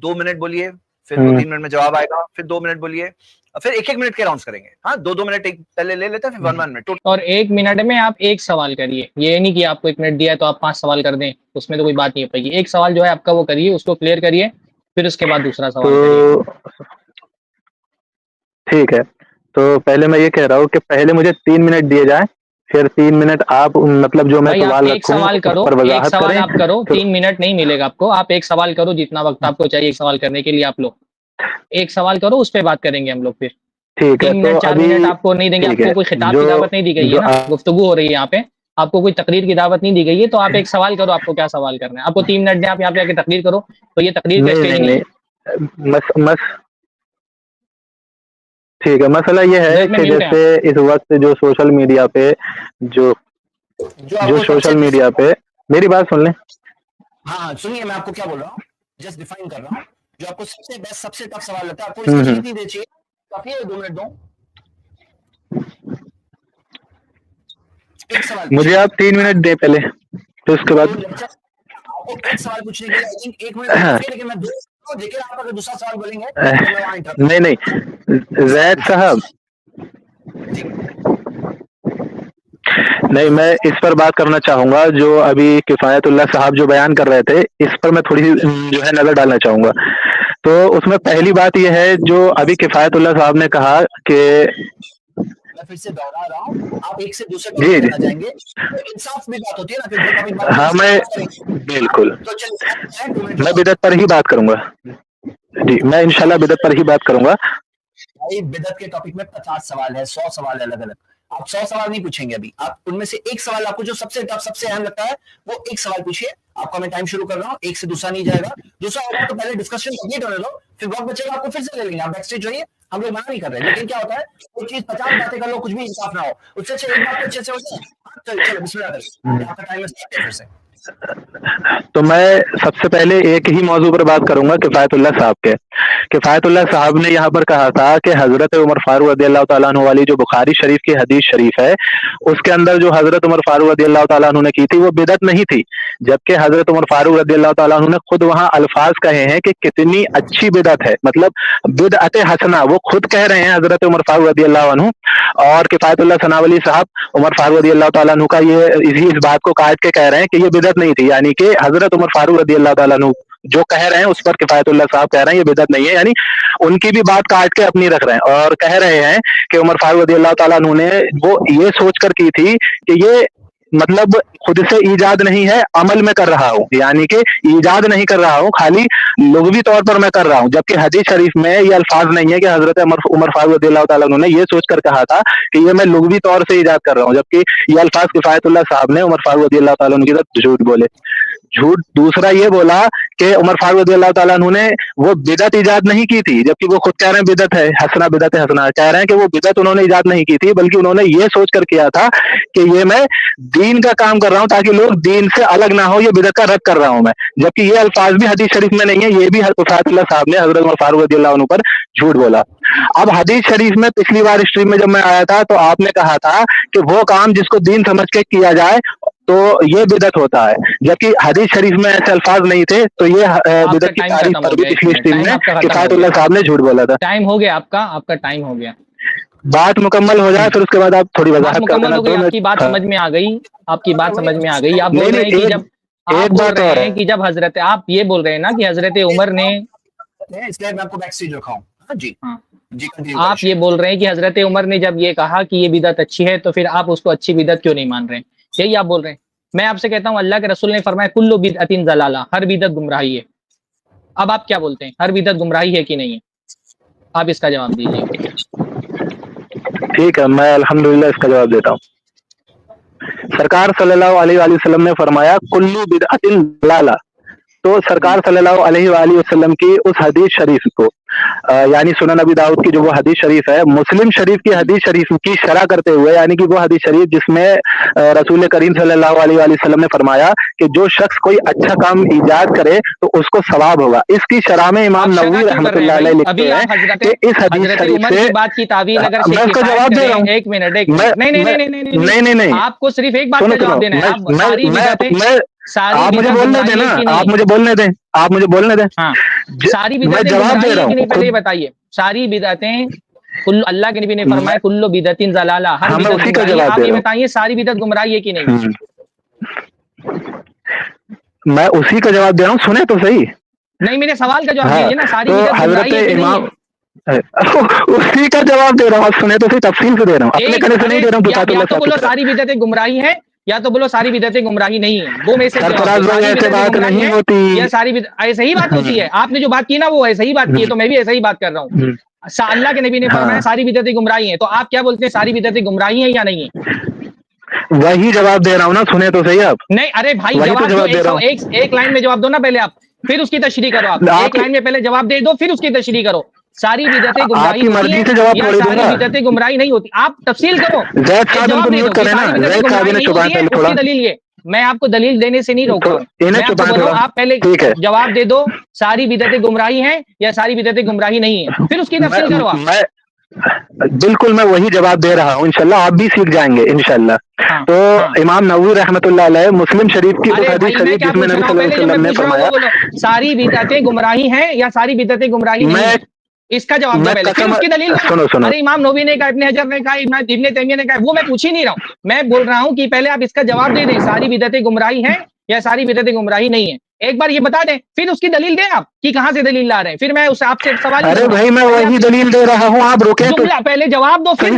2 منٹ بولیے, پھر 2-3 منٹ میں جواب آئے گا, پھر 2 منٹ بولیے, پھر 1-1 منٹ کے راؤنڈز کریں گے. ہاں, 2-2 منٹ ایک پہلے لے لیتے ہیں, پھر 1 منٹ. اور 1 منٹ میں آپ ایک سوال کریے, یہ نہیں کہ آپ کو 1 منٹ دیا ہے تو آپ 5 سوال کر دیں, اس میں تو کوئی بات نہیں ہو پائے گی. ایک سوال جو ہے آپ کا وہ کریے, اس کو کلیئر کریے, پھر اس کے بعد دوسرا سوال کریے. ٹھیک ہے, تو پہلے میں یہ کہہ رہا ہوں کہ پہلے مجھے 3 منٹ دیے جائیں, پھر 3 منٹ آپ مطلب جو میں سوال ایک سوال کرو, ایک سوال آپ کرو, 3 منٹ نہیں ملے گا آپ کو, آپ ایک سوال کرو, جتنا وقت آپ کو چاہیے ایک سوال کرنے کے لیے آپ لوگ ایک سوال کرو, اس پہ بات کریں گے ہم لوگ. پھر ٹھیک ہے, 3 منٹ 4 منٹ آپ کو نہیں دیں گے, آپ کو کوئی خطاب کی دعوت نہیں دی گئی ہے نا, گفتگو ہو رہی ہے یہاں پہ, آپ کو کوئی تقریر کی دعوت نہیں دی گئی ہے, تو آپ ایک سوال کرو, آپ کو کیا سوال کرنا ہے. آپ کو 3 منٹ دیں, آپ یہاں پہ آ کے تقریر کرو, تو یہ تقریر کا اسٹیج نہیں. ٹھیک ہے, مسئلہ یہ ہے کہ جیسے اس وقت جو سوشل میڈیا پہ جو سوشل میڈیا پہ, میری بات سن لیں. ہاں سنیے, میں آپ کو کیا بول رہا ہوں, جسٹ ڈیفائن کر رہا ہوں, جو آپ کو سب سے بیسٹ, سب سے ٹف سوال لگتا ہے, آپ کو اس کی چیز نہیں دے چاہیے, کافی ہے 2 منٹ دو. مجھے آپ 3 منٹ دیں پہلے, پھر اس کے بعد ایک سوال پوچھنے کے لیے 1 منٹ, لیکن میں دیکھیں آپ اگر دوسرا سوال بولیں گے. نہیں زید صاحب, نہیں, میں اس پر بات کرنا چاہوں گا جو ابھی کفایت اللہ صاحب جو بیان کر رہے تھے, اس پر میں تھوڑی جو ہے نظر ڈالنا چاہوں گا. تو اس میں پہلی بات یہ ہے جو ابھی کفایت اللہ صاحب نے کہا کہ میں پھر سے دوہرا رہا ہوں, آپ ایک سے دوسرے ٹاپک پہ جائیں گے, انصاف بھی بات ہوتی ہے نا, پھر جو ٹاپک بات, ہاں میں بالکل میں بدعت پر ہی بات کروں گا. جی میں انشاءاللہ بدعت پر ہی بات کروں گا. بھائی بدعت کے ٹاپک میں 50 سوال ہے, 100 سوال ہے الگ الگ, آپ 100 سوال نہیں پوچھیں گے ابھی, آپ ان میں سے ایک سوال آپ کو جو سب سے ٹف, سب سے اہم لگتا ہے, وہ ایک سوال پوچھیے. آپ کا میں ٹائم شروع کر رہا ہوں, ایک سے دوسرا نہیں جائے گا, دوسرا ہوگا تو پہلے ڈسکشن کمپلیٹ ہونے دو, پھر وقت بچے گا آپ کو پھر سے لے لیں گے, آپ بیک اسٹیج جائیے, हम लोग मना नहीं कर रहे, लेकिन क्या होता है एक चीज 50 बातें कर लो कुछ भी इंसाफ ना हो, उससे अच्छा एक बात तो अच्छे से हो जाए। चलो बिस्मिल्लाह करें, आपका टाइम स्टार्ट है फिर से। तो मैं सबसे पहले एक ही मौजू पर बात करूंगा किफायतुल्लाह साहब के। किफायतुल्लाह साहब ने यहाँ पर कहा था कि हजरत उमर फारूक रदियल्लाहु ताला अन्हु वाली जो बुखारी शरीफ की हदीस शरीफ है, उसके अंदर जो हजरत उमर फारूक रदियल्लाहु ताला अन्हु ने की थी वो बिदअत नहीं थी, जबकि हजरत उमर फारूक रदियल्लाहु ताला अन्हु ने खुद वहां अल्फाज कहे हैं कि कितनी अच्छी बिदअत है, मतलब बिदअत हसना, वो खुद कह रहे हैं हजरत उमर फारूक रदियल्लाहु अन्हु। और किफायतुल्लाह सनावली साहब उमर फारूक रदियल्लाहु ताला अन्हु का ये इस बात को काट के कह रहे हैं कि ये बिदअत नहीं थी, यानी कि हजरत उमर फारूक रदियल्लाहु ताला अन्हु जो कह रहे हैं उस पर किफायतुल्लाह साहब कह रहे हैं ये बिदअत नहीं है, यानी उनकी भी बात काट के अपनी रख रहे हैं और कह रहे हैं कि उमर फारूक रदियल्लाहु ताला अन्हु ने वो ये सोचकर की थी कि ये मतलब खुद से ईजाद नहीं है, अमल में कर रहा हूँ, यानी कि ईजाद नहीं कर रहा हूँ, खाली लुग़वी तौर पर मैं कर रहा हूँ। जबकि हदीस शरीफ में ये अल्फाज नहीं है कि हजरत उमर फारूक रदियल्लाहु ताला अन्हु ने ये सोचकर कहा था कि ये मैं लुग़वी तौर से ईजाद कर रहा हूँ, जबकि ये अल्फाज किफायतुल्लाह साहब ने उमर फारूक रदियल्लाहु ताला अन्हु की तरफ झूठ बोले। झूठ दूसरा ये बोला कि उमर फारूक रदियल्लाहु ताला अन्हु ने वो बिदअत ईजाद नहीं की थी, जबकि वो खुद कह रहे हैं बिदअत है हसना, बिदअत है हसना, कह रहे हैं कि वो बिदअत उन्होंने ईजाद नहीं की थी, बल्कि उन्होंने ये सोचकर किया था कि ये मैं दीन का काम कर रहा हूँ ताकि लोग दीन से अलग ना हो, ये बिदअत का रद्द कर रहा हूँ मैं। जबकि ये अल्फाज भी हदीस शरीफ में नहीं है, ये भी किफायतुल्लाह साहब ने हजरत उमर फारूक रदियल्लाहु अन्हु पर झूठ बोला। अब हदीस शरीफ में पिछली बार स्ट्रीम में जब मैं आया था तो आपने कहा था कि वो काम जिसको दीन समझ के किया जाए तो ये बिदअत होता है, जबकि हदीस शरीफ में ऐसे अल्फाज नहीं थे, तो ये बिदअत की तारीफ पर भी पिछली स्ट्रीम में किफायतुल्लाह साहब ने झूठ बोला था। टाइम हो गया आपका टाइम हो गया। बात मुकम्मल हो जाए फिर उसके बाद आप थोड़ी वजाहत कर देना। आपकी बात समझ में आ गई, आपकी बात समझ में आ गई। आप बोल रहे हैं कि जब आप बोल रहे हैं कि जब हजरत, आप ये बोल रहे हैं ना कि हजरत उमर ने, इसलिए मैं आपको बैक स्टेज रखा हूँ। जी जी, आप ये बोल रहे हैं कि हजरत उमर ने जब ये कहा कि ये बिदअत अच्छी है तो फिर आप उसको अच्छी बिदअत क्यों नहीं मान रहे हैं, यही आप बोल रहे हैं। मैं आपसे कहता हूँ अल्लाह के रसूल ने फरमाया कुल्लु बिदअतिन ज़लाला, हर बिदअत गुमराही है। अब आप क्या बोलते हैं, हर बिदअत गुमराही है कि नहीं है? आप इसका जवाब दीजिए। ठीक है, मैं अल्हम्दुलिल्लाह इसका जवाब देता हूँ। सरकार सल्लल्लाहु अलैहि वसल्लम ने फरमाया कुल्लु बिदअतिन ज़लाला, तो सरकार सल्लल्लाहु अलैहि वसल्लम की उस हदीस शरीफ को यानी सुनन नबी दाऊद की जो वो हदीस शरीफ है, मुस्लिम शरीफ की हदीस शरीफ की शरह करते हुए, यानी कि वो हदीस शरीफ जिसमें रसूल करीम सल्लल्लाहु अलैहि वसल्लम ने फरमाया कि जो शख्स कोई अच्छा काम ईजाद करे तो उसको सवाब होगा, इसकी शरह में इमाम नववी रहमतुल्लाह अलैह लिखते हैं कि इस हदीस शरीफ से बात की तावील अगर मैं उसका जवाब दे रहा हूँ। एक मिनट नहीं, आपको सिर्फ एक बात का जवाब देना है। आप मुझे बोलने दें ना, आप मुझे बोलने दें, आप मुझे बोलने दें। हाँ, सारी बिदअतें जवाब दे रहा हूँ। पहले बताइए, सारी बिदअतें, अल्लाह के नबी ने फरमाया कुल्लु बिदअतिन ज़लाला, हर बिदअत गुमराही। आप ये बताइए सारी बिदअत गुमराही है कि नहीं? मैं उसी का जवाब दे रहा हूँ, सुने तो सही। नहीं, मेरे सवाल का जवाब दीजिए ना, सारी बिदअत गुमराही है कि नहीं? उसी का जवाब दे रहा हूँ, सुने तो सही, तफसील से दे रहा हूँ, अपने कहने से नहीं दे रहा हूँ। या तो बोलो सारी बिदअतें गुमराही है, या तो बोलो सारी बिदअतें गुमराही नहीं है। वो में से ऐसे बात नहीं होती, या सारी ऐसे ही बात होती है। आपने जो बात की ना वो ऐसे ही बात की है, तो मैं भी ऐसे ही बात कर रहा हूँ। अल्लाह के नबी ने फरमाया सारी बिदअतें गुमराही हैं, तो आप क्या बोलते हैं, सारी बिदअतें गुमराही हैं या नहीं है? वही जवाब दे रहा हूँ ना, सुने तो सही आप। नहीं, अरे भाई जवाब एक लाइन में जवाब दो ना पहले आप, फिर उसकी तशरीह करो। आप एक लाइन में पहले जवाब दे दो, फिर उसकी तशरीह करो। सारी बिदअतें गुमराही होती है या सारी बिदअतें गुमराही नहीं होती? आप तफसील करो, जवाब दे दो। उसकी दलील ये, मैं आपको दलील देने से नहीं रोक रहा हूँ, मैं आपको बोल रहा हूँ आप पहले जवाब दे दो, सारी बिदअतें गुमराही हैं या सारी बिदअतें गुमराही नहीं है, फिर उसकी तफसील करो आप। बिल्कुल मैं वही जवाब दे रहा हूँ, इंशाल्लाह आप भी सीख जाएंगे इंशाल्लाह। तो इमाम नववी रहमतुल्लाह अलैह मुस्लिम शरीफ की उस हदीस शरीफ जिसमें नबी सल्लल्लाहु अलैहि वसल्लम ने फरमाया सारी बिदअतें गुमराही हैं या सारी बिदअतें गुमराही नहीं है, इसका जवाब दो पहले, फिर उसकी दलील। सुनो। अरे इमाम नववी ने कहा, इब्ने हजर ने कहा, इब्ने तैमिया ने कहा, वो मैं पूछ ही नहीं रहा हूँ। मैं बोल रहा हूँ कि पहले आप इसका जवाब दे दें, सारी बिदअतें गुमराही हैं या सारी बिदअतें गुमराही नहीं है। एक बार ये बता दें, फिर उसकी दलील दें आप कि कहाँ से दलील ला रहे हैं, फिर मैं उस आपसे सवाल। अरे भाई मैं वही दलील दे रहा हूँ, आप रुके तो पहले जवाब दो, फिर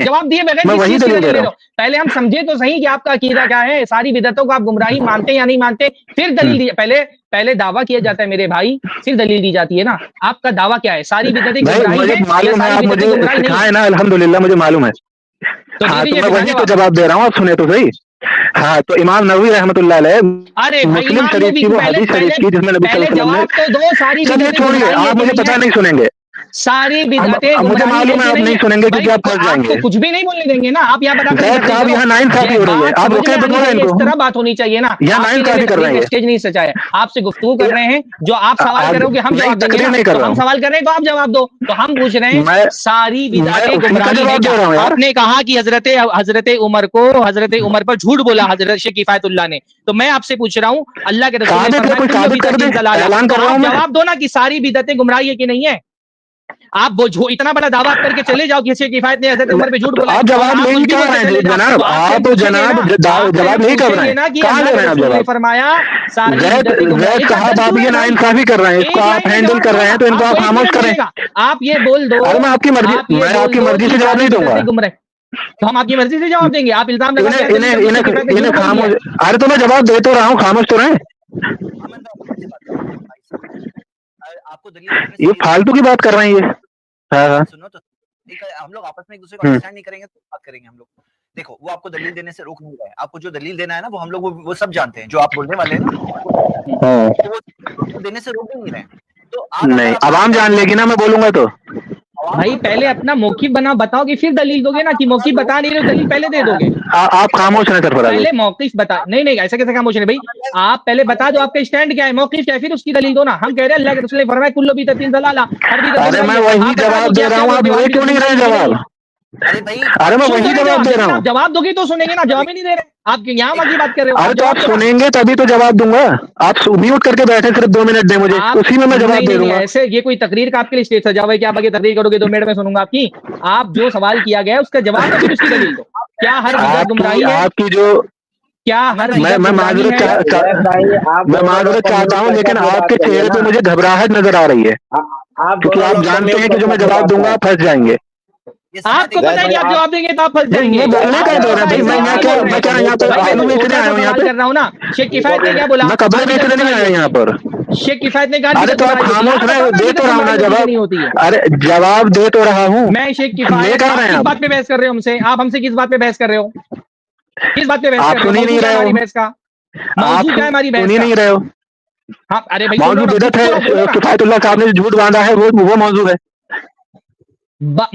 जवाब दिए बगैर मैं वही दलील दे रहा हूँ। पहले हम समझे तो सही कि आपका अकीदा क्या है, सारी बिदअतों को आप गुमराही मानते हैं या नहीं मानते, फिर दलील दिए। पहले दावा किया जाता है मेरे भाई, फिर दलील दी जाती है ना। आपका दावा क्या है, सारी बिदअतें गुमराही है या सारी बिदअतें गुमराही नहीं है? ना अल्हम्दुलिल्लाह मुझे मालूम है, तो मैं वही तो जवाब दे रहा हूँ, आप सुने तो सही। हाँ, तो इमाम नववी रहमतुल्लाह अलैह मुस्लिम शरीफ की वो हदीस शरीफ की जिसमें नबी सल्लल्लाहु अलैहि वसल्लम ने, चलिए छोड़िए, आप मुझे पता नहीं सुनेंगे, सारी बिदअतें अब मुझे मालूम है आप नहीं सुनेंगे क्योंकि आप फंस जाएंगे। आपको कुछ भी नहीं बोलने देंगे ना, आप यहाँ साहब यहाँ नाइंसाफी हो रही है, आप रोके तो बोले इनको। इस तरह बात होनी चाहिए ना, यहाँ नाइंसाफी कर रहे हैं, स्टेज नहीं सजाया, आपसे गुफ्तगू कर रहे हैं, जो आप सवाल कर रहे हो कि हम जवाब देंगे ना, तो हम सवाल कर रहे हैं तो आप जवाब दो। तो हम पूछ रहे हैं सारी बिदअतें गुमराही है क्या? आपने कहा कि हजरत उमर पर झूठ बोला हजरत शेख किफायतुल्लाह ने, तो मैं आपसे पूछ रहा हूँ अल्लाह के रसूल ने जवाब दो ना कि सारी बिदअतें गुमराही है कि नहीं है। आप इतना बड़ा दावा करके चले जाओ कि शेख किफायत ने हजरत उमर पे झूठ बोला। आप जवाब नहीं कर रहे हैं जनाब, आप जवाब नहीं कर रहे हैं, कहाँ ले रहे हैं आप जवाब? फरमाया कहा आप ये नाइंसाफी कर रहे हैं, इसको आप हैंडल कर रहे हैं तो इनको आप खामोश करें। आप ये बोल दो, अरे मैं आपकी मर्जी से जवाब नहीं दूंगा, तो हम आपकी मर्जी से जवाब देंगे। आप इल्जाम इन्हें खामोश, अरे तो मैं जवाब दे तो रहा हूँ, खामोश तो रहे। ये फालतू की बात कर रहे हैं ये। हाँ सुनो तो, हम लोग आपस में एक दूसरे को अंडरस्टैंड नहीं करेंगे तो बात करेंगे हम लोग। देखो वो आपको दलील देने से रोक नहीं रहे, आपको जो दलील देना है ना वो हम लोग वो सब जानते हैं, जो आप बोलने वाले हैं ना वो देने से रोक नहीं रहे। तो नहीं आवाम जान लेगी ना मैं बोलूंगा तो। भाई पहले अपना मौक़िफ़ बताओगे फिर दलील दोगे ना, कि मौक़िफ़ बता नहीं रहे दलील पहले दे दोगे। आप खामोश हैं सर, पहले मौक़िफ़ बता, नहीं ऐसा कैसे खामोश है भाई, आप पहले बता दो आपका स्टैंड क्या है, मौक़िफ़ क्या है, फिर उसकी दलील दो ना। हम कह रहे हैं अल्लाह के रसूल ने फरमाया कुल्लु बिदअतिन दलाला। अरे मैं वही जवाब दे रहा हूँ, आप ये क्यों नहीं रहे जवाब? अरे मैं वही जवाब दे रहा हूँ। जवाब दोगे तो सुनेंगे ना, जवाब ही नहीं दे रहे आप, यहाँ वाली बात कर रहे हो। अरे तो आप सुनेंगे तभी तो जवाब दूंगा, आप म्यूट करके बैठे सिर्फ 2 मिनट दे मुझे, उसी में मैं जवाब दे दूंगा। ऐसे ये कोई तकरीर का आपके लिए स्टेज सजा हुआ है कि आप आगे तकरीर करोगे 2 मिनट में सुनूंगा आपकी? आप जो सवाल किया गया है उसका जवाब दो, फिर उसकी दलील दो। क्या हर बिदअत गुमराही है? आपकी जो क्या हर मैं माजरत चाहता हूँ, लेकिन आपके चेहरे पे मुझे घबराहट नजर आ रही है, क्योंकि आप जानते हैं कि जो मैं जवाब दूंगा आप फंस जाएंगे। आपको पता है कि आप जवाब देंगे तो आप फंस जाएंगे। बोलने का दो भाई, मैं क्या यहाँ पर आलू बेचने आया हूँ, यहाँ पे कर रहा हूँ ना। शेख किफायत ने क्या बोला? मैं कपड़े बेचने नहीं आया यहाँ पर। शेख किफायत ने कहा अरे तो आप खामोश रहे, दे तो रहा हूँ ना जवाब। अरे जवाब दे तो रहा हूँ मैं। शेख किफायत किस बात पे बहस कर रहे हो हमसे? आप हमसे किस बात पे बहस कर रहे हो? किस बात पे बहस कर रहे हो? सुन ही नहीं रहे हो बहस का मौजूद क्या है हमारी बहस? सुन ही नहीं रहे हो। हाँ अरे भाई मौजूद बिदअत है, किफायतुल्लाह साहब ने झूठ बांधा है, वो मौजूद है।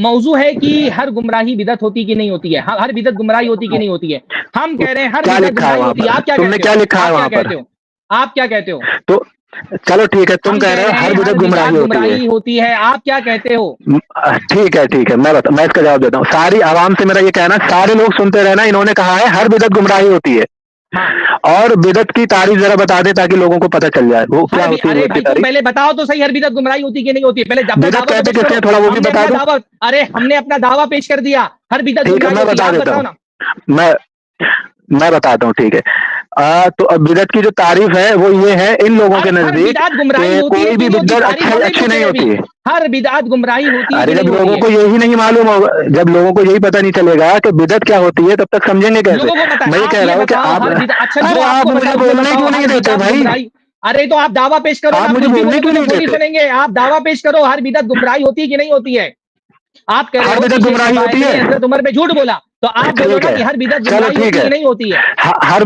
मौजू है कि हर गुमराही बिदअत होती कि नहीं होती है, हर बिदअत गुमराही होती कि नहीं होती है। हम कह रहे हैं हर बिदअत गुमराही होती है। आप क्या तुमने क्या लिखा है वहाँ पर? आप क्या कहते हो? तो चलो ठीक है, तुम कह रहे हो हर बिदअत गुमराही होती है, आप क्या कहते हो? ठीक है मैं इसका जवाब देता हूँ। सारी आवाम से मेरा ये कहना, सारे लोग सुनते रहना, इन्होंने कहा है हर बिदअत गुमराही होती है। हाँ। और बिदअत की तारीफ जरा बता दे ताकि लोगों को पता चल जाए वो क्या होती है। पहले बताओ तो सही, हर बिदअत गुमराही होती कि नहीं होती है? पहले बिदअत कहते किसने हैं, थोड़ा वो भी बता दो। अरे हमने अपना दावा पेश कर दिया, हर बिदअत गुमराही मैं बता देता हूँ, मैं बताता हूँ, ठीक है। तो अब बिदअत की जो तारीफ है वो ये है इन लोगों के नजदीक कोई भी बिदअत अच्छी नहीं होती है। हर बिदअत गुमराही होती है। अरे जब लोगों को यही नहीं मालूम होगा, जब लोगों को यही पता नहीं चलेगा कि बिदअत क्या होती है, तब तक समझेंगे कैसे? मैं ये कह रहा हूँ कि आप मुझे बोलने क्यों नहीं देते भाई? अरे तो आप दावा पेश करो, आप मुझे बोलने क्यों नहीं देते? सुनेंगे, आप दावा पेश करो हर बिदअत गुमराही होती है कि नहीं होती है? आप कह रहे हो बिदअत गुमराही होती है, हज़रत उमर पे झूठ बोला, तो आप बोलो ना कि हर बिदअत गुमराही होती है नहीं होती है? हर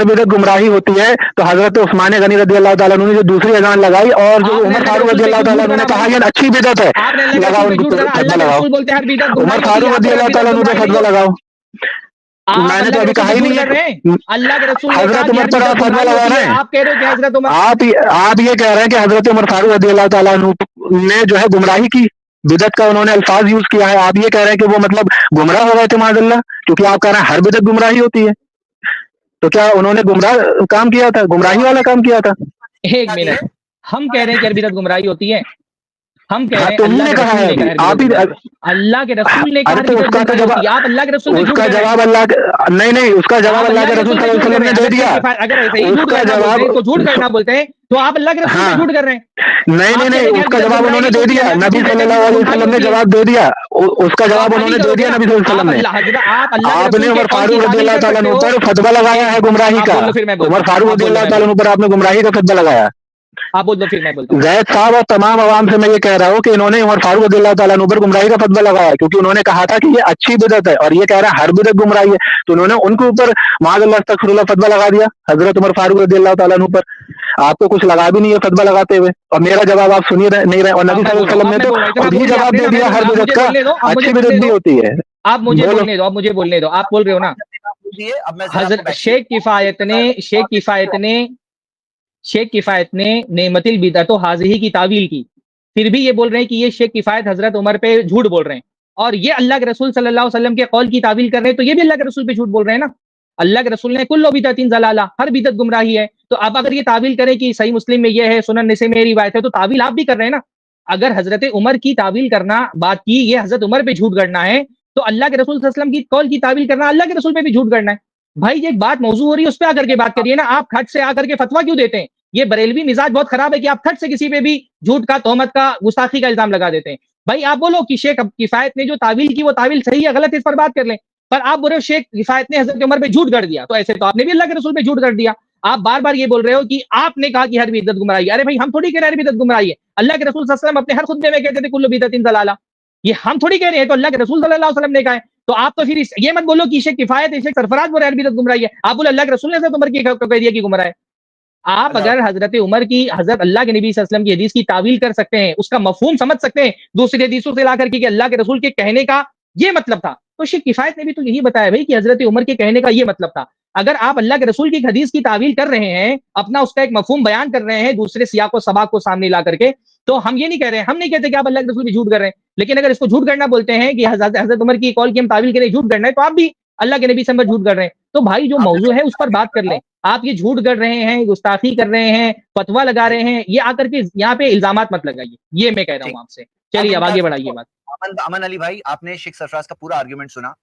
बिदअत गुमराही होती है। तो हजरत उस्मान गनी रज़ी अल्लाह ताला अन्हु ने जो दूसरी अज़ान लगाई और जो उमर फारूक रज़ी अल्लाह ताला अन्हु ने कहा ये अच्छी बिदअत है, लगाओ उनको फतवा लगाओ। उमर फारूक रज़ी अल्लाह ताला अन्हु पे फतवा लगाओ। मैंने तो अभी कहा ही नहीं है। अल्लाह के रसूल हजरत उमर पर आप फतवा लगा रहे हैं। आप कह रहे हो कि हजरत उमर, आप ये कह रहे हैं कि हजरत उमर फारूक रज़ी अल्लाह ताला अन्हु ने जो है गुमराही की, बिदअत का उन्होंने अल्फाज यूज किया है। आप ये कह रहे हैं कि वो मतलब गुमराह हो गए थे माज़अल्लाह, क्योंकि आप कह रहे हैं हर बिदअत गुमराही होती है। तो क्या उन्होंने गुमराह काम किया था, गुमराही वाला काम किया था? एक मिनट, हम कह रहे हैं कि हर बिदअत गुमराही होती है? हम कह रहे हैं तुमने कहा है, आप ही अल्लाह के रसूल ने कहा। तो उसका तो जवाब आप अल्लाह के रसूल, उसका जवाब अल्लाह नहीं उसका जवाब अल्लाह के रसूल सल्लल्लाहु अलैहि वसल्लम ने दे दिया। अगर ऐसे ही उसका जवाब तो झूठ करना बोलते हैं तो आप अल्लाह के रसूल झूठ कर रहे हैं। नहीं उसका जवाब उन्होंने दे दिया, नबी सल्लल्लाहु अलैहि वसल्लम ने जवाब दे दिया, उसका जवाब उन्होंने दे दिया नबी सल्लल्लाहु अलैहि वसल्लम ने। आपने उमर फारूक रज़ी अल्लाह ताला अन्हु पर फतवा लगाया है गुमराही का, उमर फारूक रज़ी अल्लाह ताला अन्हु पर आपने गुमराही का फतवा लगाया। आप बोल दो फिर मैं बोलता हूँ। जैद साहब और तमाम आवाम से मैं ये कह रहा हूँ कि इन्होंने उमर फारूक रज़ियल्लाहु ताला अन्हु पर गुमराही का फतवा लगाया, क्योंकि उन्होंने कहा था कि ये अच्छी बिदअत है, और ये कह रहा है हर बिदअत गुमराही है, तो उन्होंने उनके ऊपर माअज़ल्लाह अस्तग़फिरुल्लाह फतवा लगा दिया हजरत उमर फारूक रज़ियल्लाहु ताला अन्हु पर। आपको कुछ लगा भी नहीं है फतवा लगाते हुए, और मेरा जवाब आप सुनिए नहीं रहे, और नबी सल्लल्लाहु अलैहि वसल्लम ने तो खुद ही जवाब दे दिया हर बिदअत का अच्छी बिदअत भी होती है। आप मुझे बोलने दो, आप मुझे बोलने दो, आप बोल रहे हो ना। हजरत शेख किफायत ने नेमतिल बिदअतो हाज़िही की तावील की, फिर भी ये बोल रहे हैं कि ये शेख किफायत हजरत उमर पे झूठ बोल रहे हैं, और ये अल्लाह के रसूल सल्लल्लाहु अलैहि वसल्लम के कौल की तावील कर रहे हैं, तो ये भी अल्लाह के रसूल पे झूठ बोल रहे हैं ना। अल्लाह के रसूल ने कुल्लु बिदअतिन ज़लाला, हर बिदअत गुमराही है। तो आप अगर ये तावील करें कि सही मुस्लिम में ये है, सुनन नसई में रिवायत है, तो तावील आप भी कर रहे हैं ना। अगर हजरत उमर की तावील करना बात की ये हजरत उमर पे झूठ गढ़ना है, तो अल्लाह के रसूल सल्लल्लाहु अलैहि वसल्लम की कौल की तावील करना अल्लाह के रसूल पे भी झूठ गढ़ना है। भाई ये एक बात मौजू हो रही है, उस पर आकर के बात करिए ना। आप खट से आकर के फतवा क्यों देते हैं? ये बरेलवी मिजाज बहुत खराब है कि आप खट से किसी पे भी झूठ का, तोहमत का, गुस्ताखी का इल्जाम लगा देते हैं। भाई आप बोलो कि शेख किफायत ने जो तावील की वो तावील सही है गलत, इस पर बात कर लें, पर आप बोल रहे हो शेख किफायत ने हजरत उमर पे झूठ गढ़ दिया, तो ऐसे तो आपने भी अल्लाह के रसूल पे झूठ गढ़ दिया। आप बार बार ये बोल रहे हो कि आपने कहा कि हर बिदअत गुमराही है। अरे भाई हम थोड़ी कह रहे हैं हर बिदअत गुमराही है, अल्लाह के रसूल सल्लल्लाहु अलैहि वसल्लम अपने हर खुतबे में कहते थे कुल्लु बिदअतिन ज़लाला, ये हम थोड़ी कह रहे हैं, तो अल्लाह के रसूल सल्लल्लाहु अलैहि वसल्लम ने कहा है। तो आप तो फिर ये मत बोलो कि शेख किफायत है, शेख सरफराज बोल रहे हैं हर बिदअत गुमराही है, आप बोले अल्लाह के रसूल ने हजरत उमर की कह दिया कि गुमराह है। आप अगर हजरत उमर की, हजरत अल्लाह के नबी सल्लल्लाहु अलैहि वसल्लम की हदीस की तावील कर सकते हैं, उसका मफहूम समझ सकते हैं दूसरी हदीसों से लाकर के कि अल्लाह के रसूल के कहने का ये मतलब था, तो शेख किफायत ने भी तो यही बताया भाई कि हजरत उमर के कहने का ये मतलब था। अगर आप अल्लाह के रसूल की हदीस की तावील कर रहे हैं, अपना उसका एक मफहूम बयान कर रहे हैं दूसरे सियाक और सबाक को सामने ला करके, तो हम ये नहीं कह रहे हैं, हम नहीं कहते कि आप अल्लाह के रसूल भी झूठ कर रहे हैं, लेकिन अगर इसको झूठ करना बोलते हैं कि हजरत उमर की कौल की हम तावील करें झूठ करना है, तो आप भी अल्लाह के नबी से झूठ कर रहे हैं। तो भाई जो मौजू है उस पर बात कर लें। आप ये झूठ कर रहे हैं, गुस्ताखी कर रहे हैं, फतवा लगा रहे हैं, ये आकर के यहाँ पे इल्जामात मत लगाइए, ये मैं कह रहा हूँ आपसे। चलिए अब आगे बढ़ाइए बात। अमन अली भाई, आपने शेख सरफराज का पूरा आर्गुमेंट सुना,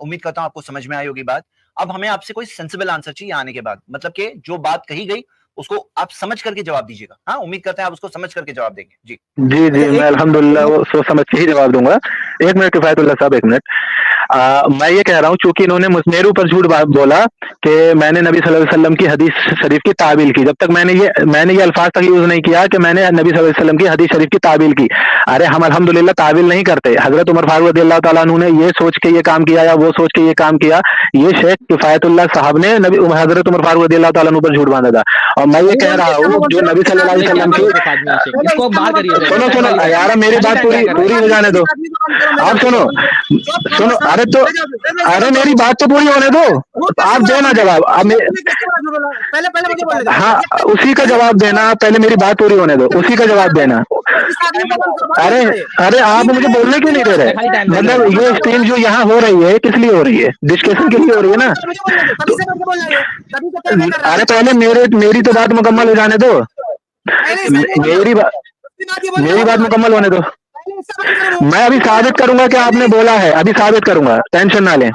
उम्मीद करता हूँ आपको समझ में आई होगी बात। अब हमें आपसे कोई सेंसिबल आंसर चाहिए आने के बाद, मतलब कि जो बात कही गई उसको आप समझ करके जवाब दीजिएगा। हाँ, उम्मीद करते हैं आप उसको समझ करके जवाब देंगे। जी जी जी, मैं अल्हम्दुलिल्लाह वो सोच समझ के ही जवाब दूंगा। एक मिनट किफायतुल्लाह साहब, एक मिनट। मैं ये कह रहा हूँ, चूंकि इन्होंने मेरे ऊपर झूठ बोला कि मैंने नबी सल्लल्लाहु अलैहि वसल्लम की हदीस शरीफ की तावील की, जब तक मैंने ये अल्फाज तक यूज नहीं किया कि मैंने नबी सल्लल्लाहु अलैहि वसल्लम की हदीस शरीफ की तावील की। अरे हम अल्हम्दुलिल्लाह तावील नहीं करते। हजरत उमर फारूक रज़ियल्लाहु ताला अन्हु ने ये सोच के ये काम किया या वो सोच के ये काम किया, ये शेख किफायतुल्लाह साहब ने हजरत उमर फारूक रज़ियल्लाहु ताला अन्हु पर झूठ बांधा था। और मैं ये कह रहा हूँ जो नबी सल्लल्लाहु अलैहि वसल्लम की, सुनो यार, मेरी बात पूरी हो जाने दो। आप सुनो, अरे मेरी बात तो पूरी होने दो, आप देना जवाब। हाँ, उसी का जवाब देना, पहले मेरी बात पूरी होने दो, उसी का जवाब देना। अरे आप मुझे बोलने क्यों नहीं दे रहे? मतलब ये स्ट्रीम जो यहाँ हो रही है किस लिए हो रही है? डिस्कशन के लिए हो रही है ना। अरे पहले मेरी तो बात मुकम्मल हो जाने दो, मेरी बात मुकम्मल होने दो। मैं अभी साबित करूंगा कि आपने बोला है, अभी साबित करूंगा, टेंशन ना लें।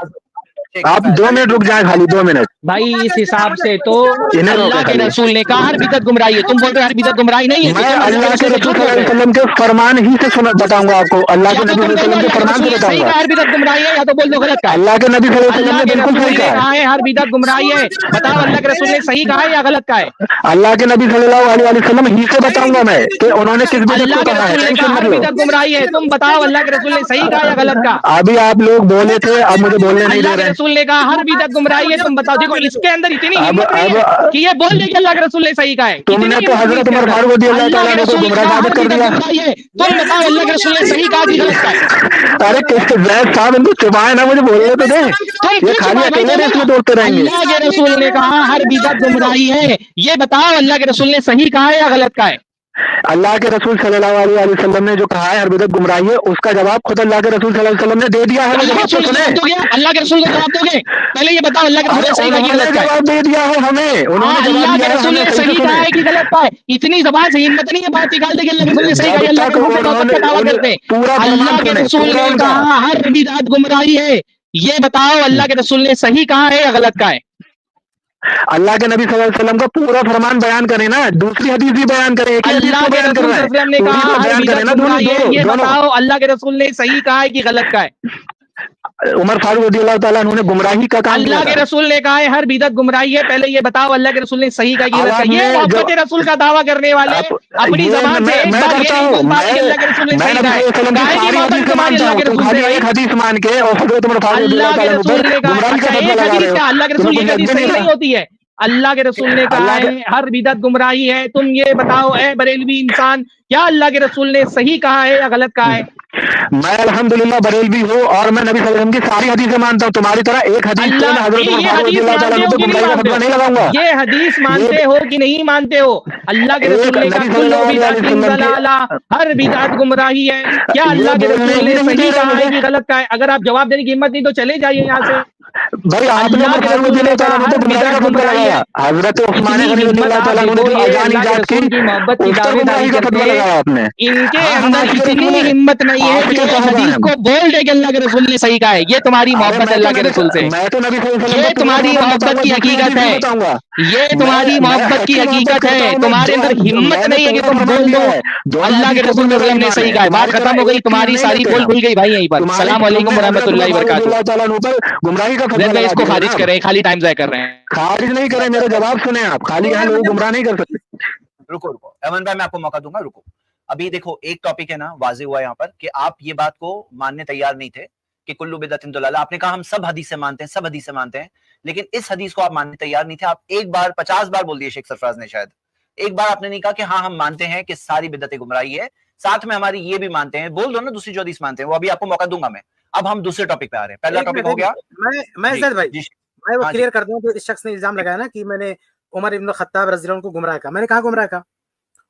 आप 2 मिनट रुक जाएं, खाली 2 मिनट। भाई इस हिसाब से तो अल्लाह के रसूल ने कहा हर बिदअत गुमराही है, तुम बोल रहे हो हर बिदअत गुमराही नहीं है। मैं अल्लाह के रसूल सल्लल्लाहु अलैहि वसल्लम के फरमान ही से बताऊंगा आपको, अल्लाह के नबी सल्लल्लाहु अलैहि वसल्लम के फरमान से बताऊंगा। हर बिदअत गुमराही है या तो बोल दो गलत का। अल्लाह के नबी सल्लल्लाहु अलैहि वसल्लम ने बिल्कुल सही कहा है हर बिदअत गुमराही है। बताओ अल्लाह के रसूल ने सही कहा है या गलत कहा है? अल्लाह के नबी सल्लल्लाहु अलैहि वसल्लम ही से बताऊंगा मैं कि उन्होंने किस बिदअत को कहा है। हर बिदअत गुमराही है, तुम बताओ अल्लाह के रसूल ने सही कहा या गलत कहा? अभी आप लोग बोले थे, अब मुझे बोलने नहीं दे रहे। रसूल ने कहा हर बिदअत गुमराही है, तुम बताओ। देखो इसके अंदर इतनी हिम्मत नहीं है कि ये बोल दे कि अल्लाह के रसूल ने सही कहा है। तुमने तो हजरत उमर फारूक रज़ियल्लाहु ताला अन्हु को गुमराह साबित कर दिया। तुम बताओ अल्लाह के रसूल ने सही कहा कि गलत कहा? अरे किस जैद साहब, इनको चुपाए ना, मुझे बोलने तो दे, ये खाली अकेले रेस में दौड़ते रहेंगे। अल्लाह के रसूल ने कहा हर बिदअत गुमराही है, ये बताओ अल्लाह के रसूल ने सही कहा है या गलत कहा है? अल्लाह के रसूल सल्लल्लाहु अलैहि वसल्लम ने जो कहा है हर बिदअत गुमराही है, उसका जवाब खुद अल्लाह के रसूल सल्लल्लाहु अलैहि वसल्लम ने दे दिया है। अल्लाह के रसूल का जवाब दोगे? पहले ये बताओ अल्लाह के रसूल ने सही कहा कि गलत कहा है? जवाब दे दिया है हमें, उन्होंने अल्लाह के रसूल ने सही कहा है कि गलत कहा है? इतनी जबान से हिम्मत नहीं है बात निकाल दे कि अल्लाह के रसूल ने सही कहा, अल्लाह के रसूल का दावा करते हैं। अल्लाह के रसूल ने कहा हर बिदअत गुमराही है, ये बताओ अल्लाह के रसूल ने सही कहा है या गलत कहा है? अल्लाह के नबी सल्लल्लाहु अलैहि वसल्लम का पूरा फरमान बयान करें ना, दूसरी हदीस भी बयान करें, एक हदीस को बयान कर रहा है, ने कहा हर बिदअत गुमराही है, ये बताओ अल्लाह के रसूल ने सही कहा है कि गलत कहा है? उमर फारूक रज़ियल्लाहु ताला अन्हु ने गुमराही का काम किया अल्लाह के था। रसूल ने कहा है हर बिदअत गुमराही है। पहले ये बताओ अल्लाह के रसूल ने सही कहा कि अब गलत कहा? ये आपने मोहब्बत जो रसूल का दावा करने वाले अपनी ये जबान से एक मैं बार ये करता नहीं हूँ, बोल पा रहे कि अल्लाह के रसूल ने मैं सही नबी कहा है। सल्लल्लाहु अलैहि काहे वसल्लम की की सारी मोहब्बत हदीसें तुम्हारी मानता अल्लाह हूँ, के तुम रसूल से खाली भाई? एक हदीस मान के और हजरत उमर फारूक अल्लाह के रज़ियल्लाहु ताला रसूल ने पर कहा, गुमराही अच्छा का एक फतवा लगा हदीस रहे हो। क्या अल्लाह के रसूल तुम्हें की कुछ हदीस लग सही नहीं नहीं होती है? अल्लाह के रसूल ने कहा अल्लाह के है हर बिदअत गुमराही है। तुम ये बताओ ए बरेलवी इंसान, क्या अल्लाह के रसूल ने सही कहा है या गलत कहा है? मैं अल्हम्दुलिल्लाह बरेलवी हूँ और मैं नबी सल्लल्लाहु अलैहि वसल्लम की सारी हदीसें मानता हूँ। तुम्हारी तरह एक हदीस को मैं हजरत उमर ये फारूक हदीस रज़ियल्लाहु ताला मानते अन्हु हो पे कि नहीं गुमराही का मानते फतवा हो? नहीं लगाऊंगा। ये हदीस मानते हो कि नहीं मानते हो? अल्लाह के रसूल ने कहा कुल्लु बिदअतिन दलाला, हर बिदअत गुमराही है। क्या अल्लाह के रसूल ने सही कहा है कि गलत कहा है? अगर आप जवाब देने की हिम्मत नहीं तो चले जाइए यहाँ से। भाई आपने अल्लाह उमर के फारूक रसूल ने रज़ियल्लाहु ताला कहा अन्हु हर पे गुमराही बिदअत का फतवा गुमराही लगाया। है। हजरत उस्मान इतनी गनी हिम्मत रज़ियल्लाहु आप ताला अन्हु ने देखो, जो ये अजान अल्लाह के ईजाद रसूल की, की मोहब्बत की उस पे दावेदारी गुमराही का करते फतवा हैं। लगाया आपने। इनके हाँ, हम अंदर आपके इतनी रसूल हैं, हिम्मत नहीं है कि आपके एक साहबा हदीस हैं। को बोल दे कि अल्लाह के रसूल ने सही कहा है। ये तुम्हारी अरे मोहब्बत अल्लाह के रसूल से, मैं तो नबी सल्लल्लाहु अलैहि वसल्लम ये को पूरी तुम्हारी मोहब्बत मोहब्बत बताऊंगा, की दूसरी हकीकत हदीस नहीं है। बताऊंगा। ये तुम्हारी मैं मोहब्बत की हक मोहब्बत हकीकत करता है। हूँ, तुम्हारे अंदर हिम्मत मैंने नहीं है कि पूरा तुम फरमान बोल दिया दो है। दोनों अल्लाह के हदीस रसूल को सल्लल्लाहु अलैहि वसल्लम ने ईमान सही है। कहा है। बात तुम्हारी खत्म तरह हो गई, एक चीज तुम्हारी नहीं सारी लेते पोल हम। खुल गई भाई यहीं पर। सलाम अलैकुम तुमने हजरत उमर वरहमतुल्लाहि फारूक वबरकातुहू। रज़ियल्लाहु ताला अन्हु पर गुमराही का फतवा भाई लगा इसको दिया खारिज जनाब। करें, खाली टाइम ज़ाया कर रहे हैं। खारिज नहीं करें, मेरा जवाब सुने आप। खाली यहाँ लोग गुमराह नहीं कर सकते। रुको रुको अमन भाई, मैं आपको मौका दूंगा, रुको। अभी देखो एक टॉपिक है ना वाजे हुआ यहाँ पर कि आप ये बात को मानने तैयार नहीं थे कि कुल्लू बिदअतिन दलाला। आपने कहा हम सब हदीसें मानते हैं, सब हदीसें मानते हैं, लेकिन इस हदीस को आप मानने तैयार नहीं थे। आप एक बार 50 बार बोल दिए शेख सरफराज ने, शायद एक बार आपने नहीं कहा कि हाँ हम मानते हैं कि सारी बिदअतें गुमराही है, साथ में हमारी ये भी मानते हैं। बोल दो ना दूसरी जो हदीस मानते हैं, वो अभी आपको मौका दूंगा मैं। अब हम दूसरे टॉपिक पे आ रहे हैं। पहला टॉपिक हो गया, मैं जी सैद भाई, जी मैं वो हाँ जी, क्लियर कर दूं कि इस शख्स ने इल्जाम लगाया ना कि मैंने उमर इब्न खत्ताब रज़ियल्लाहु अन्हु को गुमराह कहा। मैंने कहा गुमराह कहा?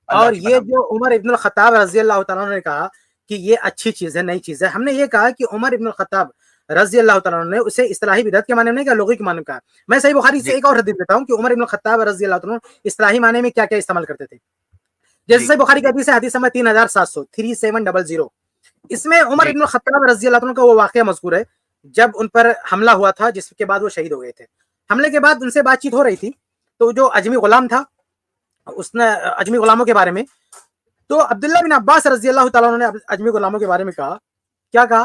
अल्लाह और की ये पनाह। जो उमर इब्न खत्ताब रज़ियल्लाहु ताला अन्हु ने कहा कि ये अच्छी चीज है, नई चीज है, हमने ये कहा कि उमर इब्न खत्ताब रज़ियल्लाहु ताला अन्हु ने उसे इस्तिलाही बिदअत के माने में नहीं कहा, लोगी के माने में कहा। मैं सही बुखारी से जी एक और हदीस देता हूं कि उमर इब्न खत्ताब रज़ियल्लाहु ताला अन्हु इस्तिलाही माने में क्या-क्या इस्तेमाल करते थे। जैसे जी सही बुखारी की हदीस है, हदीस नंबर 3700 इसमें उमर जी इब्न खत्ताब रज़ियल्लाहु अन्हु का वो वाकया मज़कूर है जब उन पर हमला हुआ था, जिसके बाद वो शहीद हो गए थे। हमले के बाद उनसे बातचीत हो रही थी, तो जो अजमी गुलाम था उसने अजमी गुलामों के बारे में, तो अब्दुल्ला बिन अब्बास रज़ियल्लाहु ताला अन्हु ने अजमी गुलामों के बारे में कहा, क्या कहा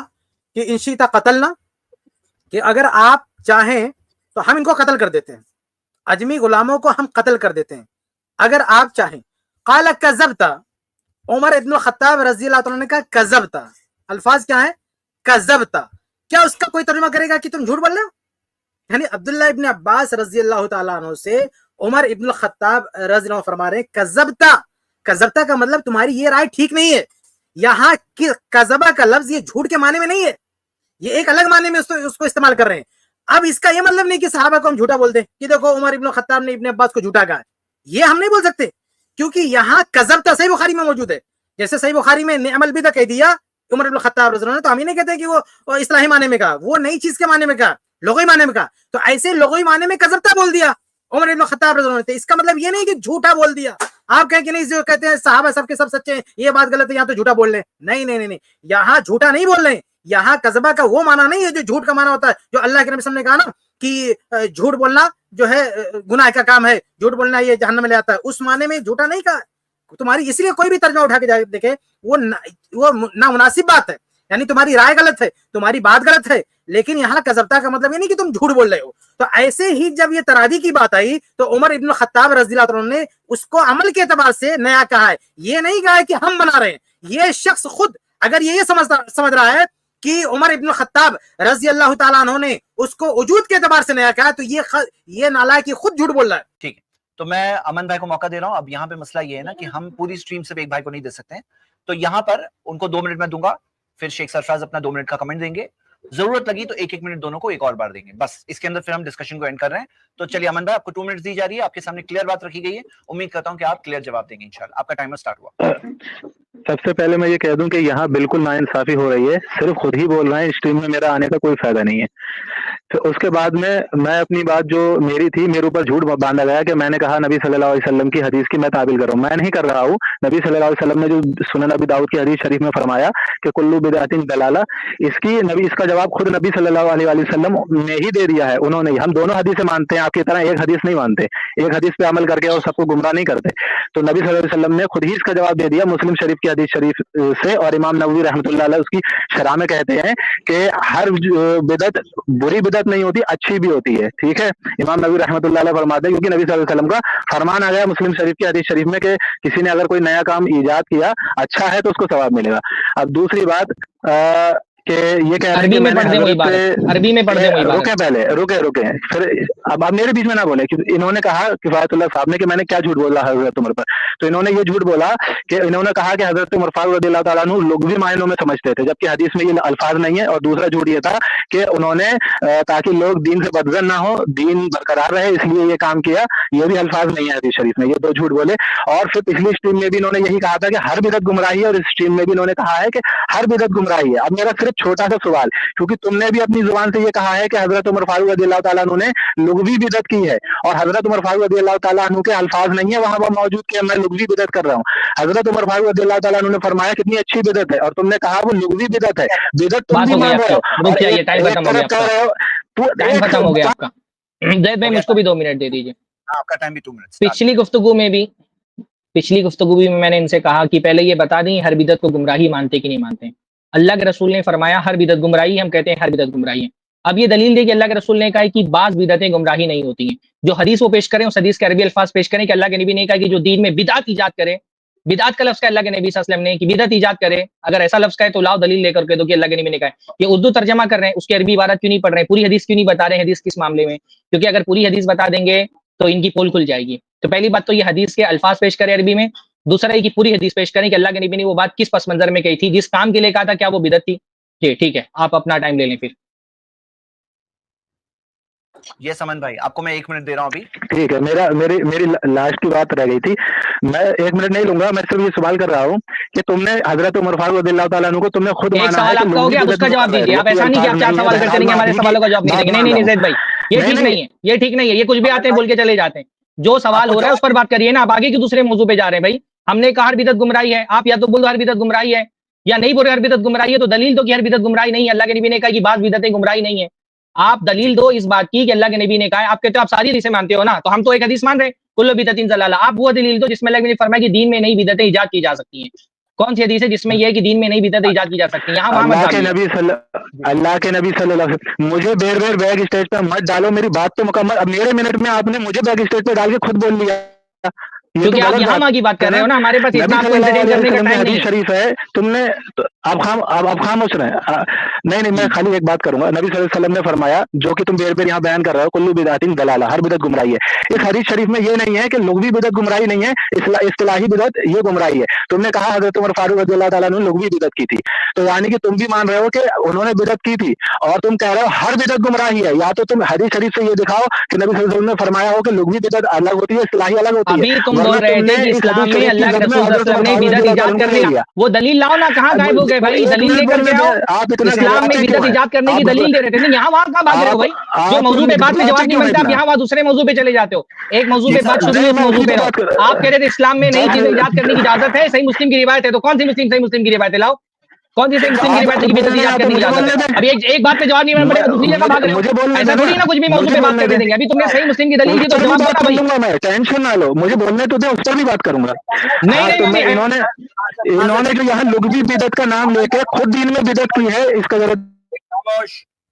कि इंशीता कतलना, कि अगर आप चाहें तो हम इनको कत्ल कर देते हैं, अजमी गुलामों को हम कत्ल कर देते हैं अगर आप चाहें। काला कज़बता, उमर इब्न खत्ताब रज़ियल्लाहु ताला ने कहा कज़बता, अल्फाज क्या है? कज़बता। क्या उसका कोई तर्जुमा करेगा कि तुम झूठ बोल रहे हो? यानी अब्दुल्ला इब्न अब्बास रज़ियल्लाहु ताला अन्हु से उमर इब्न खत्ताब रज़ियल्लाहु फरमा रहे हैं कज़बता। कज़बता का मतलब तुम्हारी ये राय ठीक नहीं है। यहाँ की कज़बा का लफ्ज ये झूठ के माने में नहीं है, ये एक अलग माने में उसको इस्तेमाल कर रहे हैं। अब इसका ये मतलब नहीं कि सहाबा को हम झूठा बोलते हैं कि देखो उमर इब्न खत्ताब ने इब्न अब्बास को झूठा कहा, ये हम नहीं बोल सकते, क्योंकि यहाँ कज़बता सही बुखारी में मौजूद है। जैसे सही बुखारी में निअमल बिदा कह दिया उमर इब्न खत्ताब रज़ियल्लाहु अन्हु ने, तो हम ही नहीं कहते कि वो इस्लाही माने में कहा, वो नई चीज के माने में कहा, लोगोई माने में कहा। तो ऐसे लोगोई माने में कज़बता बोल दिया उमर इब्न खत्ताब रज़ियल्लाहु अन्हु ने, इसका मतलब ये नहीं कि झूठा बोल दिया। आप कहें कि नहीं, जो कहते हैं सहाबा सब के सब सच्चे हैं, ये बात गलत है, यहाँ तो झूठा बोल रहे हैं। नहीं नहीं नहीं नहीं, यहाँ झूठा नहीं बोल रहे हैं। यहाँ कज़बा का वो माना नहीं है जो झूठ का माना होता है, जो अल्लाह के नबी सल्लल्लाहु अलैहि वसल्लम ने कहा ना कि झूठ बोलना जो है गुनाह का काम है, झूठ बोलना ये जहन्नम में ले आता है, उस माने में झूठा नहीं कहा। तुम्हारी इसलिए कोई भी तर्जुमा उठा के देखे वो ना मुनासिब बात है, यानी तुम्हारी राय गलत है, तुम्हारी बात गलत है, लेकिन यहाँ कज़बता का मतलब ये नहीं कि तुम झूठ बोल रहे हो। तो ऐसे ही जब ये तरादी की बात आई तो उमर इब्न खत्ताब रज़ियल्लाहु अन्हु ने उसको अमल के एतबार से नया कहा है, ये नहीं कहा है कि हम बना रहे हैं। ये शख्स खुद अगर ये समझ रहा है कि उमर इब्न खत्ताब रज़ियल्लाहु ताला अन्हु ने उसको वजूद के एतबार से नया कहा, तो ये नालायक खुद झूठ बोल रहा है। ठीक है, तो मैं अमन भाई को मौका दे रहा हूं। अब यहाँ पे मसला ये है ना कि हम पूरी स्ट्रीम सिर्फ एक भाई को नहीं दे सकते हैं, तो यहाँ पर उनको 2 मिनट में दूंगा, फिर शेख सरफराज अपना 2 मिनट का कमेंट देंगे, जरूरत लगी तो 1-1 मिनट दोनों को एक और बार देंगे, बस इसके अंदर फिर हम डिस्कशन को एंड कर रहे हैं। तो चलिए अमन भाई, आपको 2 मिनट दी जा रही है, आपके सामने क्लियर बात रखी गई है, उम्मीद करता हूं कि आप क्लियर जवाब देंगे इंशाल्लाह। आपका टाइमर स्टार्ट हुआ। सबसे पहले मैं ये कह दूं कि यहाँ बिल्कुल नाइंसाफी हो रही है, सिर्फ खुद ही बोल रहे हैं, स्ट्रीम में मेरा आने का कोई फायदा नहीं है। फिर उसके बाद में मैं अपनी बात जो मेरी थी, मेरे ऊपर झूठ बांधा गया कि मैंने कहा नबी सल्लल्लाहु अलैहि वसल्लम की हदीस की मैं ताबील कर रहा हूँ। मैं नहीं कर रहा हूँ। नबी सल्लल्लाहु अलैहि वसल्लम ने जो सुनन अबी दाऊद की हदीस शरीफ में फरमाया कि कुल्लू बिदअतिन दलाला, इसका जवाब खुद नबी सल्लल्लाहु अलैहि वसल्लम ने ही दे दिया है। उन्होंने ही, हम दोनों हदीसें मानते हैं, आपकी तरह एक हदीस नहीं मानते, एक हदीस पे अमल करके और सबको गुमराह नहीं करते। तो नबी सल्लल्लाहु अलैहि वसल्लम ने खुद ही इसका जवाब दे दिया। मुस्लिम शरीफ की हदीस शरीफ से, और इमाम नववी रहमतुल्लाह अलैह उसकी शरह में कहते हैं कि हर बिदत बुरी बिदत नहीं होती, अच्छी भी होती है। ठीक है, इमाम नबी रहमतुल्लाह अलैह फरमाते हैं, क्योंकि नबी सल्लल्लाहु अलैहि वसल्लम का फरमान आ गया मुस्लिम शरीफ की हदीस शरीफ में कि किसी ने अगर कोई नया काम ईजाद किया, अच्छा है तो उसको सवाब मिलेगा। अब दूसरी बात कि ये कह रहे हैं कि मैंने अरबी में पढ़ दे वही बात। रुके पहले, रुके फिर अब मेरे बीच में ना बोले कि इन्होंने कहा किफायतुल्लाह साहब ने कि मैंने क्या झूठ बोला हजरत उमर पर, तो इन्होंने ये झूठ बोला कि इन्होंने कहा कि हजरत उमर फारूक रज़ियल्लाहु ताला अन्हु लुग़वी मायनों में समझते थे, जबकि हदीस में ये अल्फाज नहीं है। और दूसरा झूठ ये था कि उन्होंने ताकि लोग दीन से बदजन ना हो, दीन बरकरार रहे, इसलिए ये काम किया, ये भी अल्फाज नहीं है हदीस शरीफ में। ये दो झूठ बोले। और फिर पिछली स्ट्रीम में भी इन्होंने यही कहा था कि हर बिदअत गुमराही है, और इस स्ट्रीम में भी इन्होंने कहा है कि हर बिदअत गुमराही है। अब मेरा सिर्फ छोटा सा सवाल, क्योंकि तुमने भी अपनी जुबान से ये कहा है कि हजरत उमर फारूक रज़ियल्लाहु ताला अन्हु ने लुग़वी बिदअत की है, और हजरत उमर फारूक रज़ियल्लाहु ताला अन्हु के अल्फाज नहीं है वहां पर मौजूद कि मैं लुग़वी बिदअत कर रहा हूँ। हजरत उमर फारूक रज़ियल्लाहु ताला अन्हु ने फरमाया कितनी अच्छी बिदअत है, और तुमने कहा वो लुग़वी बिदअत है। बिदअत तुम भी मान रहे हो। टाइम खत्म हो गया आपका। जैद भाई मुझको भी 2 मिनट दे दीजिए। आपका टाइम भी 2 मिनट। पिछली गुफ्तगू में मैंने इनसे कहा कि पहले ये बता दें हर बिदअत को गुमराही मानते कि नहीं मानते। अल्लाह के रसूल ने फरमाया हर बिदअत गुमराही, हम कहते हैं हर बिदअत गुमराही है। अब ये दलील दे कि अल्लाह के रसूल ने कहा है कि बाज बिदअतें गुमराही नहीं होती हैं। जो हदीस वो पेश करें, उस हदीस के अरबी अल्फाज पेश करें कि अल्लाह के नबी ने कहा कि जो दीन में बिदअत इजाद करे, बिदअत का लफ्ज़ का अल्लाह के नबी सल्लल्लाहु अलैहि वसल्लम ने कि बिदअत इजाद करे, अगर ऐसा लफ्ज़ का है तो लाओ दलील लेकर के दो कि अल्लाह के नबी ने कहा है। ये उर्दू तर्जमा कर रहे हैं, उसकी अरबी इबारत क्यों नहीं पढ़ रहे हैं, पूरी हदीस क्यों नहीं बता रहे हैं हदीस किस मामले में, क्योंकि अगर पूरी हदीस बता देंगे तो इनकी पोल खुल जाएगी। तो पहली बात तो ये हदीस के अल्फाज पेश करें अरबी में, दूसरा है कि पूरी हदीस पेश करें कि अल्लाह के नबी ने वो बात किस पस मंजर में कही थी, जिस काम के लिए कहा था, क्या वो बिदअत थी। जी ठीक है, आप अपना टाइम ले लें फिर। ये समन भाई आपको मैं 1 मिनट दे रहा हूँ अभी। ठीक है, मेरी लास्ट की बात रह गई थी, मैं 1 मिनट नहीं लूंगा। मैं सिर्फ ये सवाल कर रहा हूँ कि तुमने हजरत उमर फारूक रज़ियल्लाहु ताला अन्हु को तुमने खुद माना है। सवाल आपका हो गया, उसका जवाब दीजिए। आप ऐसा नहीं कि आप 4 सवाल करते रहेंगे, हमारे सवालों का जवाब नहीं देंगे। नहीं ज़ैद भाई, ये ठीक नहीं है, ये ठीक नहीं है। ये कुछ भी आते हैं बोल के चले जाते हैं। जो सवाल हो रहा है उस पर बात करिए ना। आप आगे की दूसरे मौजू पे जा रहे हैं भाई। हमने कहा हर बिदअत गुमराही है, आप या तो बोल दो हर बिदअत गुमराही है, या नहीं बोल रहे हर बिदअत गुमराही है, तो दलील दो कि हर बिदअत गुमराही नहीं है। अल्लाह के नबी ने कहा कि बात बिदअतें गुमराही नहीं है। आप दलील दो इस बात की कि अल्लाह के नबी ने कहा है। आप कहते हो आप सारी हदीसें मानते हो ना, तो हम तो एक हदीस मान रहे हैं कुल्लु बिदअतिन ज़लाला। आप वो दलील दो जिसमें अल्लाह के नबी ने फरमाया कि दीन में नई बिदअतें इजाद की जा सकती हैं। कौन सी हदीस है जिसमें यह है कि दीन में नई बिदअतें इजाद की जा सकती हैं? अल्लाह के नबी सल्लल्लाहु अलैहि वसल्लम। मुझे बेर बैग स्टेज पे मत डालो, मेरी बात तो मुकम्मल। अब मेरे मिनट में आपने मुझे बैग स्टेज पे डाल के खुद बोल लिया, क्योंकि आप यहाँ की बात कर रहे हो ना, हमारे पास इतना आपको एंटरटेन करने का टाइम नहीं शरीफ है। तुमने आप खामोश रहे। नहीं, मैं खाली एक बात करूंगा। नबी सल्लल्लाहु अलैहि वसल्लम ने फरमाया, जो कि तुम बेर यहाँ बयान कर रहे हो, कुल्लु बिदअतिन दलाला, हर बिदअत गुमराही है। इस हदीस शरीफ में ये नहीं है कि लुग़वी बिदअत गुमराही नहीं है, इस्तिलाही बिदअत ये गुमराही है। तुमने कहा हजरत उमर फारूक रज़ियल्लाहु ताला अन्हु लुग़वी बिदअत की थी, तो यानी कि तुम भी मान रहे हो कि उन्होंने बिदअत की थी, और तुम कह रहे हो हर बिदअत गुमराही है। या तो तुम हदीस शरीफ से ये दिखाओ कि नबी सल्लल्लाहु अलैहि वसल्लम ने फरमाया हो कि लुग़वी बिदअत अलग होती है, इस्तिलाही अलग होती है। अभी तुम बोल रहे थे कि इस्लाम में अल्लाह के रसूल सल्लल्लाहु अलैहि वसल्लम ने बिदअत इजाद कर दिया। वो दलील लाओ ना, कहाँ गायब हो गए भाई? दलील लेकर के आओ। इस्लाम में बिदअत इजाद करने की दलील दे रहे थे, यहाँ वहाँ का भाग रहे हो भाई? जो मौजू पे बात में जवाब नहीं मिलता, आप यहाँ वहाँ दूसरे मौजू पे चले जाते हो। एक मौजू पे बात शुरू, एक मौजू पे रहो। आप कह रहे थे इस्लाम में नई चीजें इजाद करने की इजाजत है, सही मुस्लिम की रिवायत है, तो कौन सी सही मुस्लिम की रिवायत है? लाओ, कौन सी सही मुस्लिम की रिवायत है कि बिदअत इजाद करने की इजाजत है? अभी एक बात पे जवाब नहीं मिलने पड़ेगा, दूसरी जगह भाग रहे हो। ऐसा थोड़ी ना कुछ भी मौजू पे बात कर देंगे। अभी तुमने सही मुस्लिम की दलील दी तो जवाब देना भाई। मैं टेंशन ना लो, मुझे बोलने तो दे, उस पर भी बात करूंगा। नहीं, इन्होंने जो यहाँ लुग़वी बिदअत का नाम लेके खुद दीन में बिदअत की है, इसका जरा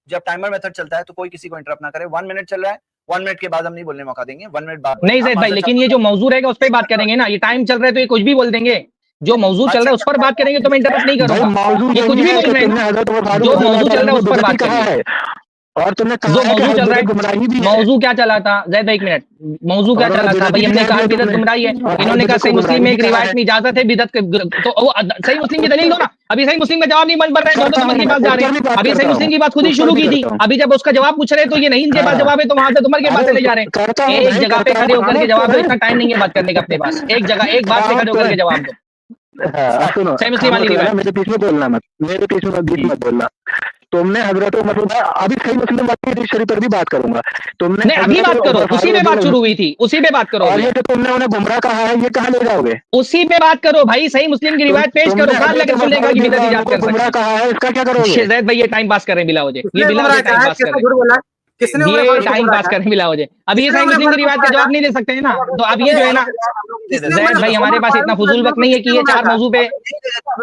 जब टाइमर मेथड चलता है तो कोई किसी को इंटरप्ट ना करे। 1 मिनट चल रहा है, 1 मिनट के बाद हम नहीं बोलने मौका देंगे। 1 मिनट बाद नहीं ज़ैद भाई, लेकिन ये जो मौजू रहेगा उस पर बात करेंगे ना। ये टाइम चल रहा है तो ये कुछ भी बोल देंगे। जो मौजू चल रहा है उस पर बात करेंगे तो मैं इंटरप्ट नहीं करूंगा। ये कुछ भी बोल रहे हैं, जो मौजू चल रहा है उस पर बात करेंगे। और तुमने जो मौजू चल रहा है, मौजू क्या चला था ज़ैद भाई? 1 मिनट, मौजू क्या चला था भाई? हमने कहा बिदअत गुमराही है, इन्होंने कहा सही मुस्लिम में एक रिवायत में इजाजत है बिदअत के, तो सही मुस्लिम की दलील दो ना। अभी सही मुस्लिम का जवाब नहीं बन रहे हैं, तो तुमर के पास जा रहे हैं। अभी सही मुस्लिम की बात खुद ही शुरू की थी, अभी जब उसका जवाब पूछ रहे हैं तो ये नहीं इनके पास जवाब है, तो वहां से तुमर के पास चले जा रहे हैं। एक जगह पे खड़े होकर के जवाब दो, इतना टाइम नहीं है बात करने का अपने पास। एक जगह एक बात पे खड़े होकर के जवाब दो। सुनो, सही मुस्लिम वाली रिवायत मेरे पीछे बोलना मत, मेरे पीछे मत बोलना। तुमने हजरत उमर, अभी सही मुस्लिम वाली शरीफ पर भी बात करूंगा। तुमने नहीं, अभी बात करो, उसी पे बात शुरू हुई थी, उसी पे बात करो। और ये जो तुमने उन्हें गुमराह कहा है, ये कहाँ ले जाओगे? उसी पे बात करो भाई, सही मुस्लिम की रिवायत पेश करो। कहाँ लगे सुनेगा कि बिदअत इजाद कर सकते हैं? गुमराह कहा है, इसका क्या करोगे? ज़ैद भाई ये टाइम पास कर रहे हैं बिला वजह, ये बिला वजह टाइम पास कर रहे हैं। किसने ये उमर फारूक को टाइम गुमराह पास किया? करने मिला मुझे। अब ये साइंस मुस्लिम की रिवायत का जवाब नहीं दे सकते हैं ना, तो अब ये जो है ना जैद भाई, हमारे पास इतना फजूल वक्त नहीं है कि ये 4 मौजू पे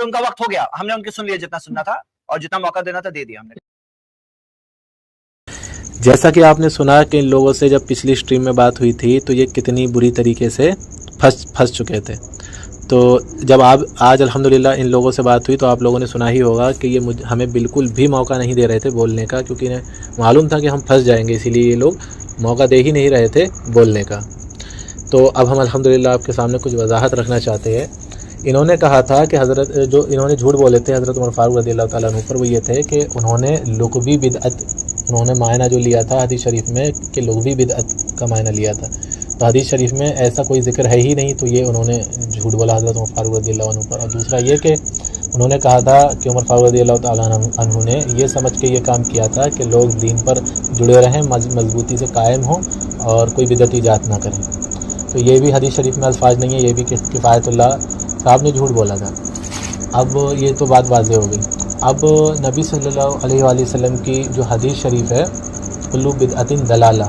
उनका वक्त हो गया, हमने उनके सुन लिया जितना सुनना था और जितना मौका देना था दे दिया हमने। जैसा कि आपने सुना कि इन लोगों से जब पिछली स्ट्रीम में बात हुई थी तो ये कितनी बुरी तरीके से फंस चुके थे। तो जब आप आज अल्हम्दुलिल्लाह इन लोगों से बात हुई तो आप लोगों ने सुना ही होगा कि ये हमें बिल्कुल भी मौका नहीं दे रहे थे बोलने का, क्योंकि इन्हें मालूम था कि हम फंस जाएंगे, इसीलिए ये लोग मौका दे ही नहीं रहे थे बोलने का। तो अब हम अल्हम्दुलिल्लाह आपके सामने कुछ वजाहत रखना चाहते हैं। इन्होंने कहा था कि हज़रत जो इन्होंने झूठ बोले थे हज़रत उमर फारूक रज़ियल्लाहु ताला अन्हु पर, वो ये थे कि उन्होंने लुग़वी बिदअत, उन्होंने मायना जो लिया था हदीस शरीफ में कि लुग़वी बिदअत का मायना लिया था, तो हदीस शरीफ में ऐसा कोई ज़िक्र है ही नहीं, तो ये उन्होंने झूठ बोला हज़रत उमर फारूक रज़ियल्लाहु अन्हु पर। और दूसरा ये कि उन्होंने कहा था कि उमर फारूक रज़ियल्लाहु ताला अन्हु ने ये समझ के ये काम किया था कि लोग दीन पर जुड़े रहें, मजबूती से कायम हों और कोई बिदअत ईजाद ना करें। तो ये भी हदीस शरीफ में अल्फाज नहीं है, ये भी किफ़ायतुल्लाह साहब ने झूठ बोला था। अब ये तो बात वाज़ेह हो गई। अब नबी सल्लल्लाहु अलैहि वसल्लम की जो हदीस शरीफ है कुल्लु बिदअतिन दलाला,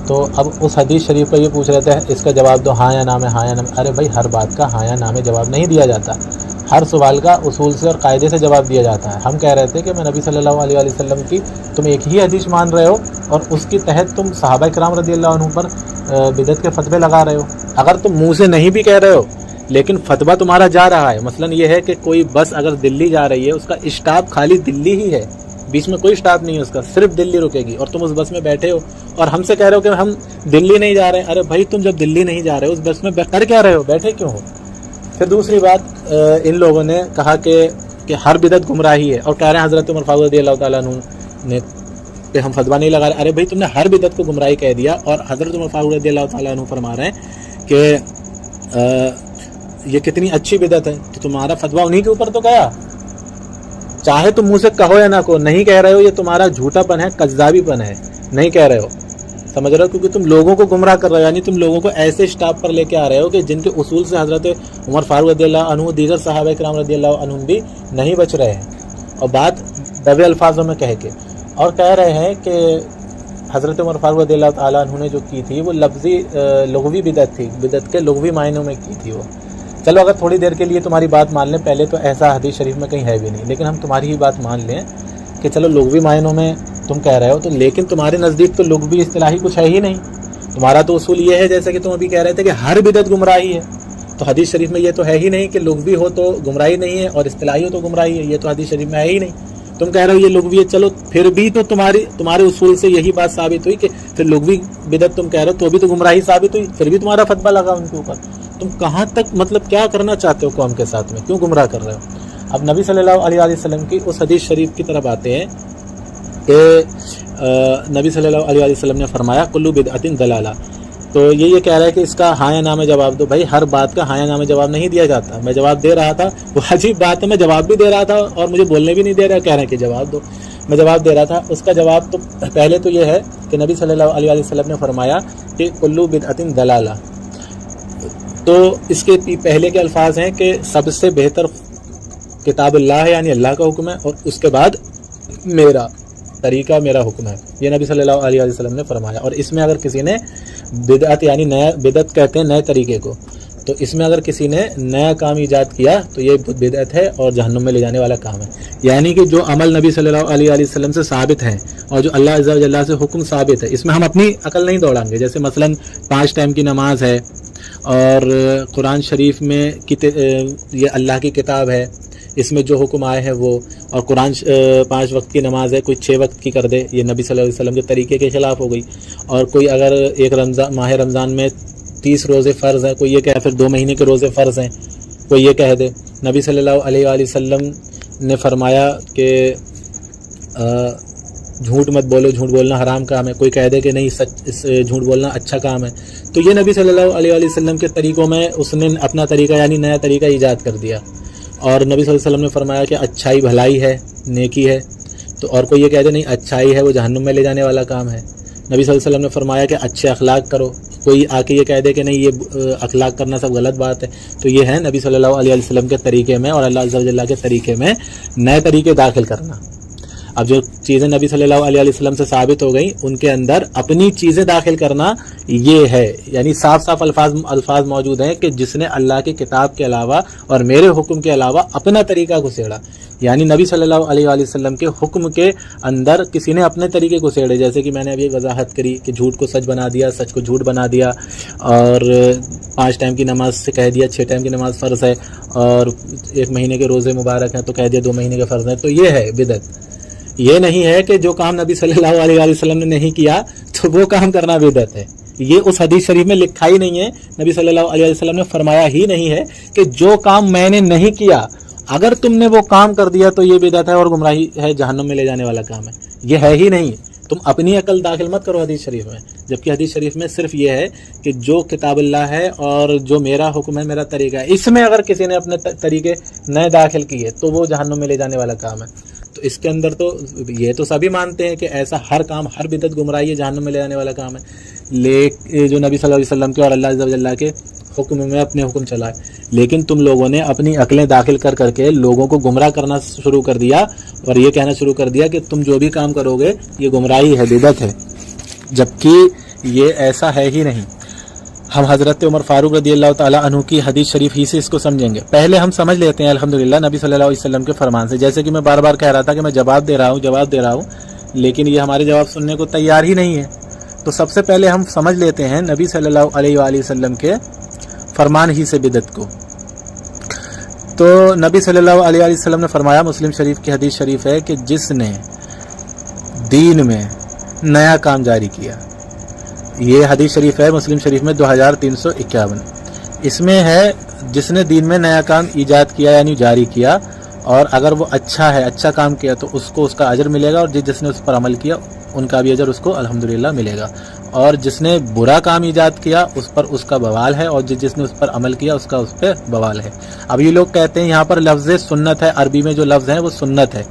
तो अब उस हदीस शरीफ पर ये पूछ रहे थे इसका जवाब दो हाँ या ना में, हाँ या ना में। अरे भाई हर बात का हाँ या ना में जवाब नहीं दिया जाता, हर सवाल का उसूल से और कायदे से जवाब दिया जाता है। हम कह रहे थे कि मैं नबी सल्लल्लाहु अलैहि वसल्लम की तुम एक ही हदीस मान रहे हो और उसके तहत तुम सहाबा किराम रज़ियल्लाहु अन्हुम पर बिदअत के फतवे लगा रहे हो। अगर तुम मुँह से नहीं भी कह रहे हो लेकिन फतवा तुम्हारा जा रहा है, मसलन ये है कि कोई बस अगर दिल्ली जा रही है, उसका स्टॉप खाली दिल्ली ही है, बीच में कोई स्टॉप नहीं है उसका, सिर्फ दिल्ली रुकेगी, और तुम उस बस में बैठे हो और हमसे कह रहे हो कि हम दिल्ली नहीं जा रहे हैं। अरे भाई तुम जब दिल्ली नहीं जा रहे हो उस बस में कर क्या रहे हो, बैठे क्यों हो? फिर दूसरी बात इन लोगों ने कहा कि हर बिदअत गुमराही है और कह रहे हैं हज़रत उमर फारूक रज़ियल्लाहु ताला अन्हु ने पे हम फतवा नहीं लगा रहे। अरे भाई तुमने हर बिदअत को गुमराही कह दिया और हज़रत उमर फारूक रज़ियल्लाहु ताला अन्हु फरमा रहे हैं कि ये कितनी अच्छी बिदअत है, तो तुम्हारा फतवा उन्हीं के ऊपर तो गया, चाहे तुम मुँह से कहो या ना कहो। नहीं कह रहे हो, ये तुम्हारा झूठापन है, कज़्ज़ाबीपन है, नहीं कह रहे हो, समझ रहे हो? क्योंकि तुम लोगों को गुमराह कर रहे हो, यानी तुम लोगों को ऐसे स्टॉप पर लेके आ रहे हो कि जिनके उसूल से हज़रत उमर फारूक रज़ियल्लाहु अन्हु दीगर सहाबा किराम रज़ियल्लाहु अन्हुम भी नहीं बच रहे हैं। और बात दबे अल्फाजों में कह के और कह रहे हैं कि हज़रत उमर फारूक रज़ियल्लाहु ताला अन्हु ने जो की थी वो लफ्ज़ी लुग़वी बिदअत थी, बिदअत के लुग़वी मायनों में की थी वो। चलो अगर थोड़ी देर के लिए तुम्हारी बात मान लें, पहले तो ऐसा हदीस शरीफ में कहीं है भी नहीं, लेकिन हम तुम्हारी ही बात मान लें कि चलो लुग़वी मायनों में तुम कह रहे हो, तो लेकिन तुम्हारे नज़दीक तो लुग़वी इस्तिलाही कुछ है ही नहीं। तुम्हारा तो उसूल ये है, जैसे कि तुम अभी कह रहे थे कि हर बिदअत गुमराही है, तो हदीस शरीफ में ये तो है ही नहीं कि लुग़वी हो तो गुमराही नहीं है और इस्तिलाही हो तो गुमराही है, ये तो हदीस शरीफ में है ही नहीं। तुम कह रहे हो ये लुग़वी है, चलो फिर भी तो तुम्हारे उसूल से यही बात साबित हुई कि फिर लुग़वी बिदअत तुम कह रहे हो तो भी तो गुमराही साबित हुई, फिर भी तुम्हारा फतवा लगा उनके ऊपर। तुम कहाँ तक मतलब क्या करना चाहते हो कौम के साथ में, क्यों गुमराह कर रहे हो? अब नबी सल्लल्लाहु अलैहि वसल्लम की उस हदीस शरीफ की तरफ आते हैं कि नबी सल्लल्लाहु अलैहि वसल्लम ने फरमाया कुल्लु बिदअतिन दलाला। तो ये कह रहा है कि इसका हाँ या ना में जवाब दो। भाई हर बात का हाँ या ना में जवाब नहीं दिया जाता। मैं जवाब दे रहा था, वो अजीब बात है, मैं जवाब भी दे रहा था और मुझे बोलने भी नहीं दे रहा, कह रहे हैं कि जवाब दो। मैं जवाब दे रहा था, उसका जवाब तो पहले तो ये है कि नबी सल्लल्लाहु अलैहि वसल्लम ने फरमाया कि कुल्लु बिदअतिन दलाला। तो इसके पहले के अल्फाज हैं कि सबसे बेहतर किताबुल्लाह है, यानी अल्लाह का हुक्म है, और उसके बाद मेरा तरीका, मेरा हुक्म है, ये नबी सल्लल्लाहु अलैहि वसल्लम ने फरमाया। और इसमें अगर किसी ने बिदअत, यानी नया, बिदअत कहते हैं नए तरीके को, तो इसमें अगर किसी ने नया काम ईजाद किया तो ये बिदअत है और जहन्नुम में ले जाने वाला काम है। यानी कि जो अमल नबी सल्लल्लाहु अलैहि वसल्लम से साबित हैं और जो अल्लाह अज़्ज़ा व जल्ला से हुक्म साबित है, इसमें हम अपनी अकल नहीं दौड़ाएंगे। जैसे मसलन 5 टाइम की नमाज है और कुरान शरीफ में ये अल्लाह की किताब है, इसमें जो हुक्म आए हैं वो, और कुरान 5 वक्त की नमाज है, कोई 6 वक्त की कर दे, ये नबी सल्लल्लाहु अलैहि वसल्लम के तरीके के खिलाफ हो गई। और कोई अगर एक माह रमज़ान में 30 रोज़े फ़र्ज़ हैं, कोई ये कहे फिर 2 महीने के रोज़े फ़र्ज़ हैं, कोई ये कह दे। नबी सल्लल्लाहु अलैहि वसल्लम ने फरमाया कि झूठ मत बोलो, झूठ बोलना हराम काम है, कोई कह दे कि नहीं सच, झूठ बोलना अच्छा काम है। तो ये नबी सल्लल्लाहु अलैहि वसल्लम के तरीक़ों में उसने अपना तरीका, यानी नया तरीका ईजाद कर दिया। और नबी सल्लल्लाहु अलैहि वसल्लम ने फरमाया कि अच्छाई भलाई है, नेकी है, तो और कोई ये कह दे नहीं अच्छाई है, वो जहन्नुम में ले जाने वाला काम है। नबी सल्लल्लाहु अलैहि वसल्लम ने फरमाया कि अच्छे अखलाक करो, कोई आके ये कह दे कि नहीं ये अखलाक करना सब गलत बात है, तो ये है नबी सल्लल्लाहु अलैहि वसल्लम के तरीके में और अल्लाह अज़्ज़ा व जल्ला के तरीके में नए तरीके दाखिल करना। اب جو چیزیں نبی صلی اللہ علیہ وسلم سے ثابت ہو گئیں ان کے اندر اپنی چیزیں داخل کرنا یہ ہے، یعنی صاف صاف الفاظ موجود ہیں کہ جس نے اللہ کی کتاب کے علاوہ اور میرے حکم کے علاوہ اپنا طریقہ گھسیڑا، یعنی نبی صلی اللہ علیہ وسلم کے حکم کے اندر کسی نے اپنے طریقے گھسیڑے، جیسے کہ میں نے ابھی وضاحت کری کہ جھوٹ کو سچ بنا دیا، سچ کو جھوٹ بنا دیا، اور 5 ٹائم کی نماز سے کہہ دیا 6 ٹائم کی نماز فرض ہے، اور 1 مہینے کے روزے مبارک ہیں تو کہہ دیا 2 مہینے کے فرض ہیں، تو یہ ہے بدعت۔ یہ نہیں ہے کہ جو کام نبی صلی اللہ علیہ وسلم نے نہیں کیا تو وہ کام کرنا بدعت ہے، یہ اس حدیث شریف میں لکھا ہی نہیں ہے، نبی صلی اللہ علیہ وسلم نے فرمایا ہی نہیں ہے کہ جو کام میں نے نہیں کیا اگر تم نے وہ کام کر دیا تو یہ بدعت ہے اور گمراہی ہے، جہنم میں لے جانے والا کام ہے، یہ ہے ہی نہیں۔ تم اپنی عقل داخل مت کرو حدیث شریف میں، جبکہ حدیث شریف میں صرف یہ ہے کہ جو کتاب اللہ ہے اور جو میرا حکم ہے، میرا طریقہ ہے، اس میں اگر کسی نے اپنے طریقے نئے داخل کیے تو وہ جہنم میں لے جانے والا کام ہے۔ تو اس کے اندر تو یہ تو سبھی مانتے ہیں کہ ایسا ہر کام، ہر بدعت گمراہی ہے، جہنم میں لے جانے والا کام ہے، لیکن جو نبی صلی اللہ علیہ وسلم کے اور اللہ عز و جل کے حکم میں اپنے حکم چلائے، لیکن تم لوگوں نے اپنی عقلیں داخل کر کے لوگوں کو گمراہ کرنا شروع کر دیا اور یہ کہنا شروع کر دیا کہ تم جو بھی کام کرو گے یہ گمراہی ہے، بدعت ہے، جبکہ یہ ایسا ہے ہی نہیں۔ ہم حضرت عمر فاروق رضی اللہ تعالیٰ عنہ کی حدیث شریف ہی سے اس کو سمجھیں گے۔ پہلے ہم سمجھ لیتے ہیں الحمدللہ نبی صلی اللہ علیہ وسلم کے فرمان سے، جیسے کہ میں بار بار کہہ رہا تھا کہ میں جواب دے رہا ہوں، لیکن یہ ہمارے جواب سننے کو تیار ہی نہیں ہے۔ تو سب سے پہلے ہم سمجھ لیتے ہیں نبی صلی اللہ علیہ وآلہ وسلم کے فرمان ہی سے بدعت کو۔ تو نبی صلی اللہ علیہ وآلہ وسلم نے فرمایا، مسلم شریف کی حدیث شریف ہے کہ جس نے دین میں نیا کام جاری کیا، یہ حدیث شریف ہے مسلم شریف میں 2351، اس میں ہے جس نے دین میں نیا کام ایجاد کیا یعنی جاری کیا، اور اگر وہ اچھا ہے، اچھا کام کیا تو اس کو اس کا اجر ملے گا، اور جس نے اس پر عمل کیا ان کا بھی اجر اس کو الحمدللہ ملے گا، اور جس نے برا کام ایجاد کیا اس پر اس کا بوال ہے، اور جس نے اس پر عمل کیا اس کا اس پہ بوال ہے۔ اب یہ لوگ کہتے ہیں یہاں پر لفظ سنت ہے، عربی میں جو لفظ ہے وہ سنت ہے،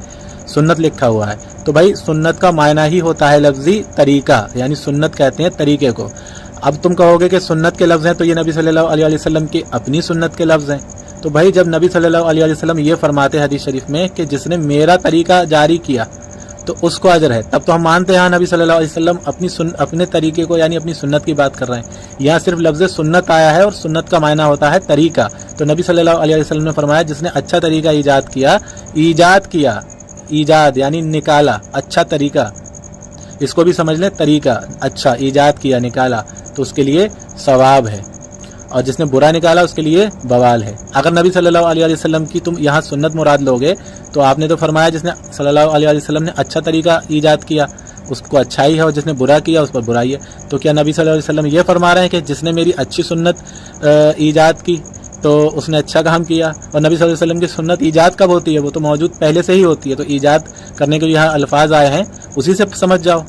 سنت لکھا ہوا ہے، تو بھائی سنت کا معنی ہی ہوتا ہے لفظی طریقہ، یعنی سنت کہتے ہیں طریقے کو۔ اب تم کہو گے کہ سنت کے لفظ ہیں تو یہ نبی صلی اللہ علیہ وسلم کی اپنی سنت کے لفظ ہیں، تو بھائی جب نبی صلی اللہ علیہ وسلم یہ فرماتے حدیث شریف میں کہ جس نے میرا طریقہ جاری کیا تو اس کو اجر ہے، تب تو ہم مانتے ہیں ہاں نبی صلی اللہ علیہ وسلم اپنے طریقے کو یعنی اپنی سنت کی بات کر رہے ہیں۔ یہاں صرف لفظ سنت آیا ہے اور سنت کا معنی ہوتا ہے طریقہ، تو نبی صلی اللہ علیہ وسلم نے فرمایا جس نے اچھا طریقہ ایجاد کیا، ایجاد یعنی نکالا، اچھا طریقہ، اس کو بھی سمجھ لیں، طریقہ اچھا ایجاد کیا، نکالا، تو اس کے لیے ثواب ہے، اور جس نے برا نکالا اس کے لیے بوال ہے۔ اگر نبی صلی اللہ علیہ وسلم کی تم یہاں سنت مراد لوگے تو آپ نے تو فرمایا جس نے صلی اللہ علیہ وسلم نے اچھا طریقہ ایجاد کیا اس کو اچھائی ہے، اور جس نے برا کیا اس پر برائی ہے، تو کیا نبی صلی اللہ علیہ وسلم یہ فرما رہے ہیں کہ جس نے میری اچھی سنت ایجاد کی تو اس نے اچھا کام کیا؟ اور نبی صلی اللہ علیہ وسلم کی سنت ایجاد کب ہوتی ہے؟ وہ تو موجود پہلے سے ہی ہوتی ہے، تو ایجاد کرنے کے یہاں الفاظ آئے ہیں اسی سے سمجھ جاؤ۔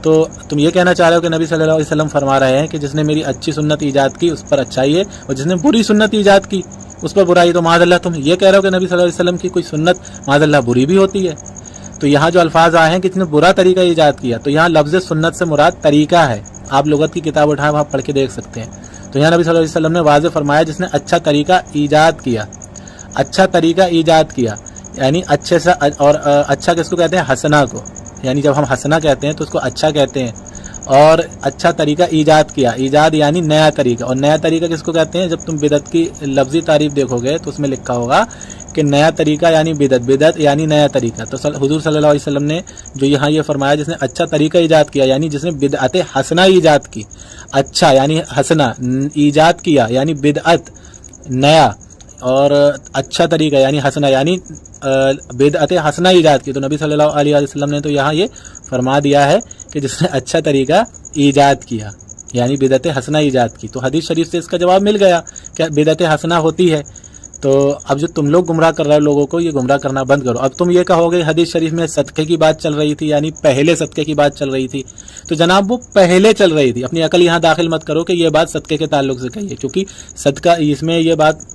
تو تم یہ کہنا چاہ رہے ہو کہ نبی صلی اللہ علیہ وسلم فرما رہے ہیں کہ جس نے میری اچھی سنت ایجاد کی اس پر اچھائی ہے، اور جس نے بری سنت ایجاد کی اس پر برائی، تو معاذ اللہ تم یہ کہہ رہے ہو کہ نبی صلی اللہ علیہ وسلم کی کوئی سنت معاذ اللہ بری بھی ہوتی ہے۔ تو یہاں جو الفاظ آئے ہیں کہ جس نے برا طریقہ ایجاد کیا، تو یہاں لفظ سنت سے مراد طریقہ ہے، آپ لغت کی کتاب اٹھائیں وہاں پڑھ کے دیکھ سکتے ہیں۔ تو یہاں نبی صلی اللہ علیہ وسلم نے واضح فرمایا جس نے اچھا طریقہ ایجاد کیا، اچھا طریقہ ایجاد کیا یعنی اچھے سے، اور اچھا کس کو کہتے ہیں؟ حسنہ کو، یعنی جب ہم حسنہ کہتے ہیں تو اس کو اچھا کہتے ہیں، اور اچھا طریقہ ایجاد کیا، ایجاد یعنی نیا طریقہ، اور نیا طریقہ کس کو کہتے ہیں؟ جب تم بدعت کی لفظی تعریف دیکھو گے تو اس میں لکھا ہوگا کہ نیا طریقہ یعنی بدعت، بدعت یعنی نیا طریقہ۔ تو حضور صلی اللہ علیہ وسلم نے جو یہاں یہ فرمایا جس نے اچھا طریقہ ایجاد کیا یعنی جس نے بدعت حسنہ ایجاد کی، اچھا یعنی حسنہ ایجاد کیا یعنی بدعت نیا، اور اچھا طریقہ یعنی حسنہ یعنی بدعت حسنہ ایجاد کی، تو نبی صلی اللہ علیہ وسلم نے تو یہاں یہ فرما دیا ہے کہ جس نے اچھا طریقہ ایجاد کیا یعنی بدعت حسنہ ایجاد کی۔ تو حدیث شریف سے اس کا جواب مل گیا کہ بدعت حسنہ ہوتی ہے۔ تو اب جو تم لوگ گمراہ کر رہے ہو لوگوں کو، یہ گمراہ کرنا بند کرو۔ اب تم یہ کہو گے حدیث شریف میں صدقے کی بات چل رہی تھی یعنی پہلے صدقے کی بات چل رہی تھی، تو جناب وہ پہلے چل رہی تھی، اپنی عقل یہاں داخل مت کرو کہ یہ بات صدقے کے تعلق سے کہی ہے، کیونکہ صدقہ اس میں یہ بات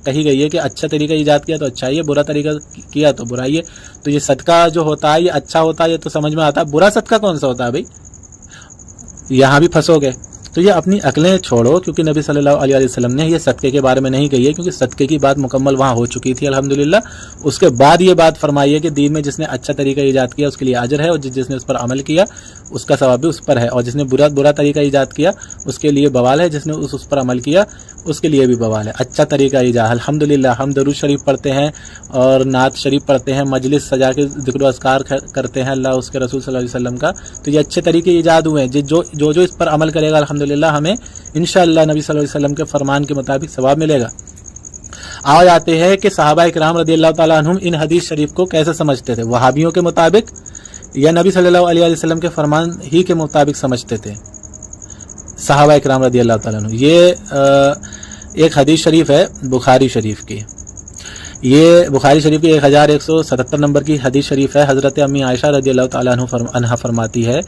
کہی گئی ہے کہ اچھا طریقہ ایجاد کیا تو اچھائی ہے، برا طریقہ کیا تو برائی ہے۔ تو یہ صدقہ جو ہوتا ہے یہ اچھا ہوتا ہے، یہ تو سمجھ میں آتا ہے، برا صدقہ کون سا ہوتا ہے بھائی؟ یہاں بھی پھنسو گے۔ تو تو یہ اپنی عقلیں چھوڑو، کیونکہ نبی صلی اللہ علیہ وسلم نے یہ صدقے کے بارے میں نہیں کہی ہے، کیونکہ صدقے کی بات مکمل وہاں ہو چکی تھی الحمدللہ۔ اس کے بعد یہ بات فرمائی ہے کہ دین میں جس نے اچھا طریقہ ایجاد کیا اس کے لیے اجر ہے، اور جس نے اس پر عمل کیا اس کا ثواب بھی اس پر ہے، اور جس نے برا طریقہ ایجاد کیا اس کے لیے بوال ہے، جس نے اس پر عمل کیا اس کے لیے بھی بوال ہے۔ اچھا طریقہ ایجاد، الحمدللہ ہم درود شریف پڑھتے ہیں اور نعت شریف پڑھتے ہیں، مجلس سجا کے ذکر و اذکار کرتے ہیں اللہ اس کے رسول صلی اللہ علیہ وسلم کا، تو یہ اچھے طریقے ایجاد ہوئے ہیں۔ جو اس پر عمل کرے گا الحمدللہ ہمیں انشاءاللہ نبی صلی اللہ علیہ وسلم کے فرمان کے مطابق ثواب ملے گا۔ آ جاتے ہیں کہ صحابہ کرام رضی اللہ تعالیٰ عنہم ان حدیث شریف کو کیسے سمجھتے تھے، وہابیوں کے مطابق یا نبی صلی اللہ علیہ وسلم کے فرمان ہی کے مطابق سمجھتے تھے صحابہ کرام رضی اللہ تعالیٰ عنہ۔ یہ ایک حدیث شریف ہے بخاری شریف کی، یہ بخاری شریف کی 1177 نمبر کی حدیث شریف ہے۔ حضرت امی عائشہ رضی اللہ تعالیٰ عنہ فرماتی ہے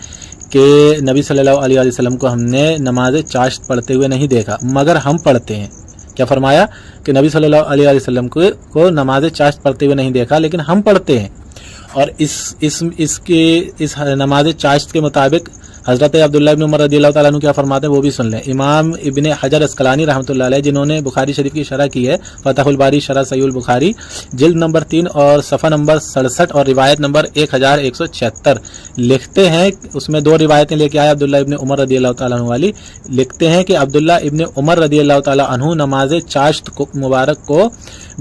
کہ نبی صلی اللہ علیہ وسلم کو ہم نے نماز چاشت پڑھتے ہوئے نہیں دیکھا مگر ہم پڑھتے ہیں۔ کیا فرمایا کہ نبی صلی اللہ علیہ وسلم کو نماز چاشت پڑھتے ہوئے نہیں دیکھا لیکن ہم پڑھتے ہیں۔ اور اس نماز چاشت کے مطابق حضرت عبداللہ ابن عمر رضی اللہ تعالیٰ عنہ کیا فرماتے ہیں وہ بھی سن لیں۔ امام ابن حجر اسقلانی رحمۃ اللہ علیہ جنہوں نے بخاری شریف کی شرح کی ہے، فتح الباری شرح صحیح البخاری جلد نمبر 3 اور صفحہ نمبر 67 اور روایت نمبر 1176 لکھتے ہیں، اس میں 2 روایتیں لے کے آئے عبداللہ ابن عمر رضی اللہ تعالیٰ عنہ والی، لکھتے ہیں کہ عبداللہ ابن عمر رضی اللہ تعالیٰ عنہ نماز چاشت مبارک کو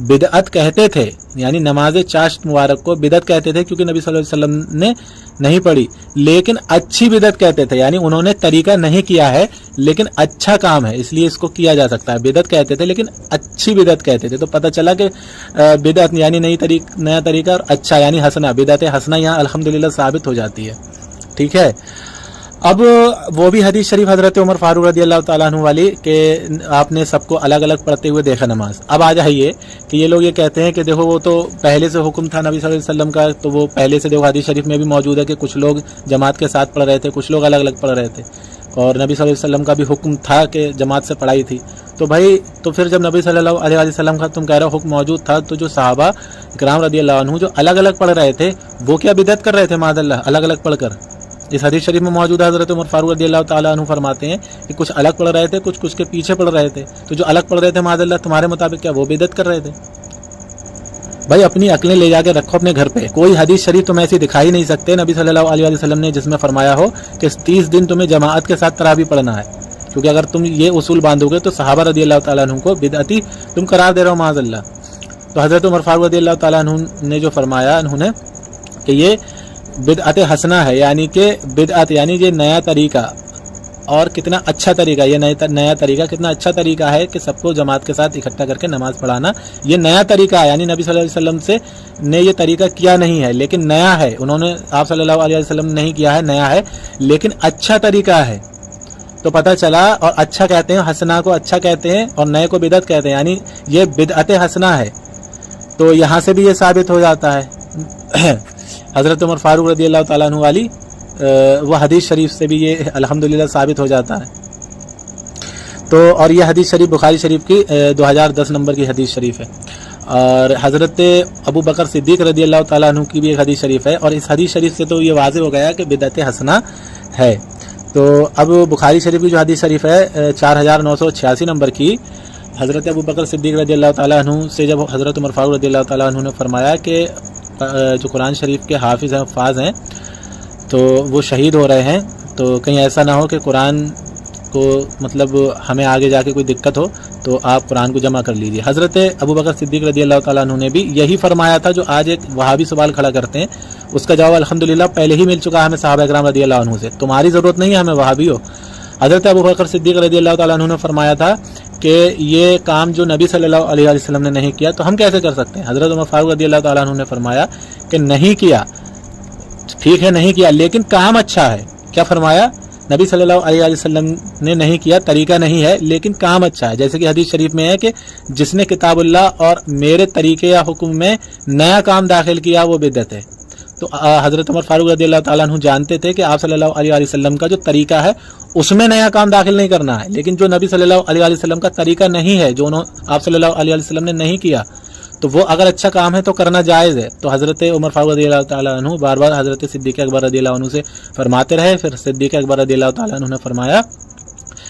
بدعت کہتے تھے، یعنی نماز چاشت مبارک کو بدعت کہتے تھے کیونکہ نبی صلی اللہ علیہ وسلم نے نہیں پڑھی، لیکن اچھی بدعت کہتے تھے، یعنی انہوں نے طریقہ نہیں کیا ہے لیکن اچھا کام ہے اس لیے اس کو کیا جا سکتا ہے۔ بدعت کہتے تھے لیکن اچھی بدعت کہتے تھے، تو پتہ چلا کہ بدعت یعنی نیا طریقہ اور اچھا یعنی حسنہ، بدعت حسنہ یہاں الحمدللہ ثابت ہو جاتی ہے، ٹھیک ہے۔ اب وہ بھی حدیث شریف حضرت عمر فاروق رضی اللہ تعالیٰ عنہ والی کہ آپ نے سب کو الگ الگ پڑھتے ہوئے دیکھا نماز۔ اب آ جائیے کہ یہ لوگ یہ کہتے ہیں کہ دیکھو وہ تو پہلے سے حکم تھا نبی صلی اللہ علیہ وسلم کا، تو وہ پہلے سے دیکھو حدیث شریف میں بھی موجود ہے کہ کچھ لوگ جماعت کے ساتھ پڑھ رہے تھے، کچھ لوگ الگ الگ پڑھ رہے تھے، اور نبی صلی اللہ علیہ وسلم کا بھی حکم تھا کہ جماعت سے پڑھائی تھی۔ تو بھائی تو پھر جب نبی صلی اللہ علیہ وسلم کا تم کہہ رہے ہو حکم موجود تھا، تو جو صحابہ کرام رضی اللہ عنہ جو الگ الگ پڑھ رہے تھے وہ کیا بدعت کر رہے تھے معاذ اللہ الگ الگ پڑھ کر؟ اس حدیث شریف میں موجود ہے حضرت عمر فاروق رضی اللہ تعالیٰ عنہ فرماتے ہیں کہ کچھ الگ پڑھ رہے تھے، کچھ کے پیچھے پڑھ رہے تھے، تو جو الگ پڑھ رہے تھے معاذ اللہ تمہارے مطابق کیا وہ بدعت کر رہے تھے؟ بھائی اپنی عقلیں لے جا کے رکھو اپنے گھر پہ، کوئی حدیث شریف تم ایسی دکھا ہی نہیں سکتے نبی صلی اللہ علیہ وسلم نے جس میں فرمایا ہو کہ 30 دن تمہیں جماعت کے ساتھ تراویح پڑھنا ہے، کیونکہ اگر تم یہ اصول باندھو گے تو صحابہ رضی اللہ تعالیٰ عنہ کو بدعتی تم قرار دے رہے ہو معاذ اللہ۔ تو حضرت عمر فاروق رضی اللہ تعالیٰ عنہ نے جو فرمایا انہوں نے کہ یہ بدعت حسنہ ہے، یعنی کہ بدعت یعنی یہ نیا طریقہ، اور کتنا اچھا طریقہ، یہ نیا طریقہ کتنا اچھا طریقہ ہے کہ سب کو جماعت کے ساتھ اکٹھا کر کے نماز پڑھانا، یہ نیا طریقہ ہے، یعنی نبی صلی اللہ علیہ وسلم سے نے یہ طریقہ کیا نہیں ہے لیکن نیا ہے، انہوں نے آپ صلی اللہ علیہ وسلم نے نہیں کیا ہے، نیا ہے لیکن اچھا طریقہ ہے۔ تو پتہ چلا، اور اچھا کہتے ہیں، حسنہ کو اچھا کہتے ہیں اور نئے کو بدعت کہتے ہیں، یعنی یہ بدعت حسنہ ہے، تو یہاں سے بھی یہ ثابت ہو جاتا ہے۔ حضرت عمر فاروق رضی اللہ تعالیٰ عنہ والی وہ حدیث شریف سے بھی یہ الحمدللہ ثابت ہو جاتا ہے۔ تو اور یہ حدیث شریف بخاری شریف کی 2010 نمبر کی حدیث شریف ہے، اور حضرت ابو بکر صدیق رضی اللہ تعالیٰ عنہ کی بھی ایک حدیث شریف ہے، اور اس حدیث شریف سے تو یہ واضح ہو گیا کہ بدعت حسنہ ہے۔ تو اب بخاری شریف کی جو حدیث شریف ہے 4986 نمبر کی، حضرت ابو بکر صدیق رضی اللہ تعالیٰ عنہ سے جب حضرت عمر فاروق رضی اللہ تعالیٰ عنہ نے فرمایا کہ جو قرآن شریف کے حافظ ہیں حفاظ ہیں تو وہ شہید ہو رہے ہیں، تو کہیں ایسا نہ ہو کہ قرآن کو مطلب ہمیں آگے جا کے کوئی دقت ہو، تو آپ قرآن کو جمع کر لیجیے۔ حضرت ابو بکر صدیق رضی اللہ تعالیٰ عنہ نے بھی یہی فرمایا تھا جو آج ایک وہابی سوال کھڑا کرتے ہیں، اس کا جواب الحمدللہ پہلے ہی مل چکا ہے ہمیں صحابہ کرام رضی اللہ عنہ سے، تمہاری ضرورت نہیں ہے ہمیں وہابی ہو۔ حضرت ابو بکر صدیق رضی اللہ تعالیٰ عنہ نے فرمایا تھا کہ یہ کام جو نبی صلی اللہ علیہ وسلم نے نہیں کیا تو ہم کیسے کر سکتے ہیں؟ حضرت عمر فاروق رضی اللہ تعالیٰ عنہ نے فرمایا کہ نہیں کیا، ٹھیک ہے نہیں کیا لیکن کام اچھا ہے۔ کیا فرمایا؟ نبی صلی اللہ علیہ وسلم نے نہیں کیا، طریقہ نہیں ہے لیکن کام اچھا ہے، جیسے کہ حدیث شریف میں ہے کہ جس نے کتاب اللہ اور میرے طریقے یا حکم میں نیا کام داخل کیا وہ بدعت ہے۔ تو حضرت عمر فاروق رضی اللہ تعالیٰ عنہ جانتے تھے کہ آپ صلی اللہ علیہ وسلم کا جو طریقہ ہے اس میں نیا کام داخل نہیں کرنا ہے، لیکن جو نبی صلی اللہ علیہ وسلم کا طریقہ نہیں ہے، جو آپ صلی اللہ علیہ وسلم نے نہیں کیا، تو وہ اگر اچھا کام ہے تو کرنا جائز ہے۔ تو حضرت عمر فاروق رضی اللہ تعالیٰ عنہ بار بار حضرت صدیق اکبر رضی اللہ عنہ سے فرماتے رہے، پھر صدیق اکبر رضی اللہ تعالیٰ عنہ نے فرمایا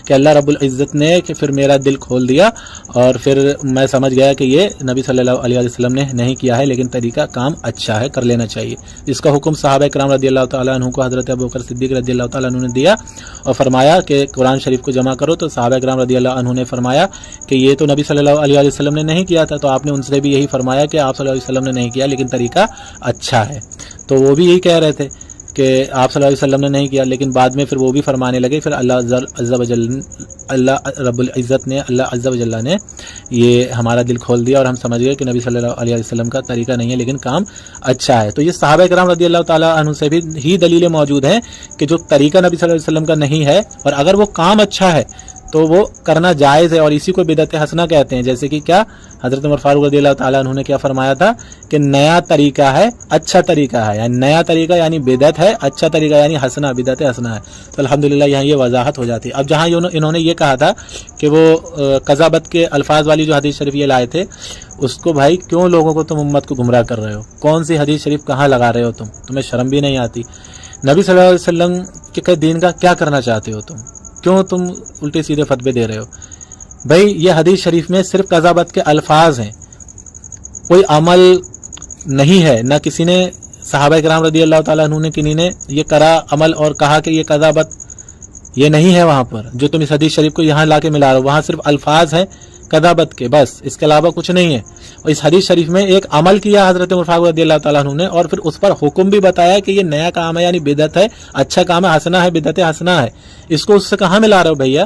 کہ اللہ رب العزت نے کہ پھر میرا دل کھول دیا اور پھر میں سمجھ گیا کہ یہ نبی صلی اللہ علیہ وسلم نے نہیں کیا ہے، لیکن طریقہ کام اچھا ہے، کر لینا چاہیے، جس کا حکم صحابہ کرام رضی اللہ تعالیٰ عنہ کو حضرت ابوبکر صدیق رضی اللہ تعالیٰ عنہ نے دیا اور فرمایا کہ قرآن شریف کو جمع کرو، تو صحابہ کرام رضی اللہ عنہ نے فرمایا کہ یہ تو نبی صلی اللہ علیہ وسلم نے نہیں کیا تھا، تو آپ نے ان سے بھی یہی فرمایا کہ آپ صلی اللہ علیہ وسلم نے نہیں کیا لیکن طریقہ اچھا ہے، تو وہ بھی یہی کہہ رہے تھے کہ آپ صلی اللہ علیہ وسلم نے نہیں کیا، لیکن بعد میں پھر وہ بھی فرمانے لگے، پھر اللہ رب العزت نے، اللہ عز و جل نے یہ ہمارا دل کھول دیا اور ہم سمجھ گئے کہ نبی صلی اللہ علیہ وسلم کا طریقہ نہیں ہے لیکن کام اچھا ہے۔ تو یہ صحابہ کرام رضی اللہ تعالیٰ عنہ سے بھی ہی دلیلیں موجود ہیں کہ جو طریقہ نبی صلی اللہ علیہ وسلم کا نہیں ہے اور اگر وہ کام اچھا ہے تو وہ کرنا جائز ہے، اور اسی کو بدعت حسنہ کہتے ہیں، جیسے کہ کیا حضرت عمر فاروق رضی اللہ تعالیٰ عنہ نے کیا فرمایا تھا کہ نیا طریقہ ہے اچھا طریقہ ہے، یعنی نیا طریقہ یعنی بدعت ہے، اچھا طریقہ یعنی حسنہ، بدعت حسنہ ہے۔ تو الحمدللہ یہاں یہ وضاحت ہو جاتی ہے۔ اب جہاں انہوں نے یہ کہا تھا کہ وہ قضابت کے الفاظ والی جو حدیث شریف یہ لائے تھے، اس کو بھائی کیوں لوگوں کو تم امت کو گمراہ کر رہے ہو؟ کون سی حدیث شریف کہاں لگا رہے ہو تمہیں شرم بھی نہیں آتی؟ نبی صلی اللہ علیہ وسلم کے دین کا کیا کرنا چاہتے ہو کیوں تم الٹے سیدھے فتوے دے رہے ہو؟ بھائی یہ حدیث شریف میں صرف قضابت کے الفاظ ہیں، کوئی عمل نہیں ہے، نہ کسی نے صحابہ کرام رضی اللہ تعالیٰ عنہ نے کنی نے یہ کرا عمل اور کہا کہ یہ قضابت، یہ نہیں ہے وہاں پر جو تم اس حدیث شریف کو یہاں لا کے ملا رہے ہو، وہاں صرف الفاظ ہیں قضابت کے، بس اس کے علاوہ کچھ نہیں ہے۔ اور اس حدیث شریف میں ایک عمل کیا حضرت عمر فاروق رضی اللہ تعالیٰ عنہ نے، اور پھر اس پر حکم بھی بتایا کہ یہ نیا کام ہے یعنی بدعت ہے، اچھا کام ہے، حسنہ ہے، بدعت حسنہ ہے، اس کو اس سے کہاں ملا رہے ہو بھیا؟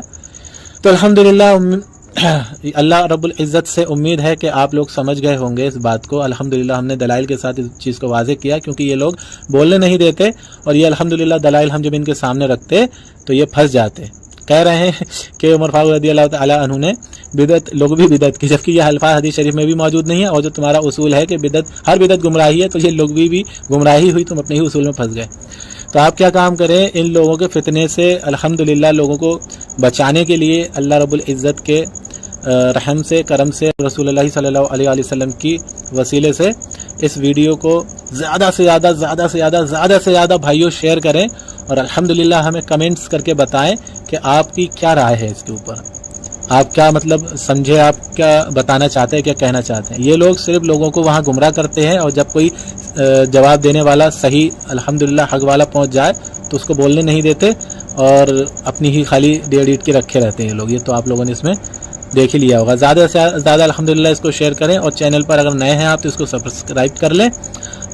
تو الحمدللہ اللہ رب العزت سے امید ہے کہ آپ لوگ سمجھ گئے ہوں گے اس بات کو۔ الحمدللہ ہم نے دلائل کے ساتھ اس چیز کو واضح کیا، کیونکہ یہ لوگ بولنے نہیں دیتے، اور یہ الحمدللہ دلائل ہم جب ان کے سامنے رکھتے تو یہ پھنس جاتے۔ کہہ رہے ہیں کہ عمر فاروق رضی اللہ تعالیٰ عنہ نے بدعت، لوگ بھی بدعت کی، جبکہ یہ الفاظ حدیث شریف میں بھی موجود نہیں ہے، اور جو تمہارا اصول ہے کہ بدعت، ہر بدعت گمراہی ہے، تو یہ لوگ بھی گمراہی ہوئی، تم اپنے ہی اصول میں پھنس گئے۔ تو آپ کیا کام کریں؟ ان لوگوں کے فتنے سے الحمدللہ لوگوں کو بچانے کے لیے اللہ رب العزت کے رحم سے، کرم سے، رسول اللہ صلی اللہ علیہ وسلم کی وسیلے سے اس ویڈیو کو زیادہ سے زیادہ بھائیوں شیئر کریں، اور الحمدللہ ہمیں کمنٹس کر کے بتائیں کہ آپ کی کیا رائے ہے اس کے اوپر، آپ کیا مطلب سمجھے، آپ کیا بتانا چاہتے ہیں، کیا کہنا چاہتے ہیں۔ یہ لوگ صرف لوگوں کو وہاں گمراہ کرتے ہیں، اور جب کوئی جواب دینے والا صحیح الحمدللہ حق والا پہنچ جائے تو اس کو بولنے نہیں دیتے، اور اپنی ہی خالی ڈیڑھ ایٹ کے رکھے رہتے ہیں یہ لوگ۔ یہ تو آپ لوگوں نے اس میں دیکھ ہی لیا ہوگا۔ زیادہ سے زیادہ الحمدللہ اس کو شیئر کریں، اور چینل پر اگر نئے ہیں آپ تو اس کو سبسکرائب کر لیں،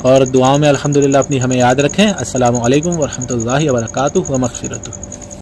اور دعاؤں میں الحمدللہ اپنی ہمیں یاد رکھیں۔ السلام علیکم ورحمۃ اللہ وبرکاتہ و مغفرتہ۔